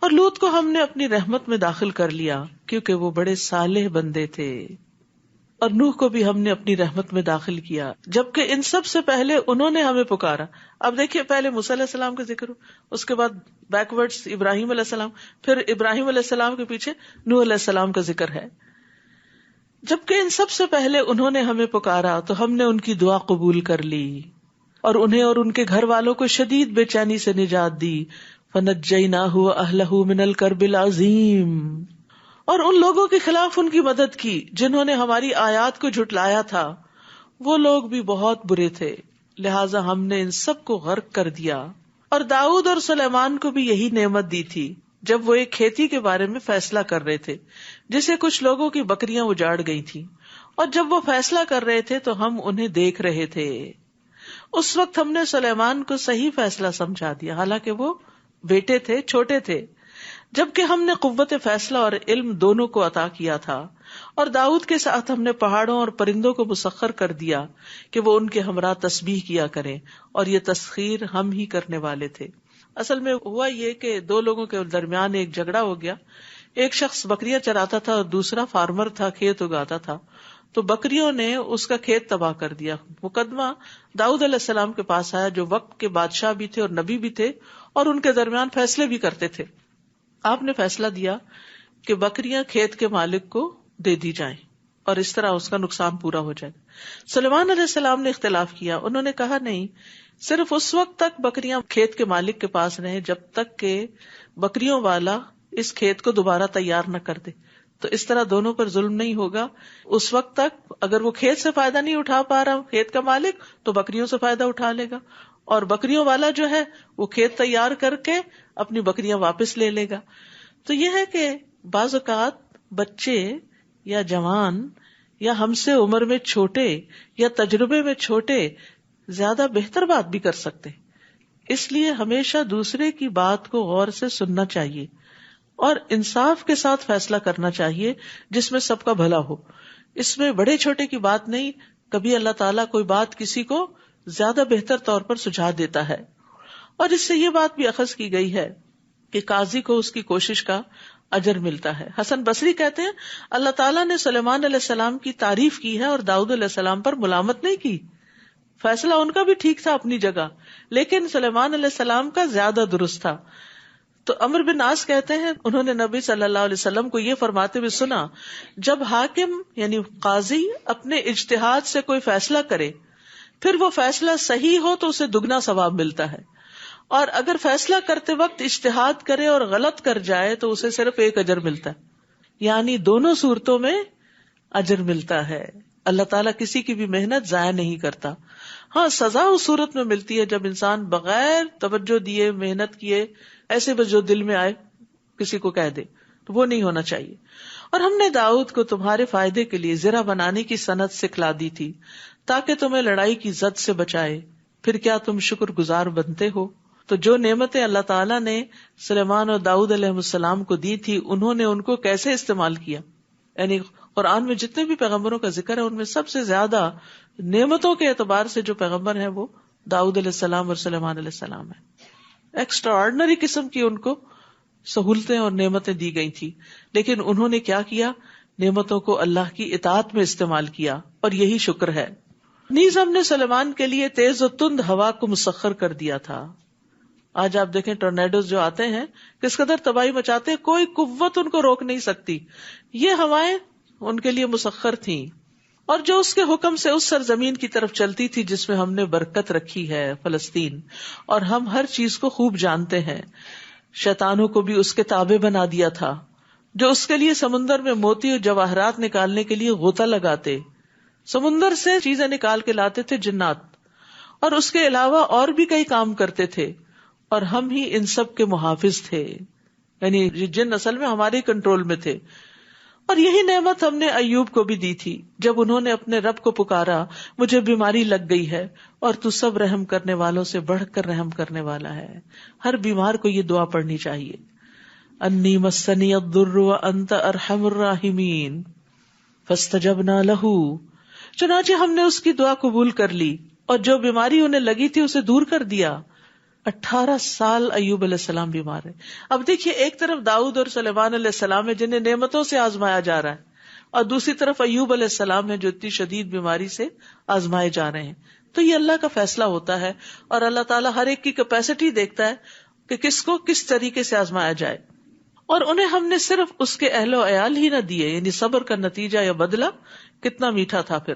اور لوط کو ہم نے اپنی رحمت میں داخل کر لیا کیونکہ وہ بڑے صالح بندے تھے۔ اور نوح کو بھی ہم نے اپنی رحمت میں داخل کیا، جبکہ ان سب سے پہلے انہوں نے ہمیں پکارا۔ اب دیکھیے، پہلے موسیٰ علیہ السلام کا ذکر، اس کے بعد بیکورڈز ابراہیم علیہ السلام، پھر ابراہیم علیہ السلام کے پیچھے نوح علیہ السلام کا ذکر ہے۔ جبکہ ان سب سے پہلے انہوں نے ہمیں پکارا تو ہم نے ان کی دعا قبول کر لی اور انہیں اور ان کے گھر والوں کو شدید بے چینی سے نجات دی۔ فَنَجَّيْنَاهُ وَأَهْلَهُ مِنَ الْكَرْبِ الْعَظِيمِ، اور ان لوگوں کے خلاف ان کی مدد کی جنہوں نے ہماری آیات کو جھٹلایا تھا، وہ لوگ بھی بہت برے تھے، لہٰذا ہم نے ان سب کو غرق کر دیا۔ اور داؤد اور سلیمان کو بھی یہی نعمت دی تھی جب وہ ایک کھیتی کے بارے میں فیصلہ کر رہے تھے جسے کچھ لوگوں کی بکریاں اجاڑ گئی تھیں، اور جب وہ فیصلہ کر رہے تھے تو ہم انہیں دیکھ رہے تھے۔ اس وقت ہم نے سلیمان کو صحیح فیصلہ سمجھا دیا، حالانکہ وہ بیٹے تھے، چھوٹے تھے، جبکہ ہم نے قوت فیصلہ اور علم دونوں کو عطا کیا تھا۔ اور داؤد کے ساتھ ہم نے پہاڑوں اور پرندوں کو مسخر کر دیا کہ وہ ان کے ہمراہ تسبیح کیا کریں، اور یہ تسخیر ہم ہی کرنے والے تھے۔ اصل میں ہوا یہ کہ دو لوگوں کے درمیان ایک جھگڑا ہو گیا، ایک شخص بکریاں چراتا تھا اور دوسرا فارمر تھا، کھیت اگاتا تھا، تو بکریوں نے اس کا کھیت تباہ کر دیا۔ مقدمہ داؤد علیہ السلام کے پاس آیا جو وقت کے بادشاہ بھی تھے اور نبی بھی تھے اور ان کے درمیان فیصلے بھی کرتے تھے۔ آپ نے فیصلہ دیا کہ بکریاں کھیت کے مالک کو دے دی جائیں اور اس طرح اس کا نقصان پورا ہو جائے۔ سلیمان علیہ السلام نے اختلاف کیا، انہوں نے کہا نہیں، صرف اس وقت تک بکریاں کھیت کے مالک کے پاس رہیں جب تک کہ بکریوں والا اس کھیت کو دوبارہ تیار نہ کر دے، تو اس طرح دونوں پر ظلم نہیں ہوگا۔ اس وقت تک اگر وہ کھیت سے فائدہ نہیں اٹھا پا رہا کھیت کا مالک، تو بکریوں سے فائدہ اٹھا لے گا، اور بکریوں والا جو ہے وہ کھیت تیار کر کے اپنی بکریاں واپس لے لے گا۔ تو یہ ہے کہ بعض اوقات بچے یا جوان یا ہم سے عمر میں چھوٹے یا تجربے میں چھوٹے زیادہ بہتر بات بھی کر سکتے. اس لیے ہمیشہ دوسرے کی بات کو غور سے سننا چاہیے اور انصاف کے ساتھ فیصلہ کرنا چاہیے جس میں سب کا بھلا ہو. اس میں بڑے چھوٹے کی بات نہیں. کبھی اللہ تعالیٰ کوئی بات کسی کو زیادہ بہتر طور پر سجھا دیتا ہے. اور اس سے یہ بات بھی اخذ کی گئی ہے کہ قاضی کو اس کی کوشش کا اجر ملتا ہے. حسن بصری کہتے ہیں اللہ تعالیٰ نے سلیمان علیہ السلام کی تعریف کی ہے اور داؤد علیہ السلام پر ملامت نہیں کی. فیصلہ ان کا بھی ٹھیک تھا اپنی جگہ, لیکن سلیمان علیہ السلام کا زیادہ درست تھا. تو عمرو بن عاص کہتے ہیں انہوں نے نبی صلی اللہ علیہ وسلم کو یہ فرماتے ہوئے سنا, جب حاکم یعنی قاضی اپنے اجتہاد سے کوئی فیصلہ کرے پھر وہ فیصلہ صحیح ہو تو اسے دگنا ثواب ملتا ہے, اور اگر فیصلہ کرتے وقت اجتہاد کرے اور غلط کر جائے تو اسے صرف ایک اجر ملتا ہے. یعنی دونوں صورتوں میں اجر ملتا ہے. اللہ تعالیٰ کسی کی بھی محنت ضائع نہیں کرتا. ہاں, سزا اس صورت میں ملتی ہے جب انسان بغیر توجہ دیے محنت کیے ایسے بس جو دل میں آئے کسی کو کہہ دے, تو وہ نہیں ہونا چاہیے. اور ہم نے داؤد کو تمہارے فائدے کے لیے زرہ بنانے کی صنعت سکھلا دی تھی تاکہ تمہیں لڑائی کی زد سے بچائے. پھر کیا تم شکر گزار بنتے ہو؟ تو جو نعمتیں اللہ تعالیٰ نے سلیمان اور داؤد علیہ السلام کو دی تھی انہوں نے ان کو کیسے استعمال کیا. یعنی قرآن میں جتنے بھی پیغمبروں کا ذکر ہے ان میں سب سے زیادہ نعمتوں کے اعتبار سے جو پیغمبر ہیں وہ داؤد علیہ السلام اور سلیمان علیہ السلام ہیں. ایکسٹرا آرڈنری قسم کی ان کو سہولتیں اور نعمتیں دی گئی تھی, لیکن انہوں نے کیا کیا, نعمتوں کو اللہ کی اطاعت میں استعمال کیا, اور یہی شکر ہے. نیز ہم نے سلیمان کے لیے تیز و تند ہوا کو مسخر کر دیا تھا. آج آپ دیکھیں ٹورنیڈوز جو آتے ہیں کس قدر تباہی مچاتے ہیں, کوئی قوت ان کو روک نہیں سکتی. یہ ہوائیں ان کے لیے مسخر تھیں, اور جو اس کے حکم سے اس سرزمین کی طرف چلتی تھی جس میں ہم نے برکت رکھی ہے, فلسطین, اور ہم ہر چیز کو خوب جانتے ہیں. شیطانوں کو بھی اس کے تابع بنا دیا تھا جو اس کے لیے سمندر میں موتی اور جواہرات نکالنے کے لیے غوطہ لگاتے, سمندر سے چیزیں نکال کے لاتے تھے جنات, اور اس کے علاوہ اور بھی کئی کام کرتے تھے, اور ہم ہی ان سب کے محافظ تھے. یعنی جن اصل میں ہمارے کنٹرول میں تھے. اور یہی نعمت ہم نے ایوب کو بھی دی تھی جب انہوں نے اپنے رب کو پکارا, مجھے بیماری لگ گئی ہے اور تو سب رحم کرنے والوں سے بڑھ کر رحم کرنے والا ہے. ہر بیمار کو یہ دعا پڑھنی چاہیے, انی مسنی الضر وانت ارحم الراحمین فاستجبنا لہ. چنانچہ ہم نے اس کی دعا قبول کر لی اور جو بیماری انہیں لگی تھی اسے دور کر دیا. 18 سال ایوب علیہ السلام بیمار ہے. اب دیکھیے, ایک طرف داؤد اور سلیمان علیہ السلام ہے جنہیں نعمتوں سے آزمایا جا رہا ہے, اور دوسری طرف ایوب علیہ السلام ہے جو اتنی شدید بیماری سے آزمائے جا رہے ہیں. تو یہ اللہ کا فیصلہ ہوتا ہے, اور اللہ تعالیٰ ہر ایک کی کیپیسٹی دیکھتا ہے کہ کس کو کس طریقے سے آزمایا جائے. اور انہیں ہم نے صرف اس کے اہل و عیال ہی نہ دیے, یعنی صبر کا نتیجہ یا بدلہ کتنا میٹھا تھا پھر,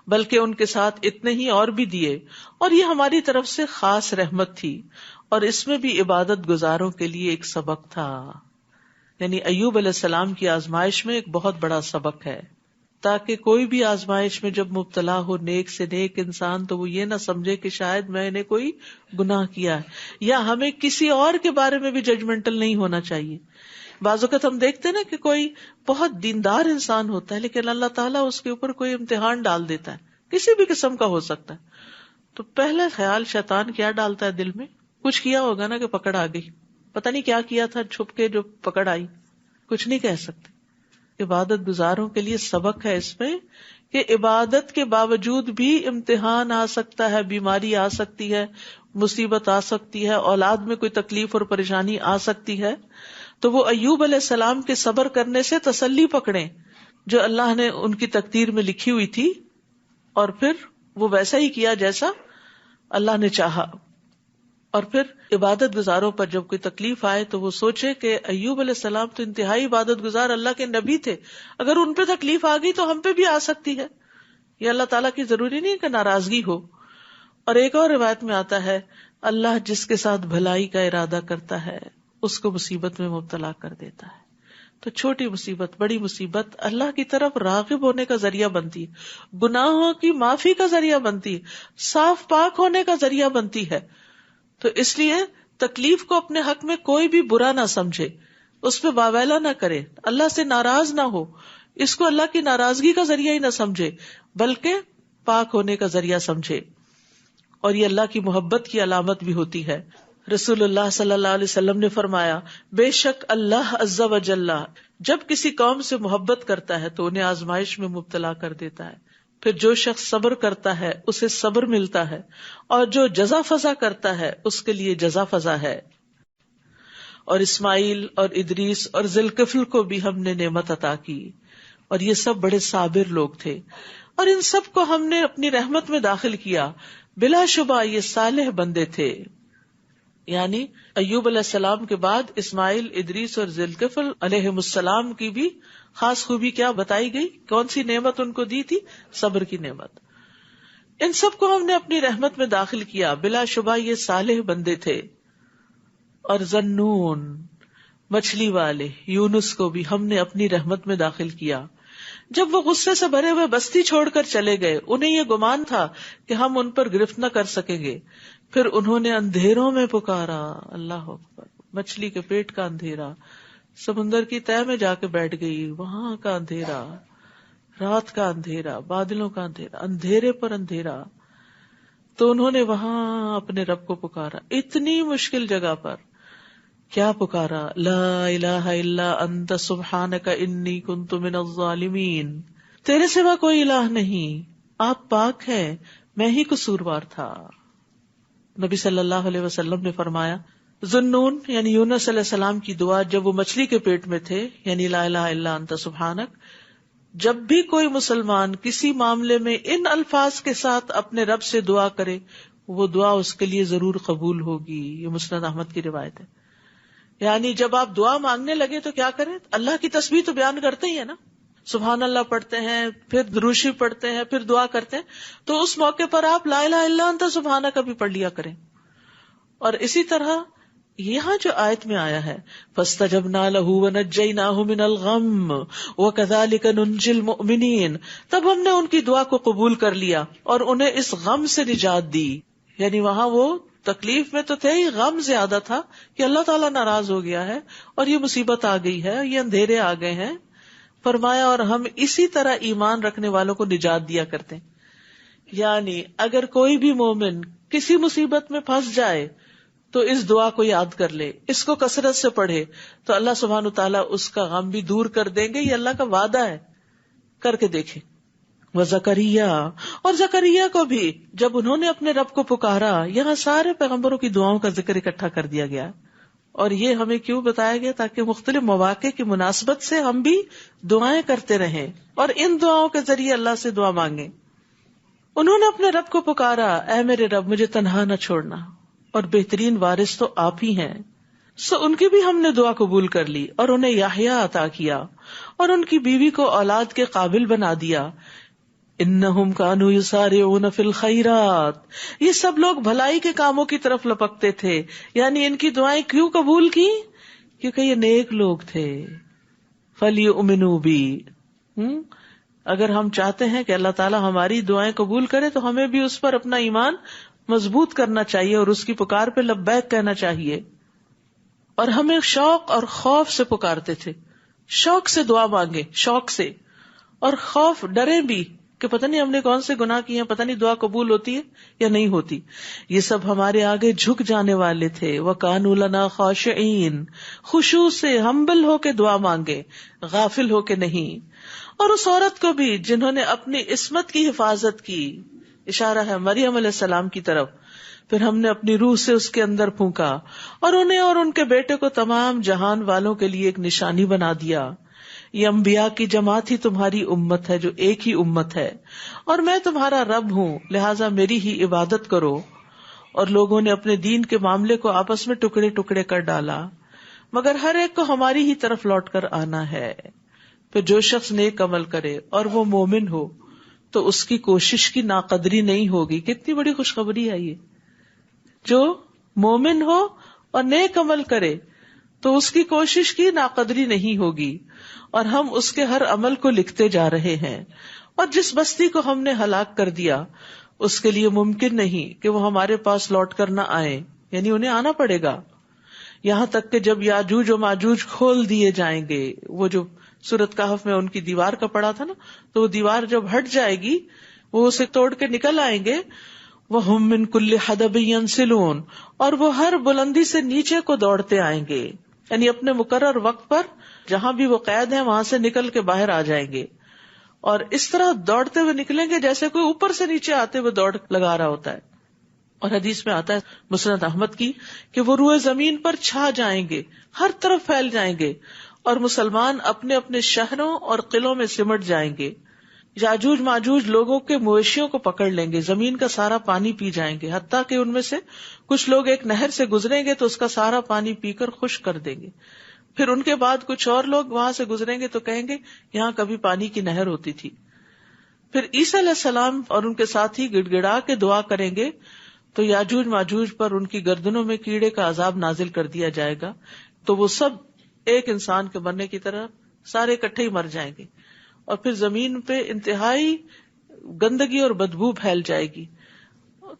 بلکہ ان کے ساتھ اتنے ہی اور بھی دیے, اور یہ ہماری طرف سے خاص رحمت تھی, اور اس میں بھی عبادت گزاروں کے لیے ایک سبق تھا. یعنی ایوب علیہ السلام کی آزمائش میں ایک بہت بڑا سبق ہے, تاکہ کوئی بھی آزمائش میں جب مبتلا ہو نیک سے نیک انسان تو وہ یہ نہ سمجھے کہ شاید میں نے کوئی گناہ کیا ہے, یا ہمیں کسی اور کے بارے میں بھی ججمنٹل نہیں ہونا چاہیے. بعض اوقات ہم دیکھتے نا کہ کوئی بہت دیندار انسان ہوتا ہے لیکن اللہ تعالیٰ اس کے اوپر کوئی امتحان ڈال دیتا ہے, کسی بھی قسم کا ہو سکتا ہے, تو پہلا خیال شیطان کیا ڈالتا ہے دل میں, کچھ کیا ہوگا نا کہ پکڑ آ گئی, پتہ نہیں کیا کیا تھا چھپ کے جو پکڑ آئی, کچھ نہیں کہہ سکتے. عبادت گزاروں کے لیے سبق ہے اس میں کہ عبادت کے باوجود بھی امتحان آ سکتا ہے, بیماری آ سکتی ہے, مصیبت آ سکتی ہے, اولاد میں کوئی تکلیف اور پریشانی آ سکتی ہے. تو وہ ایوب علیہ السلام کے صبر کرنے سے تسلی پکڑیں جو اللہ نے ان کی تقدیر میں لکھی ہوئی تھی, اور پھر وہ ویسا ہی کیا جیسا اللہ نے چاہا. اور پھر عبادت گزاروں پر جب کوئی تکلیف آئے تو وہ سوچے کہ ایوب علیہ السلام تو انتہائی عبادت گزار اللہ کے نبی تھے, اگر ان پہ تکلیف آ گئی تو ہم پہ بھی آ سکتی ہے. یہ اللہ تعالیٰ کی ضروری نہیں کہ ناراضگی ہو. اور ایک اور روایت میں آتا ہے, اللہ جس کے ساتھ بھلائی کا ارادہ کرتا ہے اس کو مصیبت میں مبتلا کر دیتا ہے. تو چھوٹی مصیبت بڑی مصیبت اللہ کی طرف راغب ہونے کا ذریعہ بنتی ہے, گناہوں کی معافی کا ذریعہ بنتی ہے, صاف پاک ہونے کا ذریعہ بنتی ہے. تو اس لیے تکلیف کو اپنے حق میں کوئی بھی برا نہ سمجھے, اس پہ واویلا نہ کرے, اللہ سے ناراض نہ ہو, اس کو اللہ کی ناراضگی کا ذریعہ ہی نہ سمجھے بلکہ پاک ہونے کا ذریعہ سمجھے، اور یہ اللہ کی محبت کی علامت بھی ہوتی ہے۔ رسول اللہ صلی اللہ علیہ وسلم نے فرمایا، بے شک اللہ عز و جل جب کسی قوم سے محبت کرتا ہے تو انہیں آزمائش میں مبتلا کر دیتا ہے، پھر جو شخص صبر کرتا ہے اسے صبر ملتا ہے، اور جو جزا فضا کرتا ہے اس کے لیے جزا فضا ہے۔ اور اسماعیل اور ادریس اور ذوالکفل کو بھی ہم نے نعمت عطا کی، اور یہ سب بڑے صابر لوگ تھے، اور ان سب کو ہم نے اپنی رحمت میں داخل کیا، بلا شبہ یہ صالح بندے تھے۔ یعنی ایوب علیہ السلام کے بعد اسماعیل، ادریس اور ذوالکفل علیہم السلام کی بھی خاص خوبی کیا بتائی گئی؟ کون سی نعمت ان کو دی تھی؟ صبر کی نعمت۔ ان سب کو ہم نے اپنی رحمت میں داخل کیا، بلا شبہ یہ صالح بندے تھے۔ اور ذنون، مچھلی والے یونس کو بھی ہم نے اپنی رحمت میں داخل کیا۔ جب وہ غصے سے بھرے ہوئے بستی چھوڑ کر چلے گئے، انہیں یہ گمان تھا کہ ہم ان پر گرفت نہ کر سکیں گے، پھر انہوں نے اندھیروں میں پکارا، اللہ اکبر، مچھلی کے پیٹ کا اندھیرا، سمندر کی تہہ میں جا کے بیٹھ گئی، وہاں کا اندھیرا، رات کا اندھیرا، بادلوں کا اندھیرا، اندھیرے پر اندھیرا، تو انہوں نے وہاں اپنے رب کو پکارا، اتنی مشکل جگہ پر کیا پکارا، لا الہ الا انت سبحانک انی کنت من الظالمین، تیرے سوا کوئی الہ نہیں، آپ پاک ہیں، میں ہی قصوروار تھا۔ نبی صلی اللہ علیہ وسلم نے فرمایا، ذنون یعنی یونس علیہ السلام کی دعا جب وہ مچھلی کے پیٹ میں تھے، یعنی لا الہ الا انت سبحانک، جب بھی کوئی مسلمان کسی معاملے میں ان الفاظ کے ساتھ اپنے رب سے دعا کرے، وہ دعا اس کے لیے ضرور قبول ہوگی۔ یہ مسند احمد کی روایت ہے۔ یعنی جب آپ دعا مانگنے لگے تو کیا کریں؟ اللہ کی تسبیح تو بیان کرتے ہی ہے نا، سبحان اللہ پڑھتے ہیں، پھر دروشی پڑھتے ہیں، پھر دعا کرتے ہیں، تو اس موقع پر آپ لا الہ الا انت سبحانک بھی پڑھ لیا کریں۔ اور اسی طرح یہاں جو آیت میں آیا ہے فَاسْتَجَبْنَا لَهُ وَنَجَّيْنَاهُ مِنَ الْغَمِّ وَكَذَلِكَ نُنْجِي الْمُؤْمِنِينَ، تب ہم نے ان کی دعا کو قبول کر لیا اور انہیں اس غم سے نجات دی۔ یعنی وہاں وہ تکلیف میں تو تھے ہی، غم زیادہ تھا کہ اللہ تعالیٰ ناراض ہو گیا ہے اور یہ مصیبت آ گئی ہے، یہ اندھیرے آ گئے ہیں۔ فرمایا اور ہم اسی طرح ایمان رکھنے والوں کو نجات دیا کرتے ہیں۔ یعنی اگر کوئی بھی مومن کسی مصیبت میں پھنس جائے تو اس دعا کو یاد کر لے، اس کو کثرت سے پڑھے، تو اللہ سبحانہ تعالیٰ اس کا غم بھی دور کر دیں گے۔ یہ اللہ کا وعدہ ہے، کر کے دیکھیں۔ وزکریا، اور زکریا کو بھی جب انہوں نے اپنے رب کو پکارا، یہاں سارے پیغمبروں کی دعاؤں کا ذکر اکٹھا کر دیا گیا، اور یہ ہمیں کیوں بتایا گیا؟ تاکہ مختلف مواقع کی مناسبت سے ہم بھی دعائیں کرتے رہیں اور ان دعاؤں کے ذریعے اللہ سے دعا مانگیں۔ انہوں نے اپنے رب کو پکارا، اے میرے رب مجھے تنہا نہ چھوڑنا، اور بہترین وارث تو آپ ہی ہیں۔ سو ان کی بھی ہم نے دعا قبول کر لی اور انہیں یحییٰ عطا کیا اور ان کی بیوی کو اولاد کے قابل بنا دیا۔ انہم کانوا یسارعون فی الخیرات، یہ سب لوگ بھلائی کے کاموں کی طرف لپکتے تھے۔ یعنی ان کی دعائیں کیوں قبول کی؟ کیونکہ یہ نیک لوگ تھے۔ فلیؤمنوا بی، اگر ہم چاہتے ہیں کہ اللہ تعالیٰ ہماری دعائیں قبول کرے تو ہمیں بھی اس پر اپنا ایمان مضبوط کرنا چاہیے اور اس کی پکار پہ لبیک کہنا چاہیے۔ اور ہمیں شوق اور خوف سے پکارتے تھے، شوق سے دعا مانگے، شوق سے، اور خوف ڈرے بھی کہ پتہ نہیں ہم نے کون سے گناہ کیے ہیں، پتہ نہیں دعا قبول ہوتی ہے یا نہیں ہوتی۔ یہ سب ہمارے آگے جھک جانے والے تھے۔ وَكَانُوا لَنَا خَاشِعِينَ، خشوع سے ہمبل ہو کے دعا مانگے، غافل ہو کے نہیں۔ اور اس عورت کو بھی جنہوں نے اپنی عصمت کی حفاظت کی، اشارہ ہے مریم علیہ السلام کی طرف، پھر ہم نے اپنی روح سے اس کے اندر پھونکا اور انہیں اور ان کے بیٹے کو تمام جہان والوں کے لیے ایک نشانی بنا دیا۔ یہ انبیاء کی جماعت ہی تمہاری امت ہے جو ایک ہی امت ہے، اور میں تمہارا رب ہوں، لہٰذا میری ہی عبادت کرو۔ اور لوگوں نے اپنے دین کے معاملے کو آپس میں ٹکڑے ٹکڑے کر ڈالا، مگر ہر ایک کو ہماری ہی طرف لوٹ کر آنا ہے۔ پھر جو شخص نیک عمل کرے اور وہ مومن ہو تو اس کی کوشش کی ناقدری نہیں ہوگی۔ کتنی بڑی خوشخبری ہے یہ، جو مومن ہو اور نیک عمل کرے تو اس کی کوشش کی ناقدری نہیں ہوگی، اور ہم اس کے ہر عمل کو لکھتے جا رہے ہیں۔ اور جس بستی کو ہم نے ہلاک کر دیا اس کے لیے ممکن نہیں کہ وہ ہمارے پاس لوٹ کر نہ آئے، یعنی انہیں آنا پڑے گا، یہاں تک کہ جب یاجوج و ماجوج کھول دیے جائیں گے، وہ جو سورۃ کہف میں ان کی دیوار کا پڑا تھا نا، تو وہ دیوار جب ہٹ جائے گی وہ اسے توڑ کے نکل آئیں گے. وَهُم مِّن كُلِّ حَدَبٍ يَنسِلُونَ، اور وہ ہر بلندی سے نیچے کو دوڑتے آئیں گے، یعنی اپنے مقرر وقت پر جہاں بھی وہ قید ہیں وہاں سے نکل کے باہر آ جائیں گے، اور اس طرح دوڑتے ہوئے نکلیں گے جیسے کوئی اوپر سے نیچے آتے ہوئے دوڑ لگا رہا ہوتا ہے. اور حدیث میں آتا ہے مسند احمد کی کہ وہ روئے زمین پر چھا جائیں گے، ہر طرف پھیل جائیں گے، اور مسلمان اپنے اپنے شہروں اور قلعوں میں سمٹ جائیں گے. یاجوج ماجوج لوگوں کے مویشیوں کو پکڑ لیں گے، زمین کا سارا پانی پی جائیں گے، حتیٰ کہ ان میں سے کچھ لوگ ایک نہر سے گزریں گے تو اس کا سارا پانی پی کر خشک کر دیں گے. پھر ان کے بعد کچھ اور لوگ وہاں سے گزریں گے تو کہیں گے یہاں کبھی پانی کی نہر ہوتی تھی. پھر عیسیٰ علیہ السلام اور ان کے ساتھی گڑ گڑا کے دعا کریں گے تو یاجوج ماجوج پر ان کی گردنوں میں کیڑے کا عذاب نازل کر دیا جائے گا، تو وہ سب ایک انسان کے مرنے کی طرح سارے اکٹھے ہی مر جائیں گے، اور پھر زمین پہ انتہائی گندگی اور بدبو پھیل جائے گی.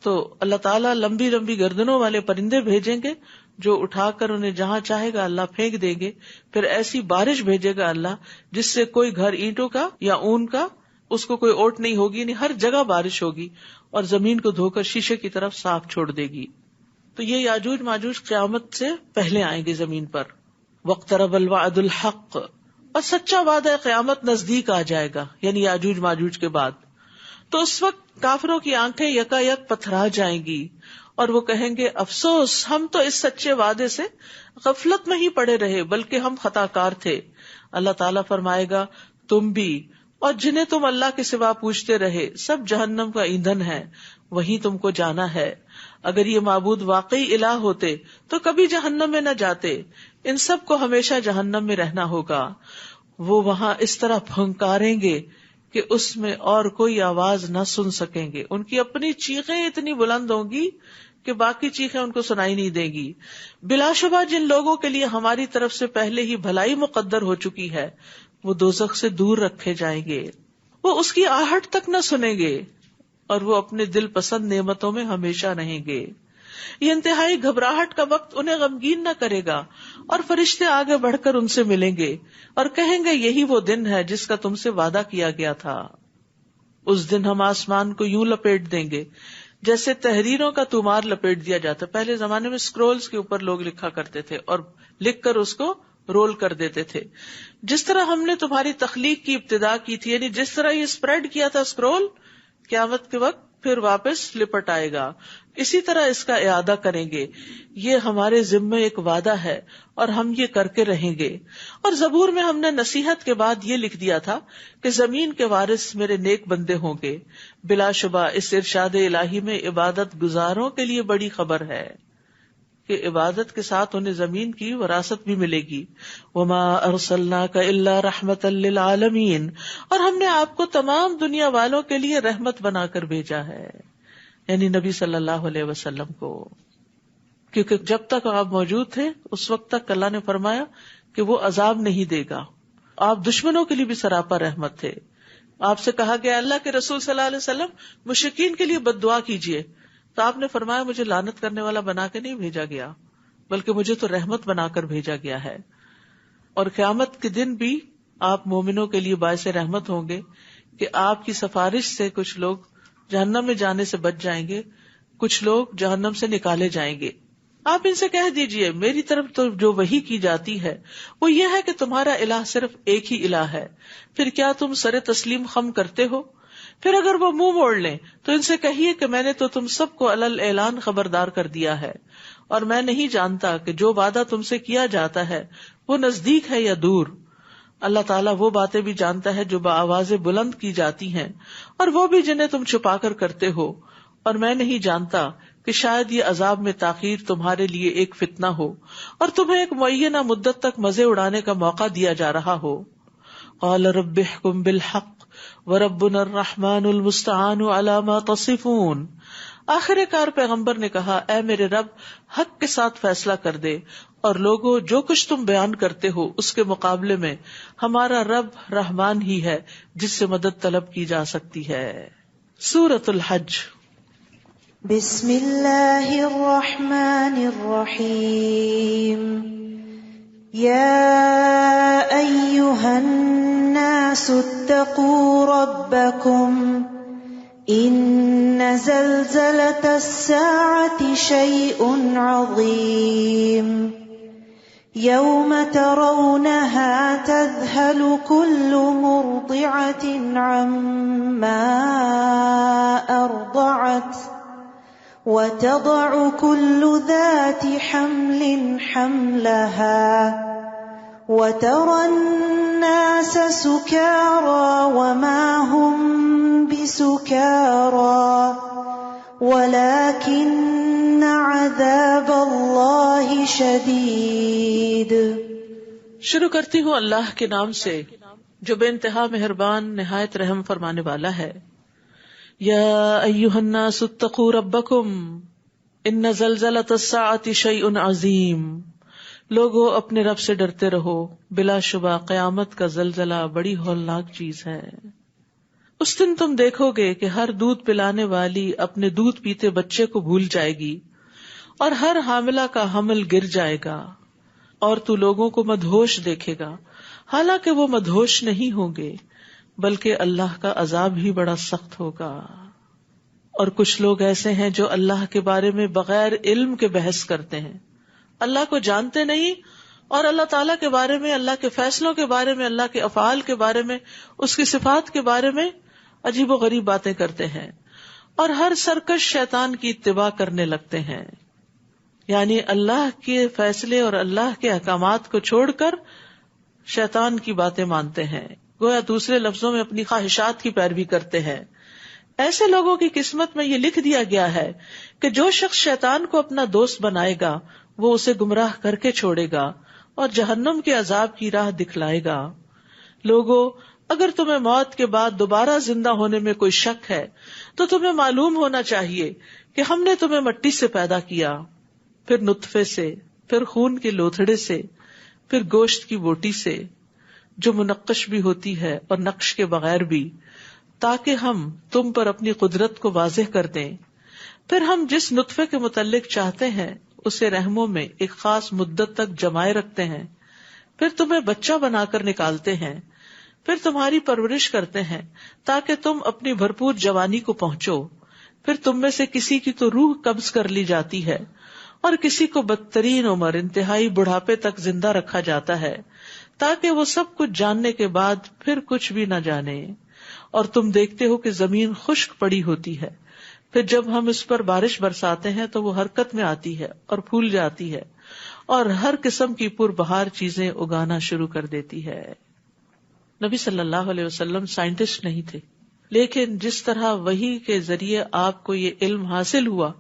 تو اللہ تعالیٰ لمبی لمبی گردنوں والے پرندے بھیجیں گے جو اٹھا کر انہیں جہاں چاہے گا اللہ پھینک دیں گے. پھر ایسی بارش بھیجے گا اللہ جس سے کوئی گھر اینٹوں کا یا اون کا اس کو کوئی اوٹ نہیں ہوگی، یعنی ہر جگہ بارش ہوگی، اور زمین کو دھو کر شیشے کی طرف صاف چھوڑ دے گی. تو یہ یاجوج ماجوج قیامت سے پہلے آئیں گے زمین پر. وَاقْتَرَبَ الْوَعْدُ الْحَقُّ، اور سچا وعدہ قیامت نزدیک آ جائے گا، یعنی یاجوج ماجوج کے بعد. تو اس وقت کافروں کی آنکھیں یکا یک پتھرا جائیں گی اور وہ کہیں گے افسوس، ہم تو اس سچے وعدے سے غفلت میں ہی پڑے رہے، بلکہ ہم خطا کار تھے. اللہ تعالیٰ فرمائے گا تم بھی اور جنہیں تم اللہ کے سوا پوچھتے رہے سب جہنم کا ایندھن ہے، وہیں تم کو جانا ہے. اگر یہ معبود واقعی الہ ہوتے تو کبھی جہنم میں نہ جاتے، ان سب کو ہمیشہ جہنم میں رہنا ہوگا. وہ وہاں اس طرح پھنکاریں گے کہ اس میں اور کوئی آواز نہ سن سکیں گے. ان کی اپنی چیخیں اتنی بلند ہوں گی کہ باقی چیخیں ان کو سنائی نہیں دیں گی. بلا شبہ جن لوگوں کے لیے ہماری طرف سے پہلے ہی بھلائی مقدر ہو چکی ہے وہ دوزخ سے دور رکھے جائیں گے، وہ اس کی آہٹ تک نہ سنیں گے، اور وہ اپنے دل پسند نعمتوں میں ہمیشہ رہیں گے. یہ انتہائی گھبراہٹ کا وقت انہیں غمگین نہ کرے گا، اور فرشتے آگے بڑھ کر ان سے ملیں گے اور کہیں گے یہی وہ دن ہے جس کا تم سے وعدہ کیا گیا تھا. اس دن ہم آسمان کو یوں لپیٹ دیں گے جیسے تحریروں کا تومار لپیٹ دیا جاتا. پہلے زمانے میں اسکرولز کے اوپر لوگ لکھا کرتے تھے اور لکھ کر اس کو رول کر دیتے تھے. جس طرح ہم نے تمہاری تخلیق کی ابتدا کی تھی، یعنی جس طرح یہ اسپریڈ کیا تھا اسکرول، قیامت کے وقت پھر واپس لپٹ آئے گا، اسی طرح اس کا اعادہ کریں گے. یہ ہمارے ذمے ایک وعدہ ہے اور ہم یہ کر کے رہیں گے. اور زبور میں ہم نے نصیحت کے بعد یہ لکھ دیا تھا کہ زمین کے وارث میرے نیک بندے ہوں گے. بلا شبہ اس ارشاد الہی میں عبادت گزاروں کے لیے بڑی خبر ہے کہ عبادت کے ساتھ انہیں زمین کی وراثت بھی ملے گی. وما ارسلناک الا رحمتا للعالمین، اور ہم نے آپ کو تمام دنیا والوں کے لیے رحمت بنا کر بھیجا ہے، یعنی نبی صلی اللہ علیہ وسلم کو. کیونکہ جب تک آپ موجود تھے اس وقت تک اللہ نے فرمایا کہ وہ عذاب نہیں دے گا. آپ دشمنوں کے لیے بھی سراپا رحمت تھے. آپ سے کہا گیا اللہ کے رسول صلی اللہ علیہ وسلم مشرکین کے لیے بد دعا کیجیے، تو آپ نے فرمایا مجھے لعنت کرنے والا بنا کے نہیں بھیجا گیا بلکہ مجھے تو رحمت بنا کر بھیجا گیا ہے. اور قیامت کے دن بھی آپ مومنوں کے لیے باعث رحمت ہوں گے کہ آپ کی سفارش سے کچھ لوگ جہنم میں جانے سے بچ جائیں گے، کچھ لوگ جہنم سے نکالے جائیں گے. آپ ان سے کہہ دیجئے میری طرف تو جو وحی کی جاتی ہے وہ یہ ہے کہ تمہارا الہ صرف ایک ہی الہ ہے، پھر کیا تم سر تسلیم خم کرتے ہو؟ پھر اگر وہ منہ موڑ لیں تو ان سے کہیے کہ میں نے تو تم سب کو علل اعلان خبردار کر دیا ہے، اور میں نہیں جانتا کہ جو وعدہ تم سے کیا جاتا ہے وہ نزدیک ہے یا دور. اللہ تعالیٰ وہ باتیں بھی جانتا ہے جو بآواز بلند کی جاتی ہیں اور وہ بھی جنہیں تم چھپا کر کرتے ہو. اور میں نہیں جانتا کہ شاید یہ عذاب میں تاخیر تمہارے لیے ایک فتنہ ہو اور تمہیں ایک معینہ مدت تک مزے اڑانے کا موقع دیا جا رہا ہو. قال رب احکم بالحق وربنا الرحمن المستعان علی ما تصفون. آخر کار پیغمبر نے کہا اے میرے رب حق کے ساتھ فیصلہ کر دے، اور لوگوں جو کچھ تم بیان کرتے ہو اس کے مقابلے میں ہمارا رب رحمان ہی ہے جس سے مدد طلب کی جا سکتی ہے. سورۃ الحج. بسم اللہ الرحمن الرحیم. يا أيها الناس اتقوا ربكم إن زلزلة الساعة شيء عظيم يوم ترونها تذهل كل مرضعة عما أرضعت وتضع كل ذات حمل حملها وترى الناس سكارى وما هم بسكارى ولكن عذاب اللہ شدید۔ شروع کرتی ہوں اللہ کے نام سے جو بے انتہا مہربان نہایت رحم فرمانے والا ہے۔ یا ایھا الناس اتقوا ربکم ان زلزلۃ الساعۃ شیء عظیم، لوگو اپنے رب سے ڈرتے رہو، بلا شبہ قیامت کا زلزلہ بڑی ہولناک چیز ہے۔ اس دن تم دیکھو گے کہ ہر دودھ پلانے والی اپنے دودھ پیتے بچے کو بھول جائے گی اور ہر حاملہ کا حمل گر جائے گا، اور تو لوگوں کو مدہوش دیکھے گا، حالانکہ وہ مدہوش نہیں ہوں گے بلکہ اللہ کا عذاب ہی بڑا سخت ہوگا۔ اور کچھ لوگ ایسے ہیں جو اللہ کے بارے میں بغیر علم کے بحث کرتے ہیں، اللہ کو جانتے نہیں، اور اللہ تعالیٰ کے بارے میں، اللہ کے فیصلوں کے بارے میں، اللہ کے افعال کے بارے میں، اس کی صفات کے بارے میں عجیب و غریب باتیں کرتے ہیں، اور ہر سرکش شیطان کی اتباع کرنے لگتے ہیں، یعنی اللہ کے فیصلے اور اللہ کے احکامات کو چھوڑ کر شیطان کی باتیں مانتے ہیں، گویا دوسرے لفظوں میں اپنی خواہشات کی پیروی کرتے ہیں۔ ایسے لوگوں کی قسمت میں یہ لکھ دیا گیا ہے کہ جو شخص شیطان کو اپنا دوست بنائے گا وہ اسے گمراہ کر کے چھوڑے گا اور جہنم کے عذاب کی راہ دکھلائے گا۔ لوگو، اگر تمہیں موت کے بعد دوبارہ زندہ ہونے میں کوئی شک ہے تو تمہیں معلوم ہونا چاہیے کہ ہم نے تمہیں مٹی سے پیدا کیا، پھر نطفے سے، پھر خون کے لوتھڑے سے، پھر گوشت کی بوٹی سے جو منقش بھی ہوتی ہے اور نقش کے بغیر بھی، تاکہ ہم تم پر اپنی قدرت کو واضح کر دیں۔ پھر ہم جس نطفے کے متعلق چاہتے ہیں اسے رحموں میں ایک خاص مدت تک جمائے رکھتے ہیں، پھر تمہیں بچہ بنا کر نکالتے ہیں، پھر تمہاری پرورش کرتے ہیں تاکہ تم اپنی بھرپور جوانی کو پہنچو، پھر تم میں سے کسی کی تو روح قبض کر لی جاتی ہے اور کسی کو بدترین عمر انتہائی بڑھاپے تک زندہ رکھا جاتا ہے تاکہ وہ سب کچھ جاننے کے بعد پھر کچھ بھی نہ جانے۔ اور تم دیکھتے ہو کہ زمین خشک پڑی ہوتی ہے، پھر جب ہم اس پر بارش برساتے ہیں تو وہ حرکت میں آتی ہے اور پھول جاتی ہے اور ہر قسم کی پربہار چیزیں اگانا شروع کر دیتی ہے۔ نبی صلی اللہ علیہ وسلم سائنٹسٹ نہیں تھے، لیکن جس طرح وحی کے ذریعے آپ کو یہ علم حاصل ہوا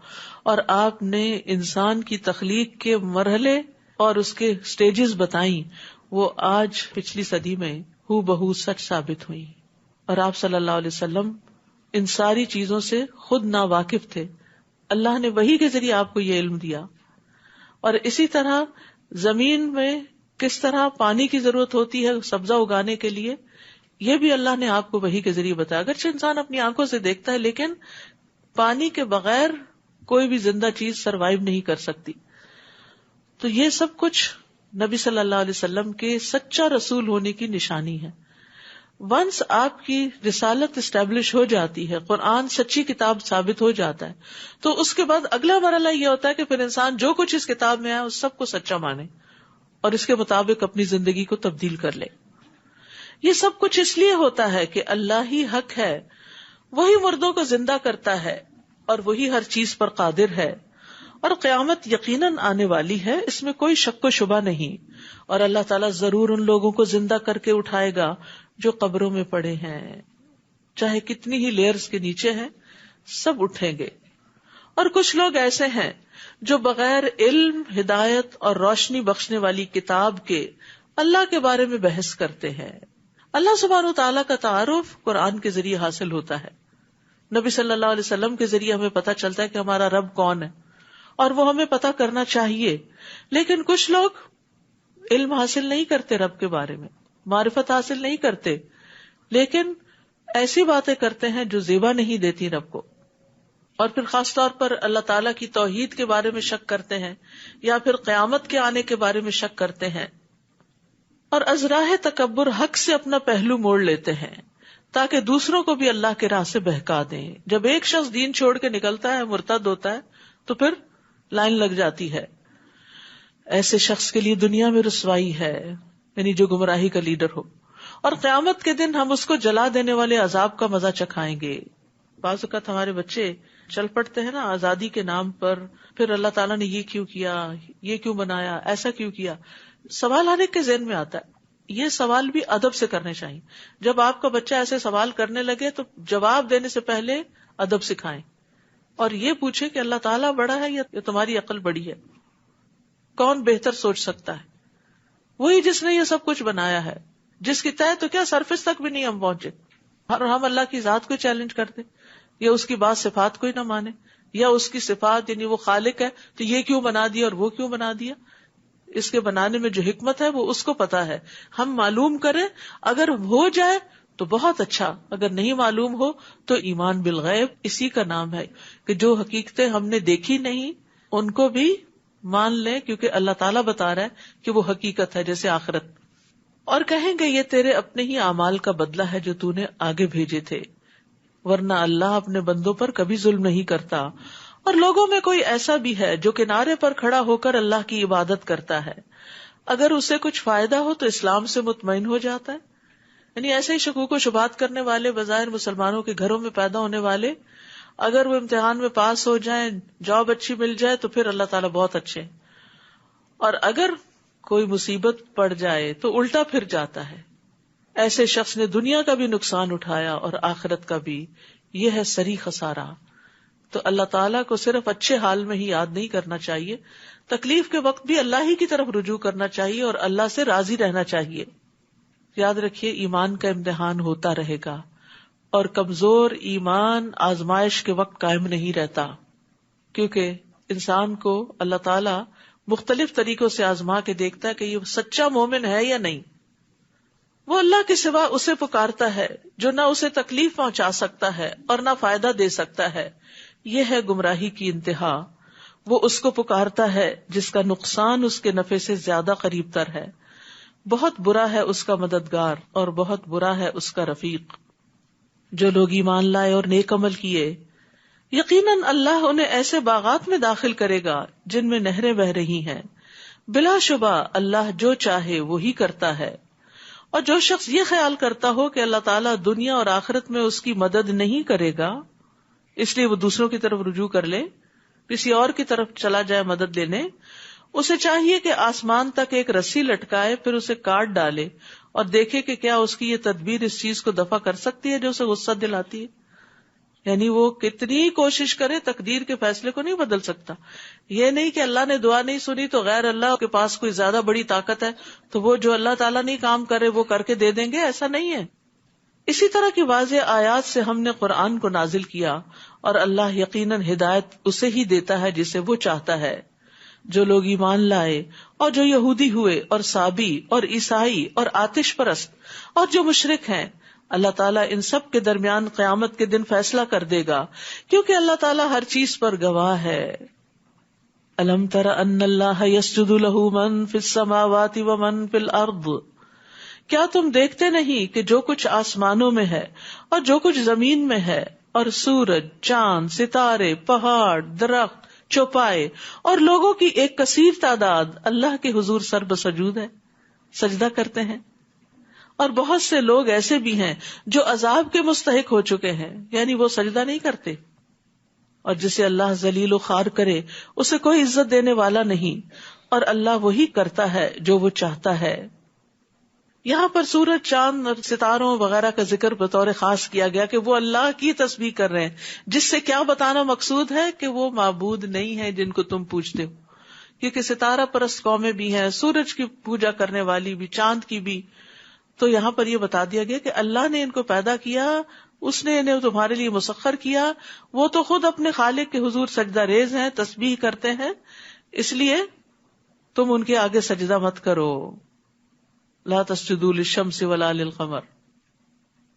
اور آپ نے انسان کی تخلیق کے مرحلے اور اس کے سٹیجز بتائیں، وہ آج پچھلی صدی میں ہو بہو سچ ثابت ہوئی۔ اور آپ صلی اللہ علیہ وسلم ان ساری چیزوں سے خود ناواقف تھے، اللہ نے وحی کے ذریعے آپ کو یہ علم دیا۔ اور اسی طرح زمین میں کس طرح پانی کی ضرورت ہوتی ہے سبزہ اگانے کے لیے، یہ بھی اللہ نے آپ کو وحی کے ذریعے بتایا۔ اگرچہ انسان اپنی آنکھوں سے دیکھتا ہے لیکن پانی کے بغیر کوئی بھی زندہ چیز سروائیو نہیں کر سکتی۔ تو یہ سب کچھ نبی صلی اللہ علیہ وسلم کے سچا رسول ہونے کی نشانی ہے۔ ونس آپ کی رسالت اسٹیبلش ہو جاتی ہے، قرآن سچی کتاب ثابت ہو جاتا ہے، تو اس کے بعد اگلا مرحلہ یہ ہوتا ہے کہ پھر انسان جو کچھ اس کتاب میں ہے اس سب کو سچا مانے اور اس کے مطابق اپنی زندگی کو تبدیل کر لے۔ یہ سب کچھ اس لیے ہوتا ہے کہ اللہ ہی حق ہے، وہی مردوں کو زندہ کرتا ہے اور وہی ہر چیز پر قادر ہے، اور قیامت یقیناً آنے والی ہے، اس میں کوئی شک و شبہ نہیں، اور اللہ تعالیٰ ضرور ان لوگوں کو زندہ کر کے اٹھائے گا جو قبروں میں پڑے ہیں، چاہے کتنی ہی لیئرز کے نیچے ہیں، سب اٹھیں گے۔ اور کچھ لوگ ایسے ہیں جو بغیر علم، ہدایت اور روشنی بخشنے والی کتاب کے اللہ کے بارے میں بحث کرتے ہیں۔ اللہ سبحانہ وتعالیٰ کا تعارف قرآن کے ذریعے حاصل ہوتا ہے، نبی صلی اللہ علیہ وسلم کے ذریعے ہمیں پتہ چلتا ہے کہ ہمارا رب کون ہے، اور وہ ہمیں پتہ کرنا چاہیے۔ لیکن کچھ لوگ علم حاصل نہیں کرتے، رب کے بارے میں معرفت حاصل نہیں کرتے، لیکن ایسی باتیں کرتے ہیں جو زیبا نہیں دیتی رب کو، اور پھر خاص طور پر اللہ تعالیٰ کی توحید کے بارے میں شک کرتے ہیں، یا پھر قیامت کے آنے کے بارے میں شک کرتے ہیں۔ اور ازراہ تکبر حق سے اپنا پہلو موڑ لیتے ہیں تاکہ دوسروں کو بھی اللہ کے راہ سے بہکا دیں. جب ایک شخص دین چھوڑ کے نکلتا ہے، مرتد ہوتا ہے، تو پھر لائن لگ جاتی ہے. ایسے شخص کے لیے دنیا میں رسوائی ہے، یعنی جو گمراہی کا لیڈر ہو، اور قیامت کے دن ہم اس کو جلا دینے والے عذاب کا مزہ چکھائیں گے. بعض اوقات ہمارے بچے چل پڑتے ہیں نا آزادی کے نام پر، پھر اللہ تعالیٰ نے یہ کیوں کیا، یہ کیوں بنایا، ایسا کیوں کیا. سوال ہر ایک کے ذہن میں آتا ہے. یہ سوال بھی ادب سے کرنے چاہیے. جب آپ کا بچہ ایسے سوال کرنے لگے تو جواب دینے سے پہلے ادب سکھائیں اور یہ پوچھیں کہ اللہ تعالیٰ بڑا ہے یا تمہاری عقل بڑی ہے؟ کون بہتر سوچ سکتا ہے؟ وہی جس نے یہ سب کچھ بنایا ہے، جس کی طے تو کیا سرفس تک بھی نہیں ہم پہنچے، اور ہم اللہ کی ذات کو چیلنج کرتے یا اس کی بات صفات کو ہی نہ مانے، یا اس کی صفات یعنی وہ خالق ہے تو یہ کیوں بنا دیا اور وہ کیوں بنا دیا. اس کے بنانے میں جو حکمت ہے وہ اس کو پتا ہے. ہم معلوم کریں، اگر ہو جائے تو بہت اچھا، اگر نہیں معلوم ہو تو ایمان بالغیب اسی کا نام ہے کہ جو حقیقتیں ہم نے دیکھی نہیں ان کو بھی مان لیں، کیونکہ اللہ تعالیٰ بتا رہا ہے کہ وہ حقیقت ہے، جیسے آخرت. اور کہیں گے یہ تیرے اپنے ہی اعمال کا بدلہ ہے جو تو نے آگے بھیجے تھے، ورنہ اللہ اپنے بندوں پر کبھی ظلم نہیں کرتا. اور لوگوں میں کوئی ایسا بھی ہے جو کنارے پر کھڑا ہو کر اللہ کی عبادت کرتا ہے، اگر اسے کچھ فائدہ ہو تو اسلام سے مطمئن ہو جاتا ہے. یعنی ایسے ہی شکوک و شبہات کرنے والے بظاہر مسلمانوں کے گھروں میں پیدا ہونے والے، اگر وہ امتحان میں پاس ہو جائیں، جاب اچھی مل جائے تو پھر اللہ تعالیٰ بہت اچھے ہیں، اور اگر کوئی مصیبت پڑ جائے تو الٹا پھر جاتا ہے. ایسے شخص نے دنیا کا بھی نقصان اٹھایا اور آخرت کا بھی، یہ ہے سری خسارہ. تو اللہ تعالیٰ کو صرف اچھے حال میں ہی یاد نہیں کرنا چاہیے، تکلیف کے وقت بھی اللہ ہی کی طرف رجوع کرنا چاہیے اور اللہ سے راضی رہنا چاہیے. یاد رکھیے ایمان کا امتحان ہوتا رہے گا، اور کمزور ایمان آزمائش کے وقت قائم نہیں رہتا، کیونکہ انسان کو اللہ تعالیٰ مختلف طریقوں سے آزما کے دیکھتا ہے کہ یہ سچا مومن ہے یا نہیں. وہ اللہ کے سوا اسے پکارتا ہے جو نہ اسے تکلیف پہنچا سکتا ہے اور نہ فائدہ دے سکتا ہے. یہ ہے گمراہی کی انتہا. وہ اس کو پکارتا ہے جس کا نقصان اس کے نفع سے زیادہ قریب تر ہے. بہت برا ہے اس کا مددگار اور بہت برا ہے اس کا رفیق. جو لوگ ایمان لائے اور نیک عمل کیے، یقیناً اللہ انہیں ایسے باغات میں داخل کرے گا جن میں نہریں بہ رہی ہیں. بلا شبہ اللہ جو چاہے وہی کرتا ہے. اور جو شخص یہ خیال کرتا ہو کہ اللہ تعالیٰ دنیا اور آخرت میں اس کی مدد نہیں کرے گا، اس لیے وہ دوسروں کی طرف رجوع کر لے، کسی اور کی طرف چلا جائے مدد لینے، اسے چاہیے کہ آسمان تک ایک رسی لٹکائے، پھر اسے کاٹ ڈالے اور دیکھے کہ کیا اس کی یہ تدبیر اس چیز کو دفع کر سکتی ہے جو اسے غصہ دلاتی ہے. یعنی وہ کتنی کوشش کرے تقدیر کے فیصلے کو نہیں بدل سکتا. یہ نہیں کہ اللہ نے دعا نہیں سنی تو غیر اللہ کے پاس کوئی زیادہ بڑی طاقت ہے تو وہ جو اللہ تعالیٰ نہیں کام کرے وہ کر کے دے دیں گے، ایسا نہیں ہے. اسی طرح کی واضح آیات سے ہم نے قرآن کو نازل کیا، اور اللہ یقیناً ہدایت اسے ہی دیتا ہے جسے وہ چاہتا ہے. جو لوگ ایمان لائے اور جو یہودی ہوئے اور صابی اور عیسائی اور آتش پرست اور جو مشرک ہیں، اللہ تعالیٰ ان سب کے درمیان قیامت کے دن فیصلہ کر دے گا، کیونکہ اللہ تعالیٰ ہر چیز پر گواہ ہے. الم تر ان اللہ یسجد لہ من فی السماوات ومن فی الارض، کیا تم دیکھتے نہیں کہ جو کچھ آسمانوں میں ہے اور جو کچھ زمین میں ہے، اور سورج، چاند، ستارے، پہاڑ، درخت، چوپائے اور لوگوں کی ایک کثیر تعداد اللہ کے حضور سر بسجود ہے، سجدہ کرتے ہیں. اور بہت سے لوگ ایسے بھی ہیں جو عذاب کے مستحق ہو چکے ہیں، یعنی وہ سجدہ نہیں کرتے. اور جسے اللہ ذلیل و خوار کرے اسے کوئی عزت دینے والا نہیں، اور اللہ وہی کرتا ہے جو وہ چاہتا ہے. یہاں پر سورج، چاند اور ستاروں وغیرہ کا ذکر بطور خاص کیا گیا کہ وہ اللہ کی تسبیح کر رہے ہیں، جس سے کیا بتانا مقصود ہے کہ وہ معبود نہیں ہے جن کو تم پوجتے ہو. کیونکہ ستارہ پرست قومیں بھی ہیں، سورج کی پوجا کرنے والی بھی، چاند کی بھی. تو یہاں پر یہ بتا دیا گیا کہ اللہ نے ان کو پیدا کیا، اس نے انہیں تمہارے لیے مسخر کیا، وہ تو خود اپنے خالق کے حضور سجدہ ریز ہیں، تسبیح کرتے ہیں، اس لیے تم ان کے آگے سجدہ مت کرو. لا تسجدوا للشمس ولا للقمر.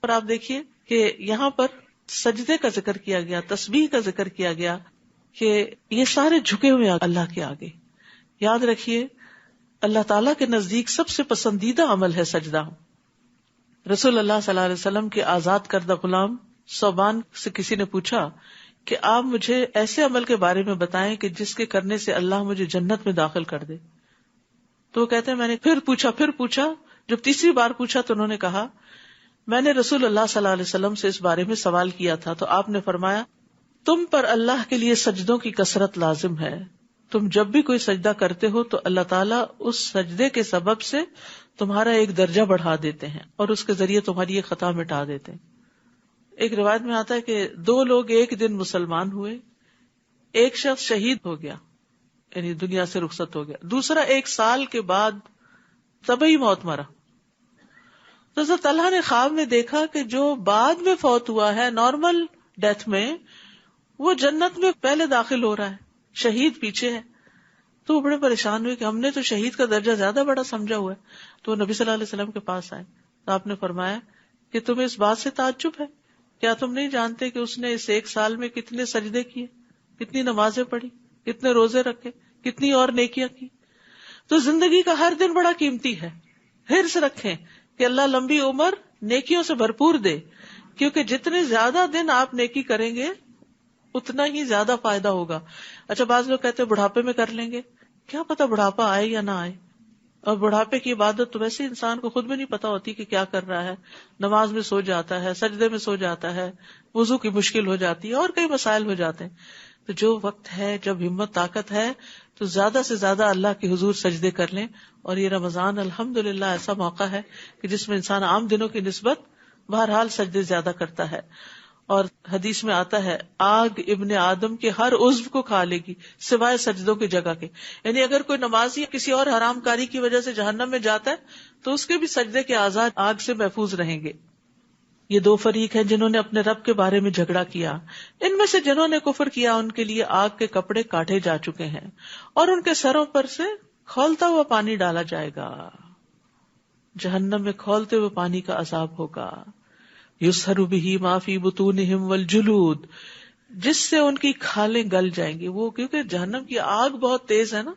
اور آپ دیکھیے کہ یہاں پر سجدے کا ذکر کیا گیا، تسبیح کا ذکر کیا گیا، کہ یہ سارے جھکے ہوئے اللہ کے آگے. یاد رکھیے اللہ تعالیٰ کے نزدیک سب سے پسندیدہ عمل ہے سجدہ. رسول اللہ صلی اللہ علیہ وسلم کے آزاد کردہ غلام صوبان سے کسی نے پوچھا کہ آپ مجھے ایسے عمل کے بارے میں بتائیں کہ جس کے کرنے سے اللہ مجھے جنت میں داخل کر دے. تو وہ کہتے ہیں میں نے پھر پوچھا. جب تیسری بار پوچھا تو انہوں نے کہا میں نے رسول اللہ صلی اللہ علیہ وسلم سے اس بارے میں سوال کیا تھا تو آپ نے فرمایا تم پر اللہ کے لیے سجدوں کی کثرت لازم ہے. تم جب بھی کوئی سجدہ کرتے ہو تو اللہ تعالیٰ اس سجدے کے سبب سے تمہارا ایک درجہ بڑھا دیتے ہیں اور اس کے ذریعے تمہاری ایک خطا مٹا دیتے ہیں. ایک روایت میں آتا ہے کہ 2 لوگ ایک دن مسلمان ہوئے، ایک شخص شہید ہو گیا یعنی دنیا سے رخصت ہو گیا، دوسرا 1 سال کے بعد طبعی موت مرا. تو حضرت طلحہ نے خواب میں دیکھا کہ جو بعد میں فوت ہوا ہے نارمل ڈیتھ میں، وہ جنت میں پہلے داخل ہو رہا ہے، شہید پیچھے ہے. تو وہ بڑے پریشان ہوئے کہ ہم نے تو شہید کا درجہ زیادہ بڑا سمجھا ہوا ہے. تو وہ نبی صلی اللہ علیہ وسلم کے پاس آئے تو آپ نے فرمایا کہ تمہیں اس بات سے تعجب ہے، کیا تم نہیں جانتے کہ اس نے اس 1 سال میں کتنے سجدے کیے، کتنی نمازیں پڑھی، کتنے روزے رکھے، کتنی اور نیکیاں کی. تو زندگی کا ہر دن بڑا قیمتی ہے. حرص رکھیں کہ اللہ لمبی عمر نیکیوں سے بھرپور دے، کیونکہ جتنے زیادہ دن آپ نیکی کریں گے اتنا ہی زیادہ فائدہ ہوگا. اچھا بعض لوگ کہتے ہیں بڑھاپے میں کر لیں گے، کیا پتا بڑھاپا آئے یا نہ آئے. اور بڑھاپے کی عبادت تو ویسے انسان کو خود بھی نہیں پتا ہوتی کہ کیا کر رہا ہے. نماز میں سو جاتا ہے، سجدے میں سو جاتا ہے، وضو کی مشکل ہو جاتی ہے اور کئی مسائل ہو جاتے ہیں. تو جو وقت ہے جب ہمت طاقت ہے تو زیادہ سے زیادہ اللہ کے حضور سجدے کر لیں. اور یہ رمضان الحمدللہ ایسا موقع ہے کہ جس میں انسان عام دنوں کی نسبت بہرحال سجدے زیادہ کرتا ہے. اور حدیث میں آتا ہے آگ ابن آدم کے ہر عضو کو کھا لے گی سوائے سجدوں کی جگہ کے. یعنی اگر کوئی نمازی کسی اور حرام کاری کی وجہ سے جہنم میں جاتا ہے تو اس کے بھی سجدے کے اعضاء آگ سے محفوظ رہیں گے. یہ 2 فریق ہیں جنہوں نے اپنے رب کے بارے میں جھگڑا کیا. ان میں سے جنہوں نے کفر کیا ان کے لیے آگ کے کپڑے کاٹے جا چکے ہیں اور ان کے سروں پر سے کھولتا ہوا پانی ڈالا جائے گا. جہنم میں کھولتے ہوئے پانی کا عذاب ہوگا. یسہر بہ ما فی بطونہم والجلود، جس سے ان کی کھالیں گل جائیں گی. وہ کیونکہ جہنم کی آگ بہت تیز ہے نا،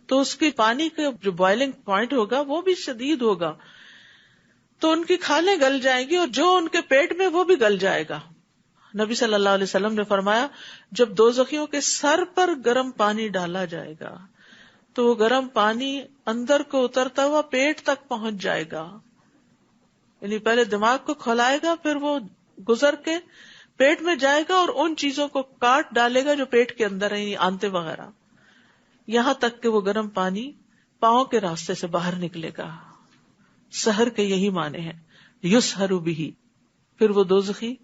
تو اس کے پانی کا جو بوائلنگ پوائنٹ ہوگا وہ بھی شدید ہوگا، تو ان کی کھالیں گل جائیں گی اور جو ان کے پیٹ میں وہ بھی گل جائے گا. نبی صلی اللہ علیہ وسلم نے فرمایا جب دوزخیوں کے سر پر گرم پانی ڈالا جائے گا تو وہ گرم پانی اندر کو اترتا ہوا پیٹ تک پہنچ جائے گا. یعنی پہلے دماغ کو کھولائے گا، پھر وہ گزر کے پیٹ میں جائے گا اور ان چیزوں کو کاٹ ڈالے گا جو پیٹ کے اندر ہیں، یعنی آنتے وغیرہ، یہاں تک کہ وہ گرم پانی پاؤں کے راستے سے باہر نکلے گا. سحر کے یہی معنی ہیں، یسحر بہ. پھر وہ دوزخی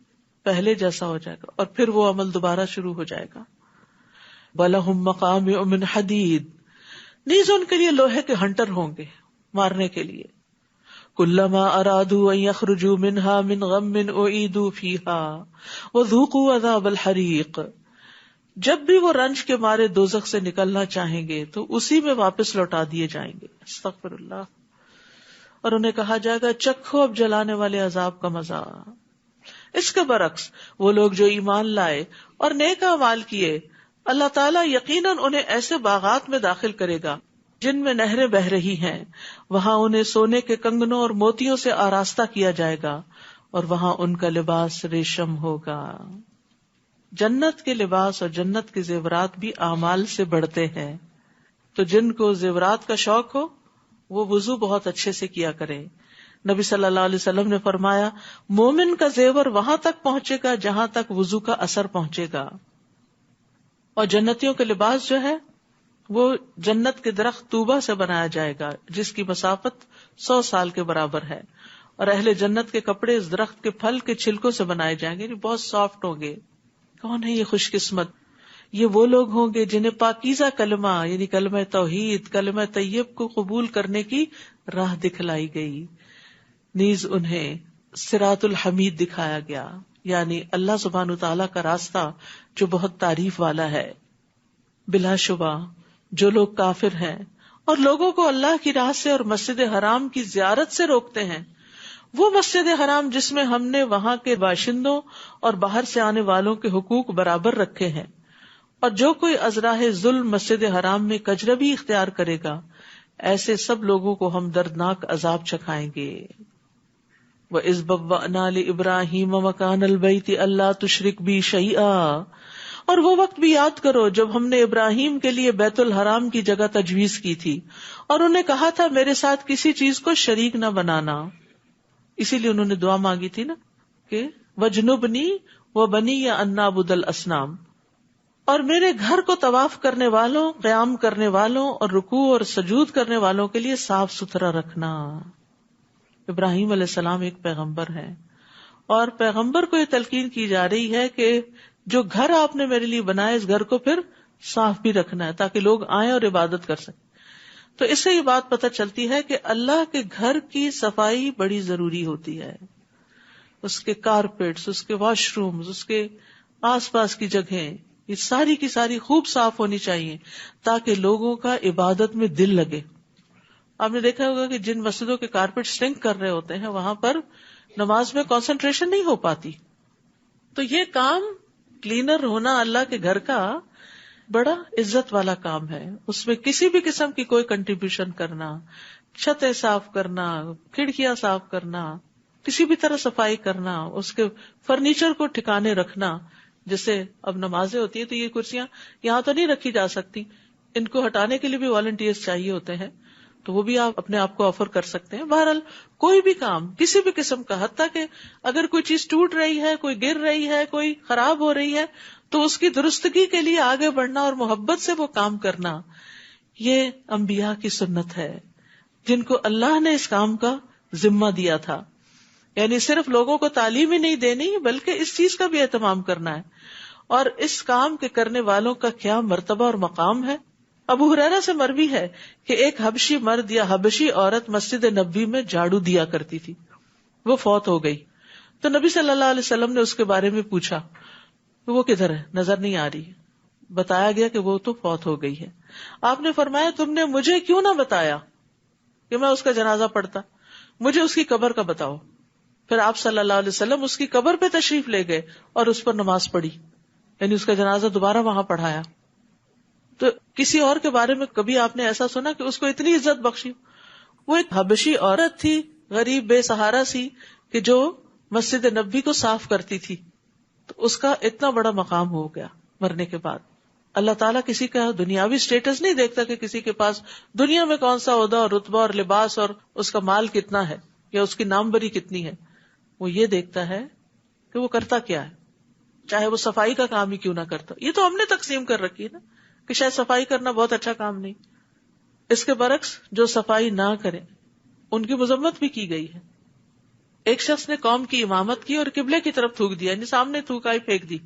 پہلے جیسا ہو جائے گا اور پھر وہ عمل دوبارہ شروع ہو جائے گا. وَلَهُمْ مَقَامِعُ مِنْ حَدِيدٍ، نیز ان کے لیے لوہے کے ہنٹر ہوں گے مارنے کے لیے. كُلَّمَا أَرَادُوا أَن يَخْرُجُوا مِنْهَا مِنْ غَمٍّ أُعِيدُوا فِيهَا وَذُوقُوا عَذَابَ الْحَرِيقِ، جب بھی وہ رنج کے مارے دوزخ سے نکلنا چاہیں گے تو اسی میں واپس لوٹا دیے جائیں گے. استغفر اللہ. اور انہیں کہا جائے گا چکھو اب جلانے والے عذاب کا مزہ. اس کے برعکس وہ لوگ جو ایمان لائے اور نیک اعمال کیے، اللہ تعالیٰ یقیناً انہیں ایسے باغات میں داخل کرے گا جن میں نہریں بہ رہی ہیں، وہاں انہیں سونے کے کنگنوں اور موتیوں سے آراستہ کیا جائے گا اور وہاں ان کا لباس ریشم ہوگا. جنت کے لباس اور جنت کے زیورات بھی اعمال سے بڑھتے ہیں. تو جن کو زیورات کا شوق ہو وہ وضو بہت اچھے سے کیا کریں. نبی صلی اللہ علیہ وسلم نے فرمایا مومن کا زیور وہاں تک پہنچے گا جہاں تک وضو کا اثر پہنچے گا. اور جنتیوں کے لباس جو ہے وہ جنت کے درخت طوبہ سے بنایا جائے گا جس کی مسافت 100 سال کے برابر ہے، اور اہل جنت کے کپڑے اس درخت کے پھل کے چھلکوں سے بنائے جائیں گے، یعنی بہت سافٹ ہوں گے. کون ہے یہ خوش قسمت؟ یہ وہ لوگ ہوں گے جنہیں پاکیزہ کلمہ یعنی کلمہ توحید، کلمہ طیب کو قبول کرنے کی راہ دکھلائی گئی. نیز انہیں صراط الحمید دکھایا گیا، یعنی اللہ سبحانہ تعالیٰ کا راستہ جو بہت تعریف والا ہے. بلا شبہ جو لوگ کافر ہیں اور لوگوں کو اللہ کی راہ سے اور مسجد حرام کی زیارت سے روکتے ہیں، وہ مسجد حرام جس میں ہم نے وہاں کے باشندوں اور باہر سے آنے والوں کے حقوق برابر رکھے ہیں، اور جو کوئی ازراہ ظلم مسجد حرام میں کجربی اختیار کرے گا ایسے سب لوگوں کو ہم دردناک عذاب چکھائیں گے. وَإِذْ بَوَّأْنَا لِإِبْرَاهِيمَ مَكَانَ الْبَيْتِ أَلَّا تُشْرِكْ بِي شَيْئًا. اور وہ وقت بھی یاد کرو جب ہم نے ابراہیم کے لیے بیت الحرام کی جگہ تجویز کی تھی اور انہیں کہا تھا میرے ساتھ کسی چیز کو شریک نہ بنانا. اسی لیے انہوں نے دعا مانگی تھی نا کہ وَجْنُبْنِي وَبَنِيَّ أَن نَّعْبُدَ الْأَصْنَامَ. اور میرے گھر کو طواف کرنے والوں، قیام کرنے والوں اور رکوع اور سجود کرنے والوں کے لیے صاف ستھرا رکھنا. ابراہیم علیہ السلام ایک پیغمبر ہیں اور پیغمبر کو یہ تلقین کی جا رہی ہے کہ جو گھر آپ نے میرے لیے بنایا اس گھر کو پھر صاف بھی رکھنا ہے تاکہ لوگ آئیں اور عبادت کر سکیں. تو اس سے یہ بات پتہ چلتی ہے کہ اللہ کے گھر کی صفائی بڑی ضروری ہوتی ہے. اس کے کارپیٹس، اس کے واش رومز، اس کے آس پاس کی جگہیں، یہ ساری کی ساری خوب صاف ہونی چاہیے تاکہ لوگوں کا عبادت میں دل لگے. آپ نے دیکھا ہوگا کہ جن مسجدوں کے کارپیٹ سٹنک کر رہے ہوتے ہیں وہاں پر نماز میں کنسنٹریشن نہیں ہو پاتی. تو یہ کام کلینر ہونا اللہ کے گھر کا بڑا عزت والا کام ہے. اس میں کسی بھی قسم کی کوئی کنٹریبیوشن کرنا، چھتیں صاف کرنا، کھڑکیاں صاف کرنا، کسی بھی طرح صفائی کرنا، اس کے فرنیچر کو ٹھکانے رکھنا. جیسے اب نمازیں ہوتی ہیں تو یہ کرسیاں یہاں تو نہیں رکھی جا سکتی، ان کو ہٹانے کے لیے بھی والنٹیئرز چاہیے ہوتے ہیں، تو وہ بھی آپ اپنے آپ کو آفر کر سکتے ہیں. بہرحال کوئی بھی کام کسی بھی قسم کا، حتیٰ کہ اگر کوئی چیز ٹوٹ رہی ہے، کوئی گر رہی ہے، کوئی خراب ہو رہی ہے تو اس کی درستگی کے لیے آگے بڑھنا اور محبت سے وہ کام کرنا، یہ انبیاء کی سنت ہے جن کو اللہ نے اس کام کا ذمہ دیا تھا. یعنی صرف لوگوں کو تعلیم ہی نہیں دینی بلکہ اس چیز کا بھی اہتمام کرنا ہے. اور اس کام کے کرنے والوں کا کیا مرتبہ اور مقام ہے. ابو ہریرہ سے مروی ہے کہ ایک حبشی مرد یا حبشی عورت مسجد نبوی میں جھاڑو دیا کرتی تھی. وہ فوت ہو گئی تو نبی صلی اللہ علیہ وسلم نے اس کے بارے میں پوچھا وہ کدھر ہے، نظر نہیں آ رہی. بتایا گیا کہ وہ تو فوت ہو گئی ہے. آپ نے فرمایا تم نے مجھے کیوں نہ بتایا کہ میں اس کا جنازہ پڑھتا، مجھے اس کی قبر کا بتاؤ. پھر آپ صلی اللہ علیہ وسلم اس کی قبر پہ تشریف لے گئے اور اس پر نماز پڑھی، یعنی اس کا جنازہ دوبارہ وہاں پڑھایا. تو کسی اور کے بارے میں کبھی آپ نے ایسا سنا کہ اس کو اتنی عزت بخشی؟ وہ ایک حبشی عورت تھی، غریب بے سہارا سی، کہ جو مسجد نبوی کو صاف کرتی تھی، تو اس کا اتنا بڑا مقام ہو گیا مرنے کے بعد. اللہ تعالیٰ کسی کا دنیاوی سٹیٹس نہیں دیکھتا کہ کسی کے پاس دنیا میں کون سا عہدہ اور رتبہ اور لباس اور اس کا مال کتنا ہے یا اس کی ناموری کتنی ہے. وہ یہ دیکھتا ہے کہ وہ کرتا کیا ہے، چاہے وہ صفائی کا کام ہی کیوں نہ کرتا. یہ تو ہم نے تقسیم کر رکھی ہے نا کہ شاید صفائی کرنا بہت اچھا کام نہیں. اس کے برعکس جو صفائی نہ کرے ان کی مذمت بھی کی گئی ہے. ایک شخص نے قوم کی امامت کی اور قبلے کی طرف تھوک دیا، یعنی سامنے تھوکائی پھینک دی.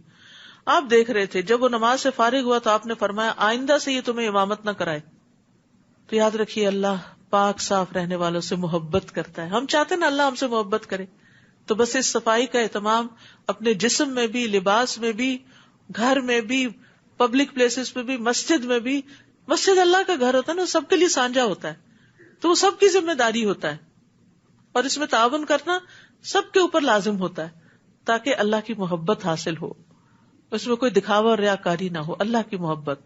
آپ دیکھ رہے تھے، جب وہ نماز سے فارغ ہوا تو آپ نے فرمایا آئندہ سے یہ تمہیں امامت نہ کرائے. تو یاد رکھیے اللہ پاک صاف رہنے والوں سے محبت کرتا ہے. ہم چاہتے ہیں نا اللہ ہم سے محبت کرے، تو بس اس صفائی کا اہتمام اپنے جسم میں بھی، لباس میں بھی، گھر میں بھی، پبلک پلیسز پہ بھی، مسجد میں بھی. مسجد اللہ کا گھر ہوتا ہے نا، سب کے لیے سانجا ہوتا ہے، تو وہ سب کی ذمہ داری ہوتا ہے اور اس میں تعاون کرنا سب کے اوپر لازم ہوتا ہے تاکہ اللہ کی محبت حاصل ہو. اس میں کوئی دکھاوا اور ریاکاری نہ ہو، اللہ کی محبت.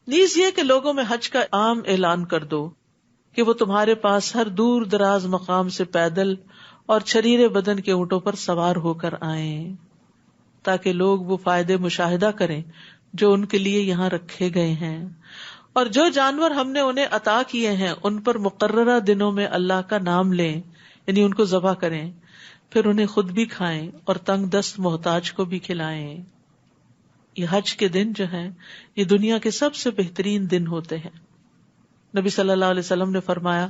نیز یہ کہ لوگوں میں حج کا عام اعلان کر دو کہ وہ تمہارے پاس ہر دور دراز مقام سے پیدل اور چھریرے بدن کے اونٹوں پر سوار ہو کر آئیں تاکہ لوگ وہ فائدے مشاہدہ کریں جو ان کے لیے یہاں رکھے گئے ہیں، اور جو جانور ہم نے انہیں عطا کیے ہیں ان پر مقررہ دنوں میں اللہ کا نام لیں، یعنی ان کو ذبح کریں، پھر انہیں خود بھی کھائیں اور تنگ دست محتاج کو بھی کھلائیں. یہ حج کے دن جو ہیں یہ دنیا کے سب سے بہترین دن ہوتے ہیں. نبی صلی اللہ علیہ وسلم نے فرمایا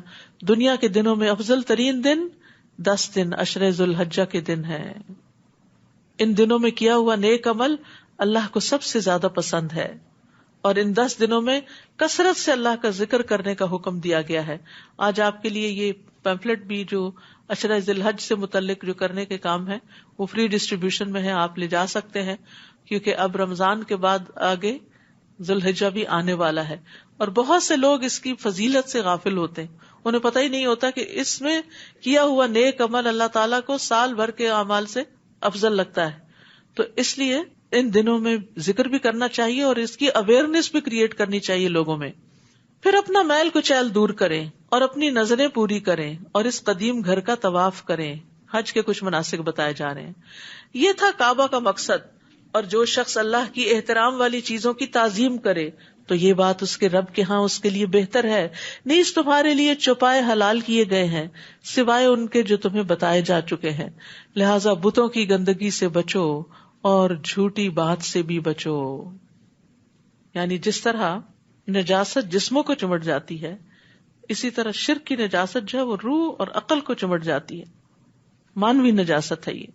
دنیا کے دنوں میں افضل ترین دن 10 دن عشر ذو الحجہ کے دن ہے. ان دنوں میں کیا ہوا نیک عمل اللہ کو سب سے زیادہ پسند ہے، اور ان 10 دنوں میں کثرت سے اللہ کا ذکر کرنے کا حکم دیا گیا ہے. آج آپ کے لیے یہ پیمفلٹ بھی جو عشر ذی الحج سے متعلق جو کرنے کے کام ہے وہ فری ڈسٹریبیوشن میں ہے، آپ لے جا سکتے ہیں، کیونکہ اب رمضان کے بعد آگے ذو الحجہ بھی آنے والا ہے اور بہت سے لوگ اس کی فضیلت سے غافل ہوتے ہیں. انہیں پتہ ہی نہیں ہوتا کہ اس میں کیا ہوا نیک عمل اللہ تعالیٰ کو سال بھر کے اعمال سے افضل لگتا ہے. تو اس لیے ان دنوں میں ذکر بھی کرنا چاہیے اور اس کی اویئرنیس بھی کریٹ کرنی چاہیے لوگوں میں. پھر اپنا میل کچیل دور کریں اور اپنی نظریں پوری کریں اور اس قدیم گھر کا طواف کریں. حج کے کچھ مناسک بتائے جا رہے ہیں. یہ تھا کعبہ کا مقصد. اور جو شخص اللہ کی احترام والی چیزوں کی تعظیم کرے تو یہ بات اس کے رب کے ہاں اس کے لیے بہتر ہے. نیز تمہارے لیے چوپائے حلال کیے گئے ہیں سوائے ان کے جو تمہیں بتائے جا چکے ہیں. لہذا بتوں کی گندگی سے بچو اور جھوٹی بات سے بھی بچو. یعنی جس طرح نجاست جسموں کو چمٹ جاتی ہے، اسی طرح شرک کی نجاست جو ہے وہ روح اور عقل کو چمٹ جاتی ہے. مانوی نجاست ہے یہ.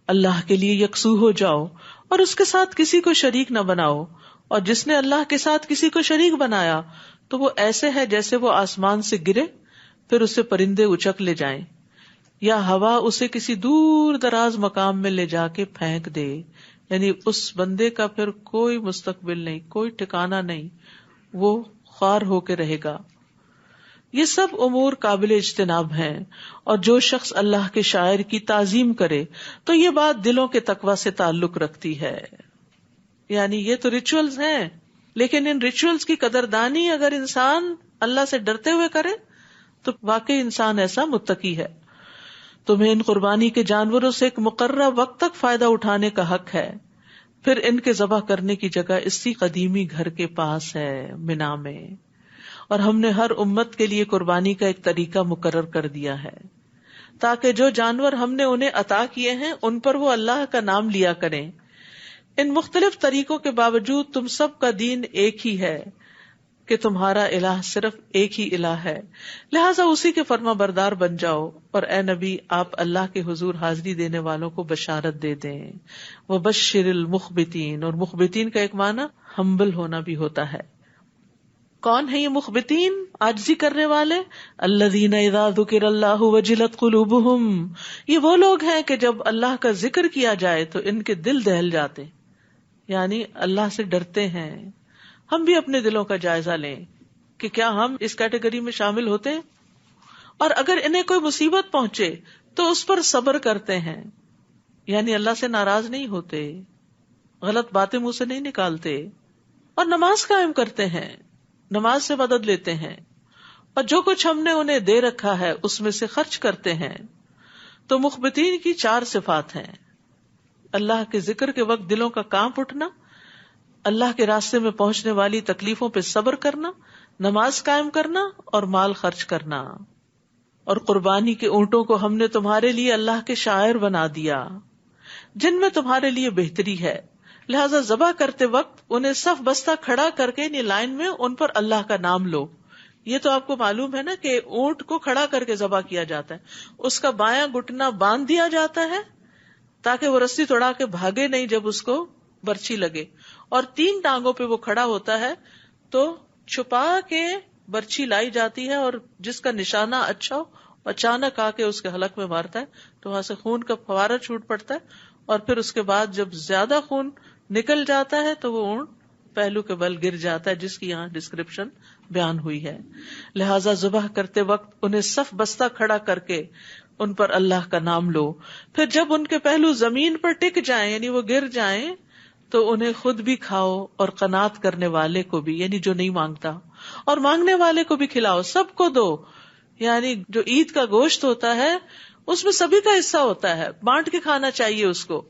اللہ کے لیے یکسو ہو جاؤ اور اس کے ساتھ کسی کو شریک نہ بناؤ. اور جس نے اللہ کے ساتھ کسی کو شریک بنایا تو وہ ایسے ہے جیسے وہ آسمان سے گرے پھر اسے پرندے اچک لے جائیں یا ہوا اسے کسی دور دراز مقام میں لے جا کے پھینک دے. یعنی اس بندے کا پھر کوئی مستقبل نہیں، کوئی ٹھکانہ نہیں، وہ خوار ہو کے رہے گا. یہ سب امور قابل اجتناب ہیں. اور جو شخص اللہ کے شاعر کی تعظیم کرے تو یہ بات دلوں کے تقوی سے تعلق رکھتی ہے. یعنی یہ تو ریچولز ہیں، لیکن ان ریچولز کی قدردانی اگر انسان اللہ سے ڈرتے ہوئے کرے تو واقعی انسان ایسا متقی ہے. تمہیں ان قربانی کے جانوروں سے ایک مقررہ وقت تک فائدہ اٹھانے کا حق ہے، پھر ان کے ذبح کرنے کی جگہ اسی قدیمی گھر کے پاس ہے منا میں. اور ہم نے ہر امت کے لیے قربانی کا ایک طریقہ مقرر کر دیا ہے تاکہ جو جانور ہم نے انہیں عطا کیے ہیں ان پر وہ اللہ کا نام لیا کریں. ان مختلف طریقوں کے باوجود تم سب کا دین ایک ہی ہے کہ تمہارا الہ صرف ایک ہی الہ ہے، لہٰذا اسی کے فرما بردار بن جاؤ. اور اے نبی آپ اللہ کے حضور حاضری دینے والوں کو بشارت دے دیں. وبشر المخبتین، اور مخبتین کا ایک معنی ہمبل ہونا بھی ہوتا ہے. کون ہے یہ مخبتین؟ عاجزی کرنے والے. الذین اذا ذکر اللہ وجلت قلوبہم، یہ وہ لوگ ہیں کہ جب اللہ کا ذکر کیا جائے تو ان کے دل دہل جاتے، یعنی اللہ سے ڈرتے ہیں. ہم بھی اپنے دلوں کا جائزہ لیں کہ کیا ہم اس کیٹیگری میں شامل ہوتے ہیں. اور اگر انہیں کوئی مصیبت پہنچے تو اس پر صبر کرتے ہیں، یعنی اللہ سے ناراض نہیں ہوتے، غلط باتیں منہ سے نہیں نکالتے، اور نماز قائم کرتے ہیں، نماز سے مدد لیتے ہیں، اور جو کچھ ہم نے انہیں دے رکھا ہے اس میں سے خرچ کرتے ہیں. تو مخبتین کی 4 صفات ہیں: اللہ کے ذکر کے وقت دلوں کا کانپ اٹھنا، اللہ کے راستے میں پہنچنے والی تکلیفوں پہ صبر کرنا، نماز قائم کرنا اور مال خرچ کرنا. اور قربانی کے اونٹوں کو ہم نے تمہارے لیے اللہ کے شاعر بنا دیا جن میں تمہارے لیے بہتری ہے، لہذا ذبح کرتے وقت انہیں صف بستہ کھڑا کر کے یعنی لائن میں ان پر اللہ کا نام لو. یہ تو آپ کو معلوم ہے نا کہ اونٹ کو کھڑا کر کے ذبح کیا جاتا ہے، اس کا بایاں گھٹنا باندھ دیا جاتا ہے تاکہ وہ رسی توڑا کے بھاگے نہیں جب اس کو برچھی لگے، اور 3 ٹانگوں پہ وہ کھڑا ہوتا ہے تو چھپا کے برچھی لائی جاتی ہے، اور جس کا نشانہ اچھا ہو اچانک آ کے اس کے حلق میں مارتا ہے تو وہاں سے خون کا فوارہ چھوٹ پڑتا ہے، اور پھر اس کے بعد جب زیادہ خون نکل جاتا ہے تو وہ اونٹ پہلو کے بل گر جاتا ہے، جس کی یہاں ڈسکرپشن بیان ہوئی ہے. لہٰذا ذبح کرتے وقت انہیں صف بستہ کھڑا کر کے ان پر اللہ کا نام لو. پھر جب ان کے پہلو زمین پر ٹک جائیں یعنی وہ گر جائیں تو انہیں خود بھی کھاؤ اور قناعت کرنے والے کو بھی یعنی جو نہیں مانگتا، اور مانگنے والے کو بھی کھلاؤ، سب کو دو. یعنی جو عید کا گوشت ہوتا ہے اس میں سبھی کا حصہ ہوتا ہے، بانٹ کے کھانا چاہیے اس کو.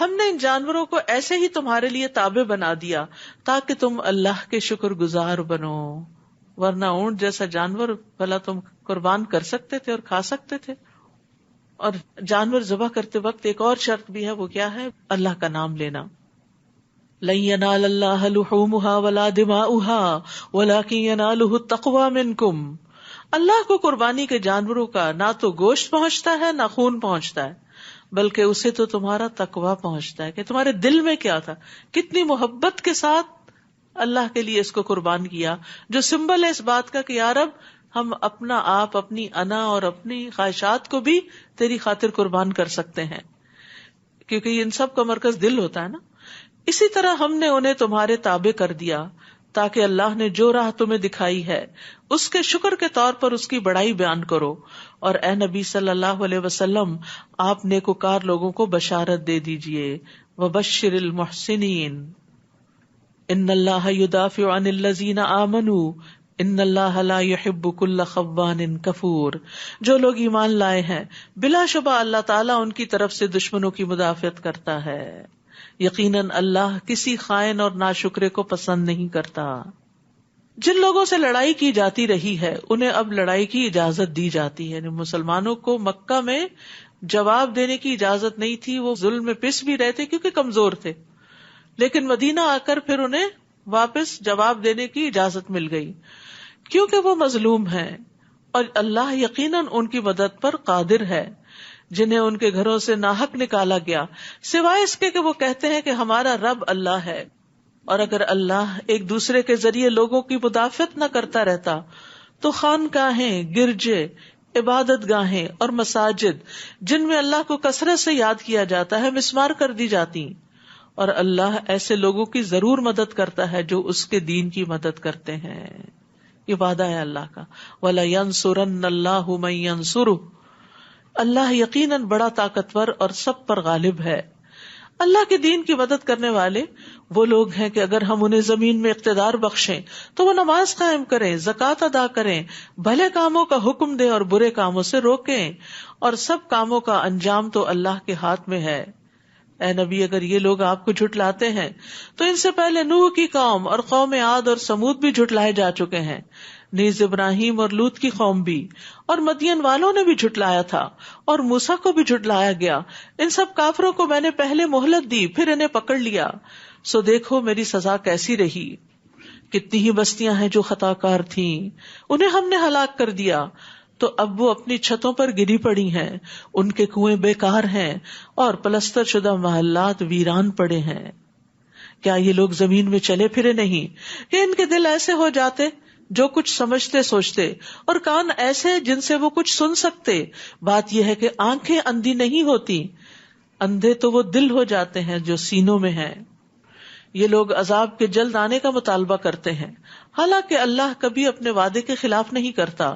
ہم نے ان جانوروں کو ایسے ہی تمہارے لیے تابع بنا دیا تاکہ تم اللہ کے شکر گزار بنو، ورنہ اونٹ جیسا جانور بھلا تم قربان کر سکتے تھے اور کھا سکتے تھے. اور جانور ذبح کرتے وقت ایک اور شرط بھی ہے، وہ کیا ہے؟ اللہ کا نام لینا. لن ينال الله لحومها ولا دماؤها ولكن يناله التقوى منكم. اللہ کو قربانی کے جانوروں کا نہ تو گوشت پہنچتا ہے نہ خون پہنچتا ہے، بلکہ اسے تو تمہارا تقویٰ پہنچتا ہے کہ تمہارے دل میں کیا تھا، کتنی محبت کے ساتھ اللہ کے لیے اس کو قربان کیا، جو سمبل ہے اس بات کا کہ یا رب ہم اپنا آپ، اپنی انا اور اپنی خواہشات کو بھی تیری خاطر قربان کر سکتے ہیں، کیونکہ ان سب کا مرکز دل ہوتا ہے نا. اسی طرح ہم نے انہیں تمہارے تابع کر دیا تاکہ اللہ نے جو راہ تمہیں دکھائی ہے اس کے شکر کے طور پر اس کی بڑائی بیان کرو. اور اے نبی صلی اللہ علیہ وسلم آپ نیکوکار لوگوں کو بشارت دے دیجئے. وبشر المحسنین ان اللہ یدافع عن الذین آمنوا ان اللہ لا یحب کل خوان کفور. جو لوگ ایمان لائے ہیں بلا شبہ اللہ تعالیٰ ان کی طرف سے دشمنوں کی مدافعت کرتا ہے. یقیناً اللہ کسی خائن اور ناشکرے کو پسند نہیں کرتا. جن لوگوں سے لڑائی کی جاتی رہی ہے انہیں اب لڑائی کی اجازت دی جاتی ہے. یعنی مسلمانوں کو مکہ میں جواب دینے کی اجازت نہیں تھی، وہ ظلم میں پس بھی رہے تھے کیونکہ کمزور تھے، لیکن مدینہ آ کر پھر انہیں واپس جواب دینے کی اجازت مل گئی کیونکہ وہ مظلوم ہیں، اور اللہ یقیناً ان کی مدد پر قادر ہے. جنہیں ان کے گھروں سے ناحق نکالا گیا سوائے اس کے کہ وہ کہتے ہیں کہ ہمارا رب اللہ ہے، اور اگر اللہ ایک دوسرے کے ذریعے لوگوں کی مدافعت نہ کرتا رہتا تو خانقاہیں، گرجے، عبادت گاہیں اور مساجد جن میں اللہ کو کثرت سے یاد کیا جاتا ہے مسمار کر دی جاتی. اور اللہ ایسے لوگوں کی ضرور مدد کرتا ہے جو اس کے دین کی مدد کرتے ہیں. یہ وعدہ ہے اللہ کا، وَلَيَنْصُرَنَّ اللَّهُ مَن يَنْصُرُهُ. اللہ یقیناً بڑا طاقتور اور سب پر غالب ہے. اللہ کے دین کی مدد کرنے والے وہ لوگ ہیں کہ اگر ہم انہیں زمین میں اقتدار بخشیں تو وہ نماز قائم کریں، زکوٰۃ ادا کریں، بھلے کاموں کا حکم دیں اور برے کاموں سے روکیں، اور سب کاموں کا انجام تو اللہ کے ہاتھ میں ہے. اے نبی، اگر یہ لوگ آپ کو جھٹلاتے ہیں تو ان سے پہلے نوح کی قوم اور قوم عاد اور سمود بھی جھٹلائے جا چکے ہیں، نیز ابراہیم اور لوط کی قوم بھی، اور مدین والوں نے بھی جھٹلایا تھا، اور موسیٰ کو بھی جھٹلایا گیا. ان سب کافروں کو میں نے پہلے مہلت دی، پھر انہیں پکڑ لیا، سو دیکھو میری سزا کیسی رہی. کتنی ہی بستیاں ہیں جو خطا کار تھیں، انہیں ہم نے ہلاک کر دیا، تو اب وہ اپنی چھتوں پر گری پڑی ہیں، ان کے کنویں بیکار ہیں اور پلستر شدہ محلات ویران پڑے ہیں. کیا یہ لوگ زمین میں چلے پھرے نہیں کہ ان کے دل ایسے ہو جاتے جو کچھ سمجھتے سوچتے، اور کان ایسے جن سے وہ کچھ سن سکتے. بات یہ ہے کہ آنکھیں اندھی نہیں ہوتی، اندھے تو وہ دل ہو جاتے ہیں جو سینوں میں ہیں. یہ لوگ عذاب کے جلد آنے کا مطالبہ کرتے ہیں، حالانکہ اللہ کبھی اپنے وعدے کے خلاف نہیں کرتا.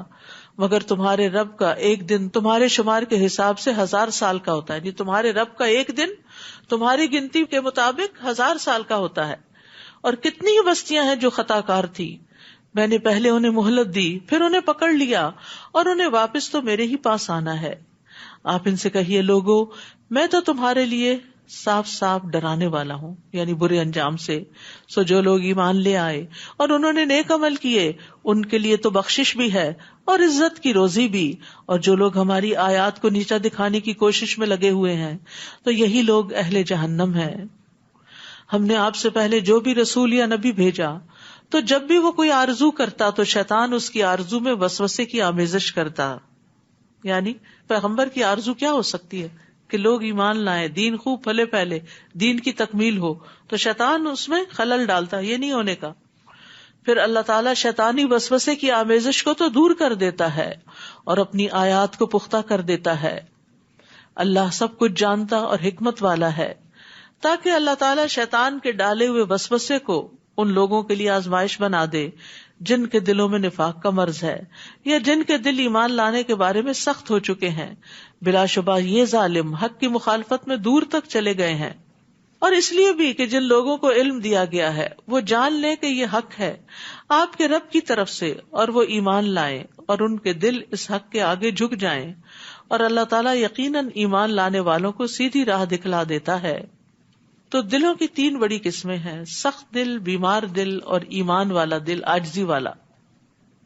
مگر تمہارے رب کا ایک دن تمہارے شمار کے حساب سے 1000 سال کا ہوتا ہے. یعنی تمہارے رب کا ایک دن تمہاری گنتی کے مطابق 1000 سال کا ہوتا ہے. اور کتنی ہی بستیاں ہیں جو خطا کار تھی، میں نے پہلے انہیں مہلت دی، پھر انہیں پکڑ لیا، اور انہیں واپس تو میرے ہی پاس آنا ہے. آپ ان سے کہیے، لوگو میں تو تمہارے لیے صاف صاف ڈرانے والا ہوں، یعنی برے انجام سے. سو جو لوگ ایمان لے آئے اور انہوں نے نیک عمل کیے ان کے لیے تو بخشش بھی ہے اور عزت کی روزی بھی. اور جو لوگ ہماری آیات کو نیچا دکھانے کی کوشش میں لگے ہوئے ہیں تو یہی لوگ اہل جہنم ہیں. ہم نے آپ سے پہلے جو بھی رسول یا نبی بھیجا تو جب بھی وہ کوئی آرزو کرتا تو شیطان اس کی آرزو میں وسوسے کی آمیزش کرتا. یعنی پیغمبر کی آرزو کیا ہو سکتی ہے کہ لوگ ایمان لائیں، دین خوب پھلے پہلے، دین کی تکمیل ہو، تو شیطان اس میں خلل ڈالتا، یہ نہیں ہونے کا. پھر اللہ تعالیٰ شیطانی وسوسے کی آمیزش کو تو دور کر دیتا ہے اور اپنی آیات کو پختہ کر دیتا ہے. اللہ سب کچھ جانتا اور حکمت والا ہے، تاکہ اللہ تعالیٰ شیطان کے ڈالے ہوئے وسوسے کو ان لوگوں کے لیے آزمائش بنا دے جن کے دلوں میں نفاق کا مرض ہے، یا جن کے دل ایمان لانے کے بارے میں سخت ہو چکے ہیں. بلا شبہ یہ ظالم حق کی مخالفت میں دور تک چلے گئے ہیں. اور اس لیے بھی کہ جن لوگوں کو علم دیا گیا ہے وہ جان لیں کہ یہ حق ہے آپ کے رب کی طرف سے، اور وہ ایمان لائیں اور ان کے دل اس حق کے آگے جھک جائیں. اور اللہ تعالیٰ یقیناً ایمان لانے والوں کو سیدھی راہ دکھلا دیتا ہے. تو دلوں کی 3 بڑی قسمیں ہیں: سخت دل، بیمار دل اور ایمان والا دل، عاجزی والا.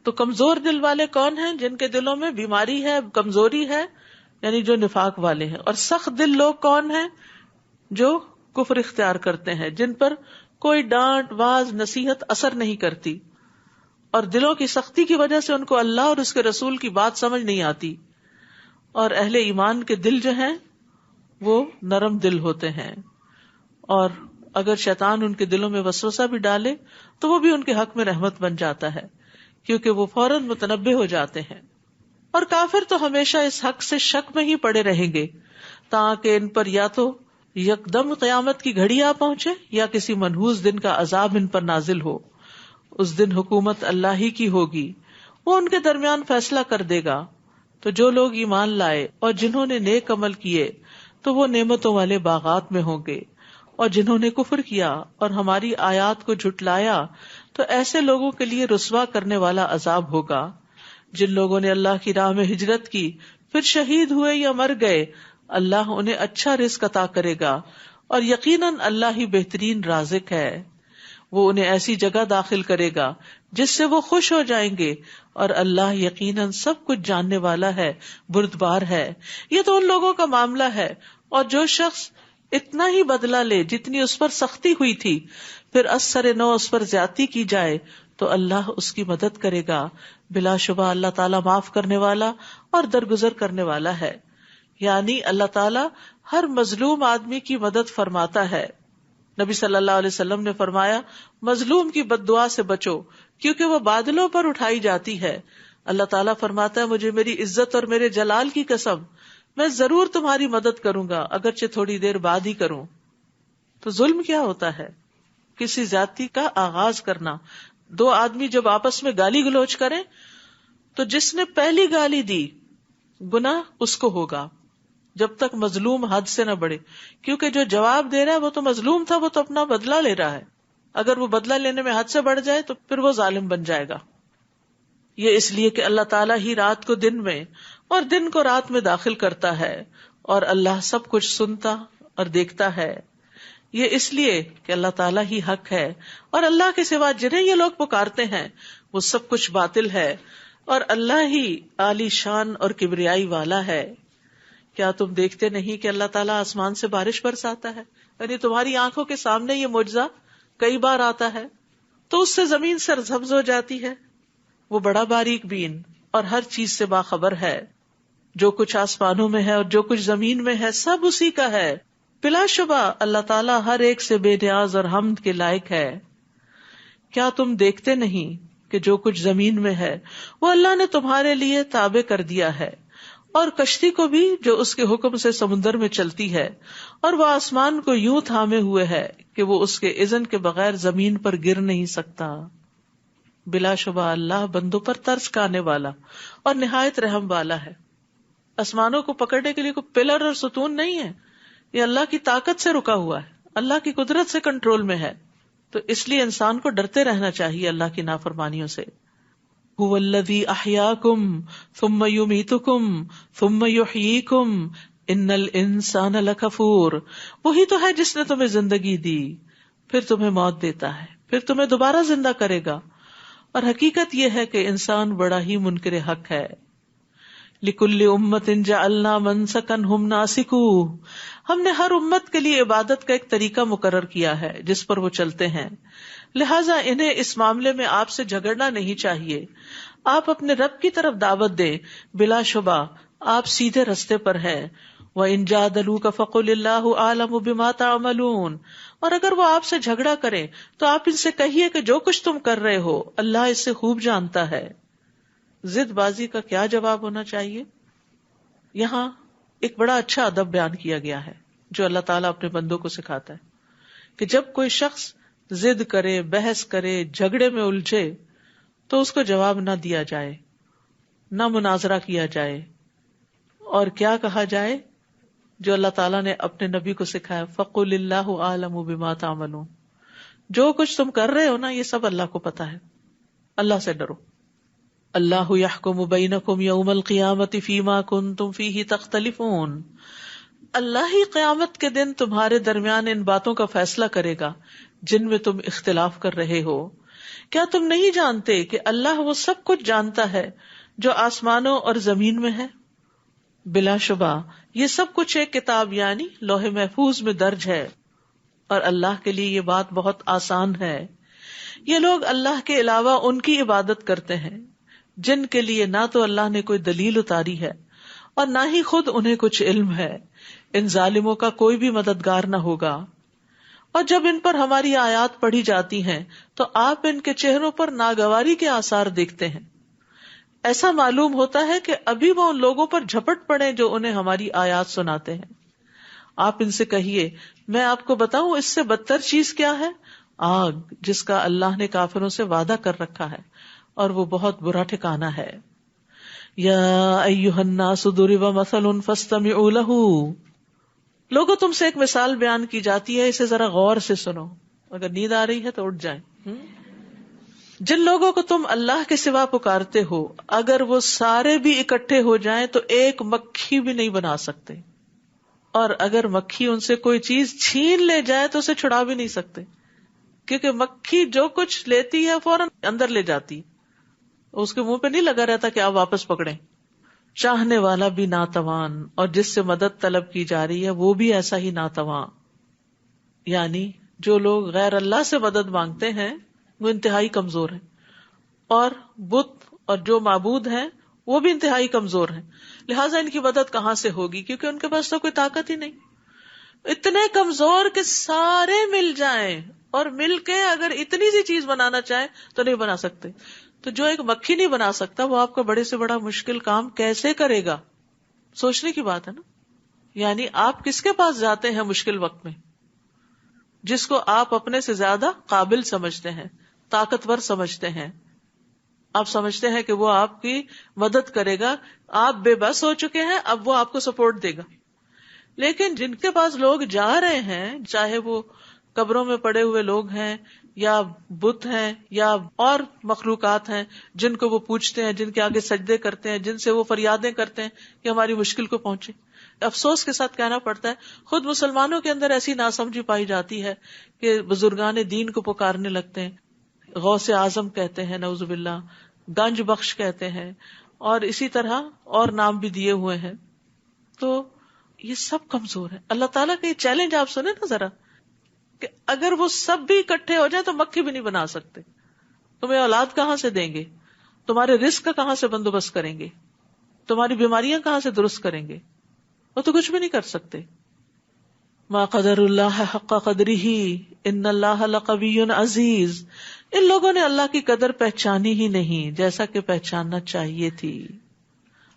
تو کمزور دل والے کون ہیں؟ جن کے دلوں میں بیماری ہے، کمزوری ہے، یعنی جو نفاق والے ہیں. اور سخت دل لوگ کون ہیں؟ جو کفر اختیار کرتے ہیں، جن پر کوئی ڈانٹ، واز، نصیحت اثر نہیں کرتی، اور دلوں کی سختی کی وجہ سے ان کو اللہ اور اس کے رسول کی بات سمجھ نہیں آتی. اور اہل ایمان کے دل جو ہیں وہ نرم دل ہوتے ہیں، اور اگر شیطان ان کے دلوں میں وسوسہ بھی ڈالے تو وہ بھی ان کے حق میں رحمت بن جاتا ہے، کیونکہ وہ فوراً متنبہ ہو جاتے ہیں. اور کافر تو ہمیشہ اس حق سے شک میں ہی پڑے رہیں گے تاکہ ان پر یا تو یکدم قیامت کی گھڑی آ پہنچے یا کسی منحوس دن کا عذاب ان پر نازل ہو. اس دن حکومت اللہ ہی کی ہوگی، وہ ان کے درمیان فیصلہ کر دے گا. تو جو لوگ ایمان لائے اور جنہوں نے نیک عمل کیے تو وہ نعمتوں والے باغات میں ہوں گے، اور جنہوں نے کفر کیا اور ہماری آیات کو جھٹلایا تو ایسے لوگوں کے لیے رسوا کرنے والا عذاب ہوگا. جن لوگوں نے اللہ کی راہ میں ہجرت کی پھر شہید ہوئے یا مر گئے، اللہ انہیں اچھا رزق عطا کرے گا، اور یقیناً اللہ ہی بہترین رازق ہے. وہ انہیں ایسی جگہ داخل کرے گا جس سے وہ خوش ہو جائیں گے، اور اللہ یقیناً سب کچھ جاننے والا ہے، بردبار ہے. یہ تو ان لوگوں کا معاملہ ہے، اور جو شخص اتنا ہی بدلہ لے جتنی اس پر سختی ہوئی تھی، پھر اثر نو اس پر زیادتی کی جائے تو اللہ اس کی مدد کرے گا. بلا شبہ اللہ تعالیٰ معاف کرنے والا اور درگزر کرنے والا ہے. یعنی اللہ تعالیٰ ہر مظلوم آدمی کی مدد فرماتا ہے. نبی صلی اللہ علیہ وسلم نے فرمایا، مظلوم کی بد دعا سے بچو کیونکہ وہ بادلوں پر اٹھائی جاتی ہے. اللہ تعالیٰ فرماتا ہے، مجھے میری عزت اور میرے جلال کی قسم، میں ضرور تمہاری مدد کروں گا اگرچہ تھوڑی دیر بعد ہی کروں. تو ظلم کیا ہوتا ہے؟ کسی زیادتی کا آغاز کرنا. دو آدمی جب آپس میں گالی گلوچ کریں تو جس نے پہلی گالی دی گناہ اس کو ہوگا، جب تک مظلوم حد سے نہ بڑھے. کیونکہ جو جواب دے رہا ہے وہ تو مظلوم تھا، وہ تو اپنا بدلہ لے رہا ہے. اگر وہ بدلہ لینے میں حد سے بڑھ جائے تو پھر وہ ظالم بن جائے گا. یہ اس لیے کہ اللہ تعالیٰ ہی رات کو دن میں اور دن کو رات میں داخل کرتا ہے، اور اللہ سب کچھ سنتا اور دیکھتا ہے. یہ اس لیے کہ اللہ تعالیٰ ہی حق ہے، اور اللہ کے سوا جنہیں یہ لوگ پکارتے ہیں وہ سب کچھ باطل ہے، اور اللہ ہی عالی شان اور کبریائی والا ہے. کیا تم دیکھتے نہیں کہ اللہ تعالیٰ آسمان سے بارش برساتا ہے؟ یعنی تمہاری آنکھوں کے سامنے یہ معجزہ کئی بار آتا ہے، تو اس سے زمین سرسبز ہو جاتی ہے. وہ بڑا باریک بین اور ہر چیز سے باخبر ہے. جو کچھ آسمانوں میں ہے اور جو کچھ زمین میں ہے سب اسی کا ہے. بلا شبہ اللہ تعالیٰ ہر ایک سے بے نیاز اور حمد کے لائق ہے. کیا تم دیکھتے نہیں کہ جو کچھ زمین میں ہے وہ اللہ نے تمہارے لیے تابع کر دیا ہے، اور کشتی کو بھی جو اس کے حکم سے سمندر میں چلتی ہے، اور وہ آسمان کو یوں تھامے ہوئے ہے کہ وہ اس کے اذن کے بغیر زمین پر گر نہیں سکتا. بلا شبہ اللہ بندوں پر ترس کھانے والا اور نہایت رحم والا ہے. آسمانوں کو پکڑنے کے لیے کوئی پلر اور ستون نہیں ہے، یہ اللہ کی طاقت سے رکا ہوا ہے، اللہ کی قدرت سے کنٹرول میں ہے. تو اس لیے انسان کو ڈرتے رہنا چاہیے اللہ کی نافرمانیوں سے. هو الذی احیاکم ثم یمیتکم ثم یحییکم ان الانسان لکفور. وہی تو ہے جس نے تمہیں زندگی دی، پھر تمہیں موت دیتا ہے، پھر تمہیں دوبارہ زندہ کرے گا. اور حقیقت یہ ہے کہ انسان بڑا ہی منکر حق ہے. لِكُلِّ أُمَّةٍ جَعَلْنَا مَنْسَكًا هُمْ نَاسِكُوهُ. ہم نے ہر امت کے لیے عبادت کا ایک طریقہ مقرر کیا ہے جس پر وہ چلتے ہیں، لہٰذا انہیں اس معاملے میں آپ سے جھگڑنا نہیں چاہیے. آپ اپنے رب کی طرف دعوت دیں، بلا شبہ آپ سیدھے رستے پر ہیں. وَإِن جَادَلُوكَ فَقُلِ اللَّهُ أَعْلَمُ بِمَا تَعْمَلُونَ. اور اگر وہ آپ سے جھگڑا کریں تو آپ ان سے کہیے کہ جو کچھ تم کر رہے ہو اللہ اس سے خوب جانتا ہے. ضد بازی کا کیا جواب ہونا چاہیے؟ یہاں ایک بڑا اچھا ادب بیان کیا گیا ہے جو اللہ تعالیٰ اپنے بندوں کو سکھاتا ہے کہ جب کوئی شخص ضد کرے، بحث کرے، جھگڑے میں الجھے تو اس کو جواب نہ دیا جائے، نہ مناظرہ کیا جائے، اور کیا کہا جائے جو اللہ تعالیٰ نے اپنے نبی کو سکھایا، فَقُلِ اللَّهُ أَعْلَمُ بِمَا تَعْمَلُونَ. جو کچھ تم کر رہے ہو نا یہ سب اللہ کو پتا ہے. اللہ سے ڈرو. اللہ یحکم بینکم یوم القیامت فیما کنتم فیہ تختلفون. اللہ ہی قیامت کے دن تمہارے درمیان ان باتوں کا فیصلہ کرے گا جن میں تم اختلاف کر رہے ہو. کیا تم نہیں جانتے کہ اللہ وہ سب کچھ جانتا ہے جو آسمانوں اور زمین میں ہے؟ بلا شبہ یہ سب کچھ ایک کتاب یعنی لوح محفوظ میں درج ہے، اور اللہ کے لیے یہ بات بہت آسان ہے. یہ لوگ اللہ کے علاوہ ان کی عبادت کرتے ہیں جن کے لیے نہ تو اللہ نے کوئی دلیل اتاری ہے اور نہ ہی خود انہیں کچھ علم ہے. ان ظالموں کا کوئی بھی مددگار نہ ہوگا. اور جب ان پر ہماری آیات پڑھی جاتی ہیں تو آپ ان کے چہروں پر ناگواری کے آثار دیکھتے ہیں. ایسا معلوم ہوتا ہے کہ ابھی وہ ان لوگوں پر جھپٹ پڑے جو انہیں ہماری آیات سناتے ہیں. آپ ان سے کہیے، میں آپ کو بتاؤں اس سے بدتر چیز کیا ہے؟ آگ جس کا اللہ نے کافروں سے وعدہ کر رکھا ہے، اور وہ بہت برا ٹھکانہ ہے. یا ایھا الناس ضرب مثل فاستمعوا لہ. لوگوں تم سے ایک مثال بیان کی جاتی ہے، اسے ذرا غور سے سنو. اگر نیند آ رہی ہے تو اٹھ جائیں. جن لوگوں کو تم اللہ کے سوا پکارتے ہو اگر وہ سارے بھی اکٹھے ہو جائیں تو ایک مکھی بھی نہیں بنا سکتے، اور اگر مکھی ان سے کوئی چیز چھین لے جائے تو اسے چھڑا بھی نہیں سکتے، کیونکہ مکھی جو کچھ لیتی ہے فوراً اندر لے جاتی، اس کے منہ پہ نہیں لگا رہتا کہ آپ واپس پکڑیں۔ چاہنے والا بھی ناتوان، اور جس سے مدد طلب کی جا رہی ہے وہ بھی ایسا ہی ناتواں، یعنی جو لوگ غیر اللہ سے مدد مانگتے ہیں وہ انتہائی کمزور ہیں، اور بت اور جو معبود ہیں وہ بھی انتہائی کمزور ہیں، لہٰذا ان کی مدد کہاں سے ہوگی، کیونکہ ان کے پاس تو کوئی طاقت ہی نہیں، اتنے کمزور کہ سارے مل جائیں اور مل کے اگر اتنی سی چیز بنانا چاہیں تو نہیں بنا سکتے۔ تو جو ایک مکھی نہیں بنا سکتا وہ آپ کا بڑے سے بڑا مشکل کام کیسے کرے گا؟ سوچنے کی بات ہے نا۔ یعنی آپ کس کے پاس جاتے ہیں مشکل وقت میں؟ جس کو آپ اپنے سے زیادہ قابل سمجھتے ہیں، طاقتور سمجھتے ہیں، آپ سمجھتے ہیں کہ وہ آپ کی مدد کرے گا، آپ بے بس ہو چکے ہیں، اب وہ آپ کو سپورٹ دے گا۔ لیکن جن کے پاس لوگ جا رہے ہیں، چاہے وہ قبروں میں پڑے ہوئے لوگ ہیں یا بت ہیں یا اور مخلوقات ہیں جن کو وہ پوچھتے ہیں، جن کے آگے سجدے کرتے ہیں، جن سے وہ فریادیں کرتے ہیں کہ ہماری مشکل کو پہنچے، افسوس کے ساتھ کہنا پڑتا ہے خود مسلمانوں کے اندر ایسی ناسمجھی پائی جاتی ہے کہ بزرگان دین کو پکارنے لگتے ہیں، غوث اعظم کہتے ہیں، نعوذ باللہ، گنج بخش کہتے ہیں، اور اسی طرح اور نام بھی دیے ہوئے ہیں۔ تو یہ سب کمزور ہے۔ اللہ تعالیٰ کا یہ چیلنج آپ سنیں نا ذرا، کہ اگر وہ سب بھی اکٹھے ہو جائیں تو مکھی بھی نہیں بنا سکتے، تمہیں اولاد کہاں سے دیں گے، تمہارے رزق کا کہاں سے بندوبست کریں گے، تمہاری بیماریاں کہاں سے درست کریں گے، وہ تو کچھ بھی نہیں کر سکتے۔ ما قدر اللہ حق قدرہ ان اللہ لقوی عزیز، ان لوگوں نے اللہ کی قدر پہچانی ہی نہیں جیسا کہ پہچاننا چاہیے تھی۔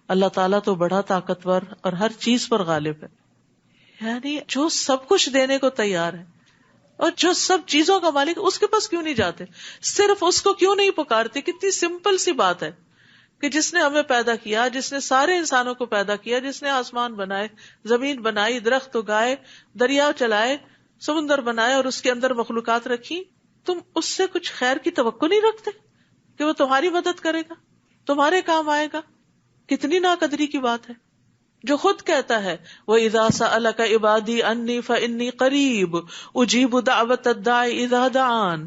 اللہ تعالیٰ تو بڑا طاقتور اور ہر چیز پر غالب ہے، یعنی جو سب کچھ دینے کو تیار ہے اور جو سب چیزوں کا مالک، اس کے پاس کیوں نہیں جاتے؟ صرف اس کو کیوں نہیں پکارتے؟ کتنی سمپل سی بات ہے کہ جس نے ہمیں پیدا کیا، جس نے سارے انسانوں کو پیدا کیا، جس نے آسمان بنائے، زمین بنائی، درخت اگائے، دریا چلائے، سمندر بنائے اور اس کے اندر مخلوقات رکھی، تم اس سے کچھ خیر کی توقع نہیں رکھتے کہ وہ تمہاری مدد کرے گا، تمہارے کام آئے گا؟ کتنی ناقدری کی بات ہے، جو خود کہتا ہے وَإِذَا سَأَلَكَ عِبَادِي عَنِّي فَإِنِّي قَرِيبٌ أُجِيبُ دَعْوَةَ الدَّاعِ إِذَا دَعَانِ،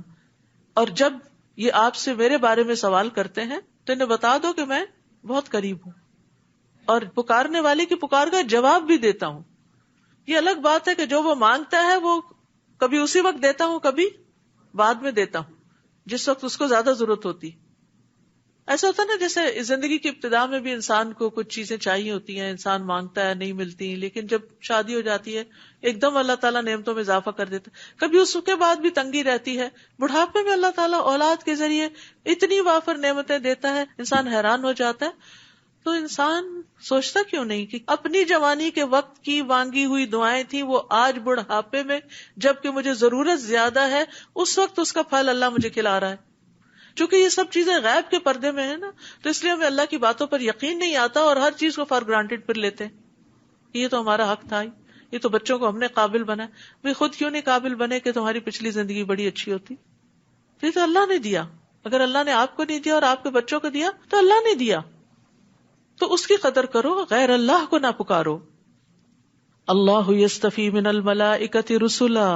اور جب یہ آپ سے میرے بارے میں سوال کرتے ہیں تو انہیں بتا دو کہ میں بہت قریب ہوں اور پکارنے والے کی پکار کا جواب بھی دیتا ہوں۔ یہ الگ بات ہے کہ جو وہ مانگتا ہے وہ کبھی اسی وقت دیتا ہوں، کبھی بعد میں دیتا ہوں جس وقت اس کو زیادہ ضرورت ہوتی۔ ایسا ہوتا ہے نا جیسے زندگی کی ابتدا میں بھی انسان کو کچھ چیزیں چاہیے ہوتی ہیں، انسان مانگتا ہے، نہیں ملتی، لیکن جب شادی ہو جاتی ہے ایک دم اللہ تعالیٰ نعمتوں میں اضافہ کر دیتا ہے۔ کبھی اس کے بعد بھی تنگی رہتی ہے، بڑھاپے میں اللہ تعالیٰ اولاد کے ذریعے اتنی وافر نعمتیں دیتا ہے، انسان حیران ہو جاتا ہے۔ تو انسان سوچتا کیوں نہیں کہ اپنی جوانی کے وقت کی مانگی ہوئی دعائیں تھیں، وہ آج بڑھاپے میں جبکہ مجھے ضرورت زیادہ ہے اس وقت اس کا پھل اللہ مجھے کھلا رہا ہے۔ چونکہ یہ سب چیزیں غیب کے پردے میں ہیں نا، تو اس لیے ہمیں اللہ کی باتوں پر یقین نہیں آتا اور ہر چیز کو فار گرانٹیڈ پر لیتے ہیں۔ یہ تو ہمارا حق تھا، یہ تو بچوں کو ہم نے قابل بنا، بھئی خود کیوں نہیں قابل بنے کہ تمہاری پچھلی زندگی بڑی اچھی ہوتی؟ یہ تو اللہ نے دیا، اگر اللہ نے آپ کو نہیں دیا اور آپ کے بچوں کو دیا تو اللہ نے دیا، تو اس کی قدر کرو، غیر اللہ کو نہ پکارو۔ اللہ یستفی من الملائکۃ رسلا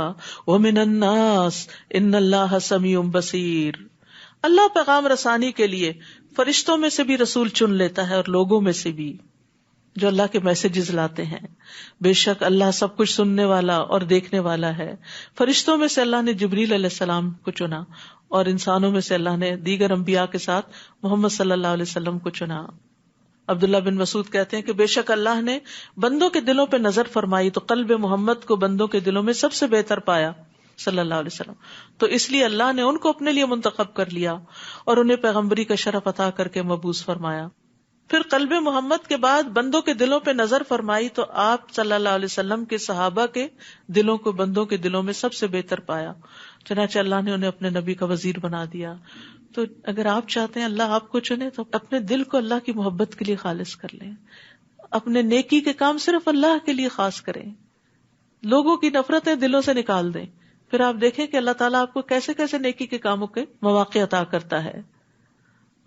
ومن الناس ان اللہ سمیع بصیر، اللہ پیغام رسانی کے لیے فرشتوں میں سے بھی رسول چن لیتا ہے اور لوگوں میں سے بھی جو اللہ کے میسجز لاتے ہیں۔ بے شک اللہ سب کچھ سننے والا اور دیکھنے والا ہے۔ فرشتوں میں سے اللہ نے جبریل علیہ السلام کو چنا اور انسانوں میں سے اللہ نے دیگر انبیاء کے ساتھ محمد صلی اللہ علیہ وسلم کو چنا۔ عبداللہ بن مسعود کہتے ہیں کہ بے شک اللہ نے بندوں کے دلوں پہ نظر فرمائی تو قلب محمد کو بندوں کے دلوں میں سب سے بہتر پایا صلی اللہ علیہ وسلم، تو اس لیے اللہ نے ان کو اپنے لیے منتخب کر لیا اور انہیں پیغمبری کا شرف عطا کر کے مبعوث فرمایا۔ پھر قلب محمد کے بعد بندوں کے دلوں پہ نظر فرمائی تو آپ صلی اللہ علیہ وسلم کے صحابہ کے دلوں کو بندوں کے دلوں میں سب سے بہتر پایا، چنانچہ اللہ نے انہیں اپنے نبی کا وزیر بنا دیا۔ تو اگر آپ چاہتے ہیں اللہ آپ کو چنے تو اپنے دل کو اللہ کی محبت کے لیے خالص کر لیں، اپنے نیکی کے کام صرف اللہ کے لیے خاص کریں، لوگوں کی نفرتیں دلوں سے نکال دیں، پھر آپ دیکھیں کہ اللہ تعالیٰ آپ کو کیسے کیسے نیکی کے کاموں کے مواقع عطا کرتا ہے.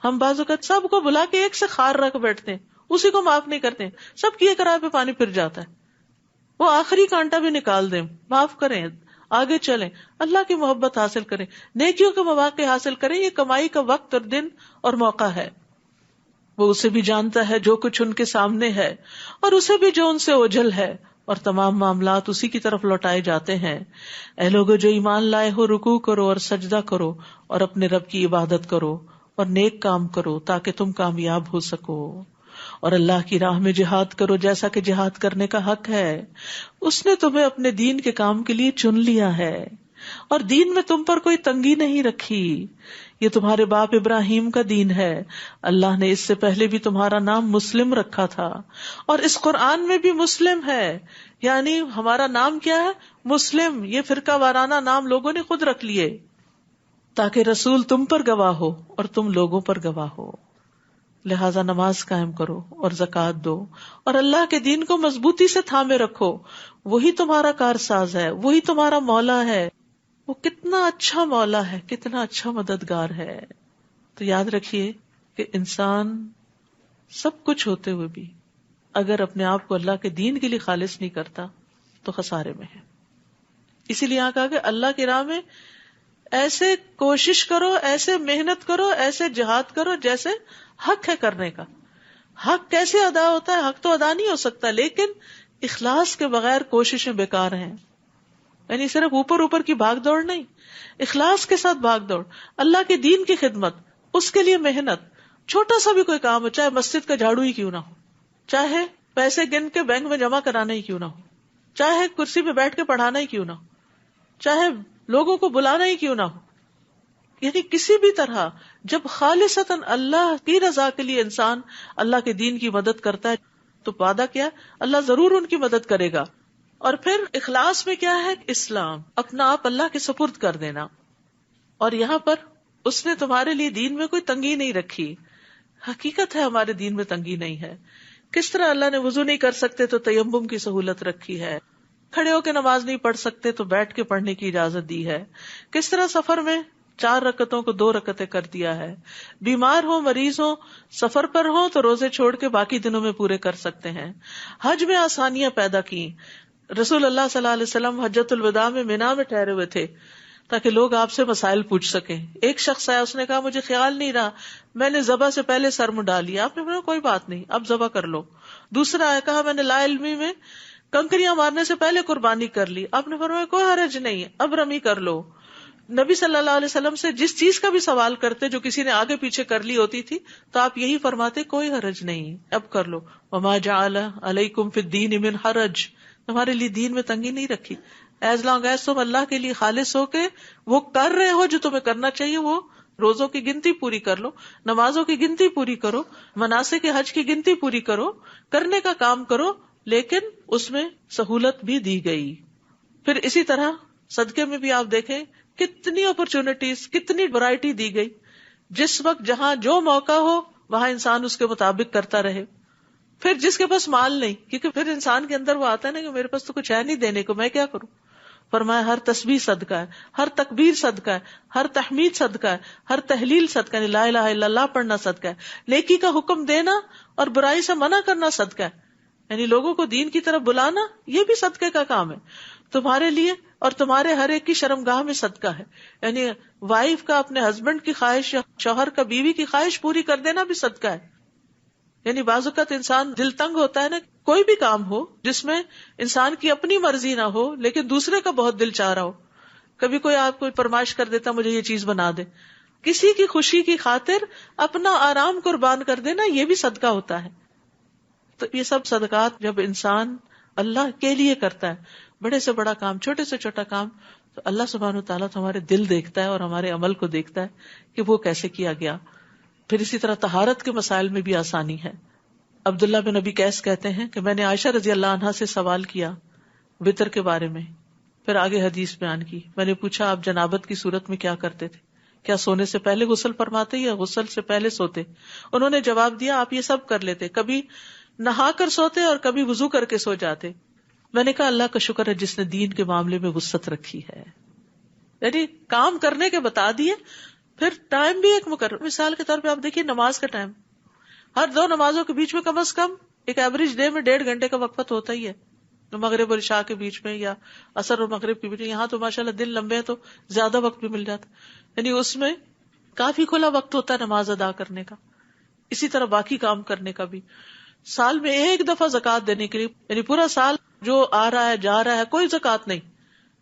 ہم بعض اوقات سب کو بلا کے ایک سے خار رکھ بیٹھتے ہیں, اسی کو معاف نہیں کرتے, سب کیے کرائے پہ پانی پھر جاتا ہے, وہ آخری کانٹا بھی نکال دیں, معاف کریں, آگے چلیں, اللہ کی محبت حاصل کریں, نیکیوں کے مواقع حاصل کریں. یہ کمائی کا وقت اور دن اور موقع ہے. وہ اسے بھی جانتا ہے جو کچھ ان کے سامنے ہے, اور اسے بھی جو ان سے اوجھل ہے, اور تمام معاملات اسی کی طرف لوٹائے جاتے ہیں. اے لوگو جو ایمان لائے ہو, رکوع کرو اور سجدہ کرو اور اپنے رب کی عبادت کرو اور نیک کام کرو تاکہ تم کامیاب ہو سکو, اور اللہ کی راہ میں جہاد کرو جیسا کہ جہاد کرنے کا حق ہے. اس نے تمہیں اپنے دین کے کام کے لیے چن لیا ہے, اور دین میں تم پر کوئی تنگی نہیں رکھی. یہ تمہارے باپ ابراہیم کا دین ہے. اللہ نے اس سے پہلے بھی تمہارا نام مسلم رکھا تھا, اور اس قرآن میں بھی مسلم ہے. یعنی ہمارا نام کیا ہے؟ مسلم. یہ فرقہ وارانہ نام لوگوں نے خود رکھ لیے تاکہ رسول تم پر گواہ ہو اور تم لوگوں پر گواہ ہو. لہذا نماز قائم کرو اور زکوٰۃ دو اور اللہ کے دین کو مضبوطی سے تھامے رکھو. وہی تمہارا کارساز ہے, وہی تمہارا مولا ہے. وہ کتنا اچھا مولا ہے, کتنا اچھا مددگار ہے. تو یاد رکھیے کہ انسان سب کچھ ہوتے ہوئے بھی اگر اپنے آپ کو اللہ کے دین کے لیے خالص نہیں کرتا تو خسارے میں ہے. اسی لیے یہاں کہا کہ اللہ کی راہ میں ایسے کوشش کرو, ایسے محنت کرو, ایسے جہاد کرو جیسے حق ہے کرنے کا. حق کیسے ادا ہوتا ہے؟ حق تو ادا نہیں ہو سکتا, لیکن اخلاص کے بغیر کوششیں بیکار ہیں. یعنی صرف اوپر اوپر کی بھاگ دوڑ نہیں, اخلاص کے ساتھ بھاگ دوڑ, اللہ کے دین کی خدمت, اس کے لیے محنت. چھوٹا سا بھی کوئی کام ہو, چاہے مسجد کا جھاڑو ہی کیوں نہ ہو, چاہے پیسے گن کے بینک میں جمع کرانا ہی کیوں نہ ہو, چاہے کرسی پہ بیٹھ کے پڑھانا ہی کیوں نہ ہو, چاہے لوگوں کو بلانا ہی کیوں نہ ہو. یعنی کسی بھی طرح جب خالصتاً اللہ کی رضا کے لیے انسان اللہ کے دین کی مدد کرتا ہے تو وعدہ کیا, اللہ ضرور ان کی مدد کرے گا. اور پھر اخلاص میں کیا ہے؟ اسلام, اپنا آپ اللہ کے سپرد کر دینا. اور یہاں پر اس نے تمہارے لیے دین میں کوئی تنگی نہیں رکھی. حقیقت ہے ہمارے دین میں تنگی نہیں ہے. کس طرح اللہ نے وضو نہیں کر سکتے تو تیمم کی سہولت رکھی ہے, کھڑے ہو کے نماز نہیں پڑھ سکتے تو بیٹھ کے پڑھنے کی اجازت دی ہے. کس طرح سفر میں 4 رکعتوں کو 2 رکعتیں کر دیا ہے. بیمار ہو, مریض ہو, سفر پر ہو تو روزے چھوڑ کے باقی دنوں میں پورے کر سکتے ہیں. حج میں آسانیاں پیدا کی. رسول اللہ صلی اللہ علیہ وسلم حجۃ الوداع میں مینا میں ٹھہرے ہوئے تھے تاکہ لوگ آپ سے مسائل پوچھ سکیں. ایک شخص آیا, اس نے کہا مجھے خیال نہیں رہا, میں نے ذبح سے پہلے سر منڈا لیا. آپ نے کہا کوئی بات نہیں, اب ذبح کر لو. دوسرا آیا, کہا میں نے لا علمی میں کنکریاں مارنے سے پہلے قربانی کر لی. آپ نے فرمایا کوئی حرج نہیں, اب رمی کر لو. نبی صلی اللہ علیہ وسلم سے جس چیز کا بھی سوال کرتے جو کسی نے آگے پیچھے کر لی ہوتی تھی تو آپ یہی فرماتے کوئی حرج نہیں, اب کر لو. وما جعل علیکم فی الدین من حرج, تمہارے لیے دین میں تنگی نہیں رکھی. ایز لانگ ایز تم اللہ کے لیے خالص ہو کے وہ کر رہے ہو جو تمہیں کرنا چاہیے, وہ روزوں کی گنتی پوری کر لو, نمازوں کی گنتی پوری کرو, مناسک حج کی گنتی پوری کرو, کرنے کا کام کرو, لیکن اس میں سہولت بھی دی گئی. پھر اسی طرح صدقے میں بھی آپ دیکھیں کتنی اپرچونٹیز, کتنی ورائٹی دی گئی. جس وقت جہاں جو موقع ہو وہاں انسان اس کے مطابق کرتا رہے. پھر جس کے پاس مال نہیں, کیونکہ پھر انسان کے اندر وہ آتا ہے نا کہ میرے پاس تو کچھ ہے نہیں دینے کو, میں کیا کروں. فرمایا ہر تسبیح صدقہ ہے, ہر تکبیر صدقہ ہے, ہر تحمید صدقہ ہے, ہر تحلیل صدقہ ہے, لا الہ الا اللہ پڑھنا صدقہ ہے, نیکی کا حکم دینا اور برائی سے منع کرنا صدقہ ہے. یعنی لوگوں کو دین کی طرف بلانا یہ بھی صدقے کا کام ہے تمہارے لیے, اور تمہارے ہر ایک کی شرمگاہ میں صدقہ ہے. یعنی وائف کا اپنے ہسبینڈ کی خواہش یا شوہر کا بیوی کی خواہش پوری کر دینا بھی صدقہ ہے. یعنی بعض اوقات انسان دل تنگ ہوتا ہے نا, کوئی بھی کام ہو جس میں انسان کی اپنی مرضی نہ ہو لیکن دوسرے کا بہت دل چاہ رہا ہو. کبھی کوئی آپ کو فرمائش کر دیتا مجھے یہ چیز بنا دے, کسی کی خوشی کی خاطر اپنا آرام قربان کر دینا یہ بھی صدقہ ہوتا ہے. تو یہ سب صدقات جب انسان اللہ کے لیے کرتا ہے, بڑے سے بڑا کام, چھوٹے سے چھوٹا کام, تو اللہ سبحانہ و تعالیٰ تو ہمارے دل دیکھتا ہے اور ہمارے عمل کو دیکھتا ہے کہ وہ کیسے کیا گیا. پھر اسی طرح طہارت کے مسائل میں بھی آسانی ہے. عبداللہ بن ابی قیس کہتے ہیں کہ میں نے عائشہ رضی اللہ عنہا سے سوال کیا وطر کے بارے میں, پھر آگے حدیث بیان کی. میں نے پوچھا آپ جنابت کی صورت میں کیا کرتے تھے, کیا سونے سے پہلے غسل فرماتے یا غسل سے پہلے سوتے؟ انہوں نے جواب دیا آپ یہ سب کر لیتے, کبھی نہا کر سوتے اور کبھی وضو کر کے سو جاتے. میں نے کہا اللہ کا شکر ہے جس نے دین کے معاملے میں وسعت رکھی ہے. یعنی کام کرنے کے بتا دیے. پھر ٹائم بھی ایک مقرر، مثال کے طور پہ آپ دیکھیے نماز کا ٹائم، ہر 2 نمازوں کے بیچ میں کم از کم ایک ایوریج ڈے میں 1.5 گھنٹے کا وقفت ہوتا ہی ہے، مغرب اور عشاء کے بیچ میں یا عصر اور مغرب کے بیچ میں. یہاں تو ماشاءاللہ دن لمبے ہیں تو زیادہ وقت بھی مل جاتا، یعنی اس میں کافی کھلا وقت ہوتا ہے نماز ادا کرنے کا. اسی طرح باقی کام کرنے کا بھی، سال میں ایک دفعہ زکوٰۃ دینے کے لیے، یعنی پورا سال جو آ رہا ہے جا رہا ہے کوئی زکوٰۃ نہیں،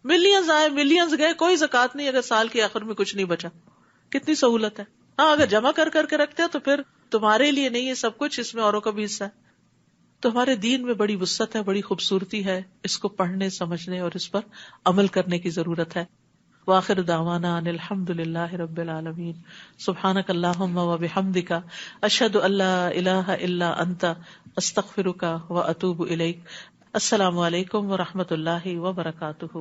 ملینز آئے ملینز گئے کوئی زکوٰۃ نہیں اگر سال کے آخر میں کچھ نہیں بچا. کتنی سہولت ہے. ہاں اگر جمع کر کے رکھتے ہیں تو پھر تمہارے لیے نہیں ہے سب کچھ، اس میں اوروں کا بھی حصہ ہے. تو ہمارے دین میں بڑی وسعت ہے، بڑی خوبصورتی ہے، اس کو پڑھنے سمجھنے اور اس پر عمل کرنے کی ضرورت ہے. وآخر دعوانا ان الحمد للہ رب العالمین. سبحانک اللہم وبحمدک، اشہد ان لا الہ الا انت، استغفرک واتوب الیک. السلام علیکم ورحمۃ اللہ وبرکاتہ.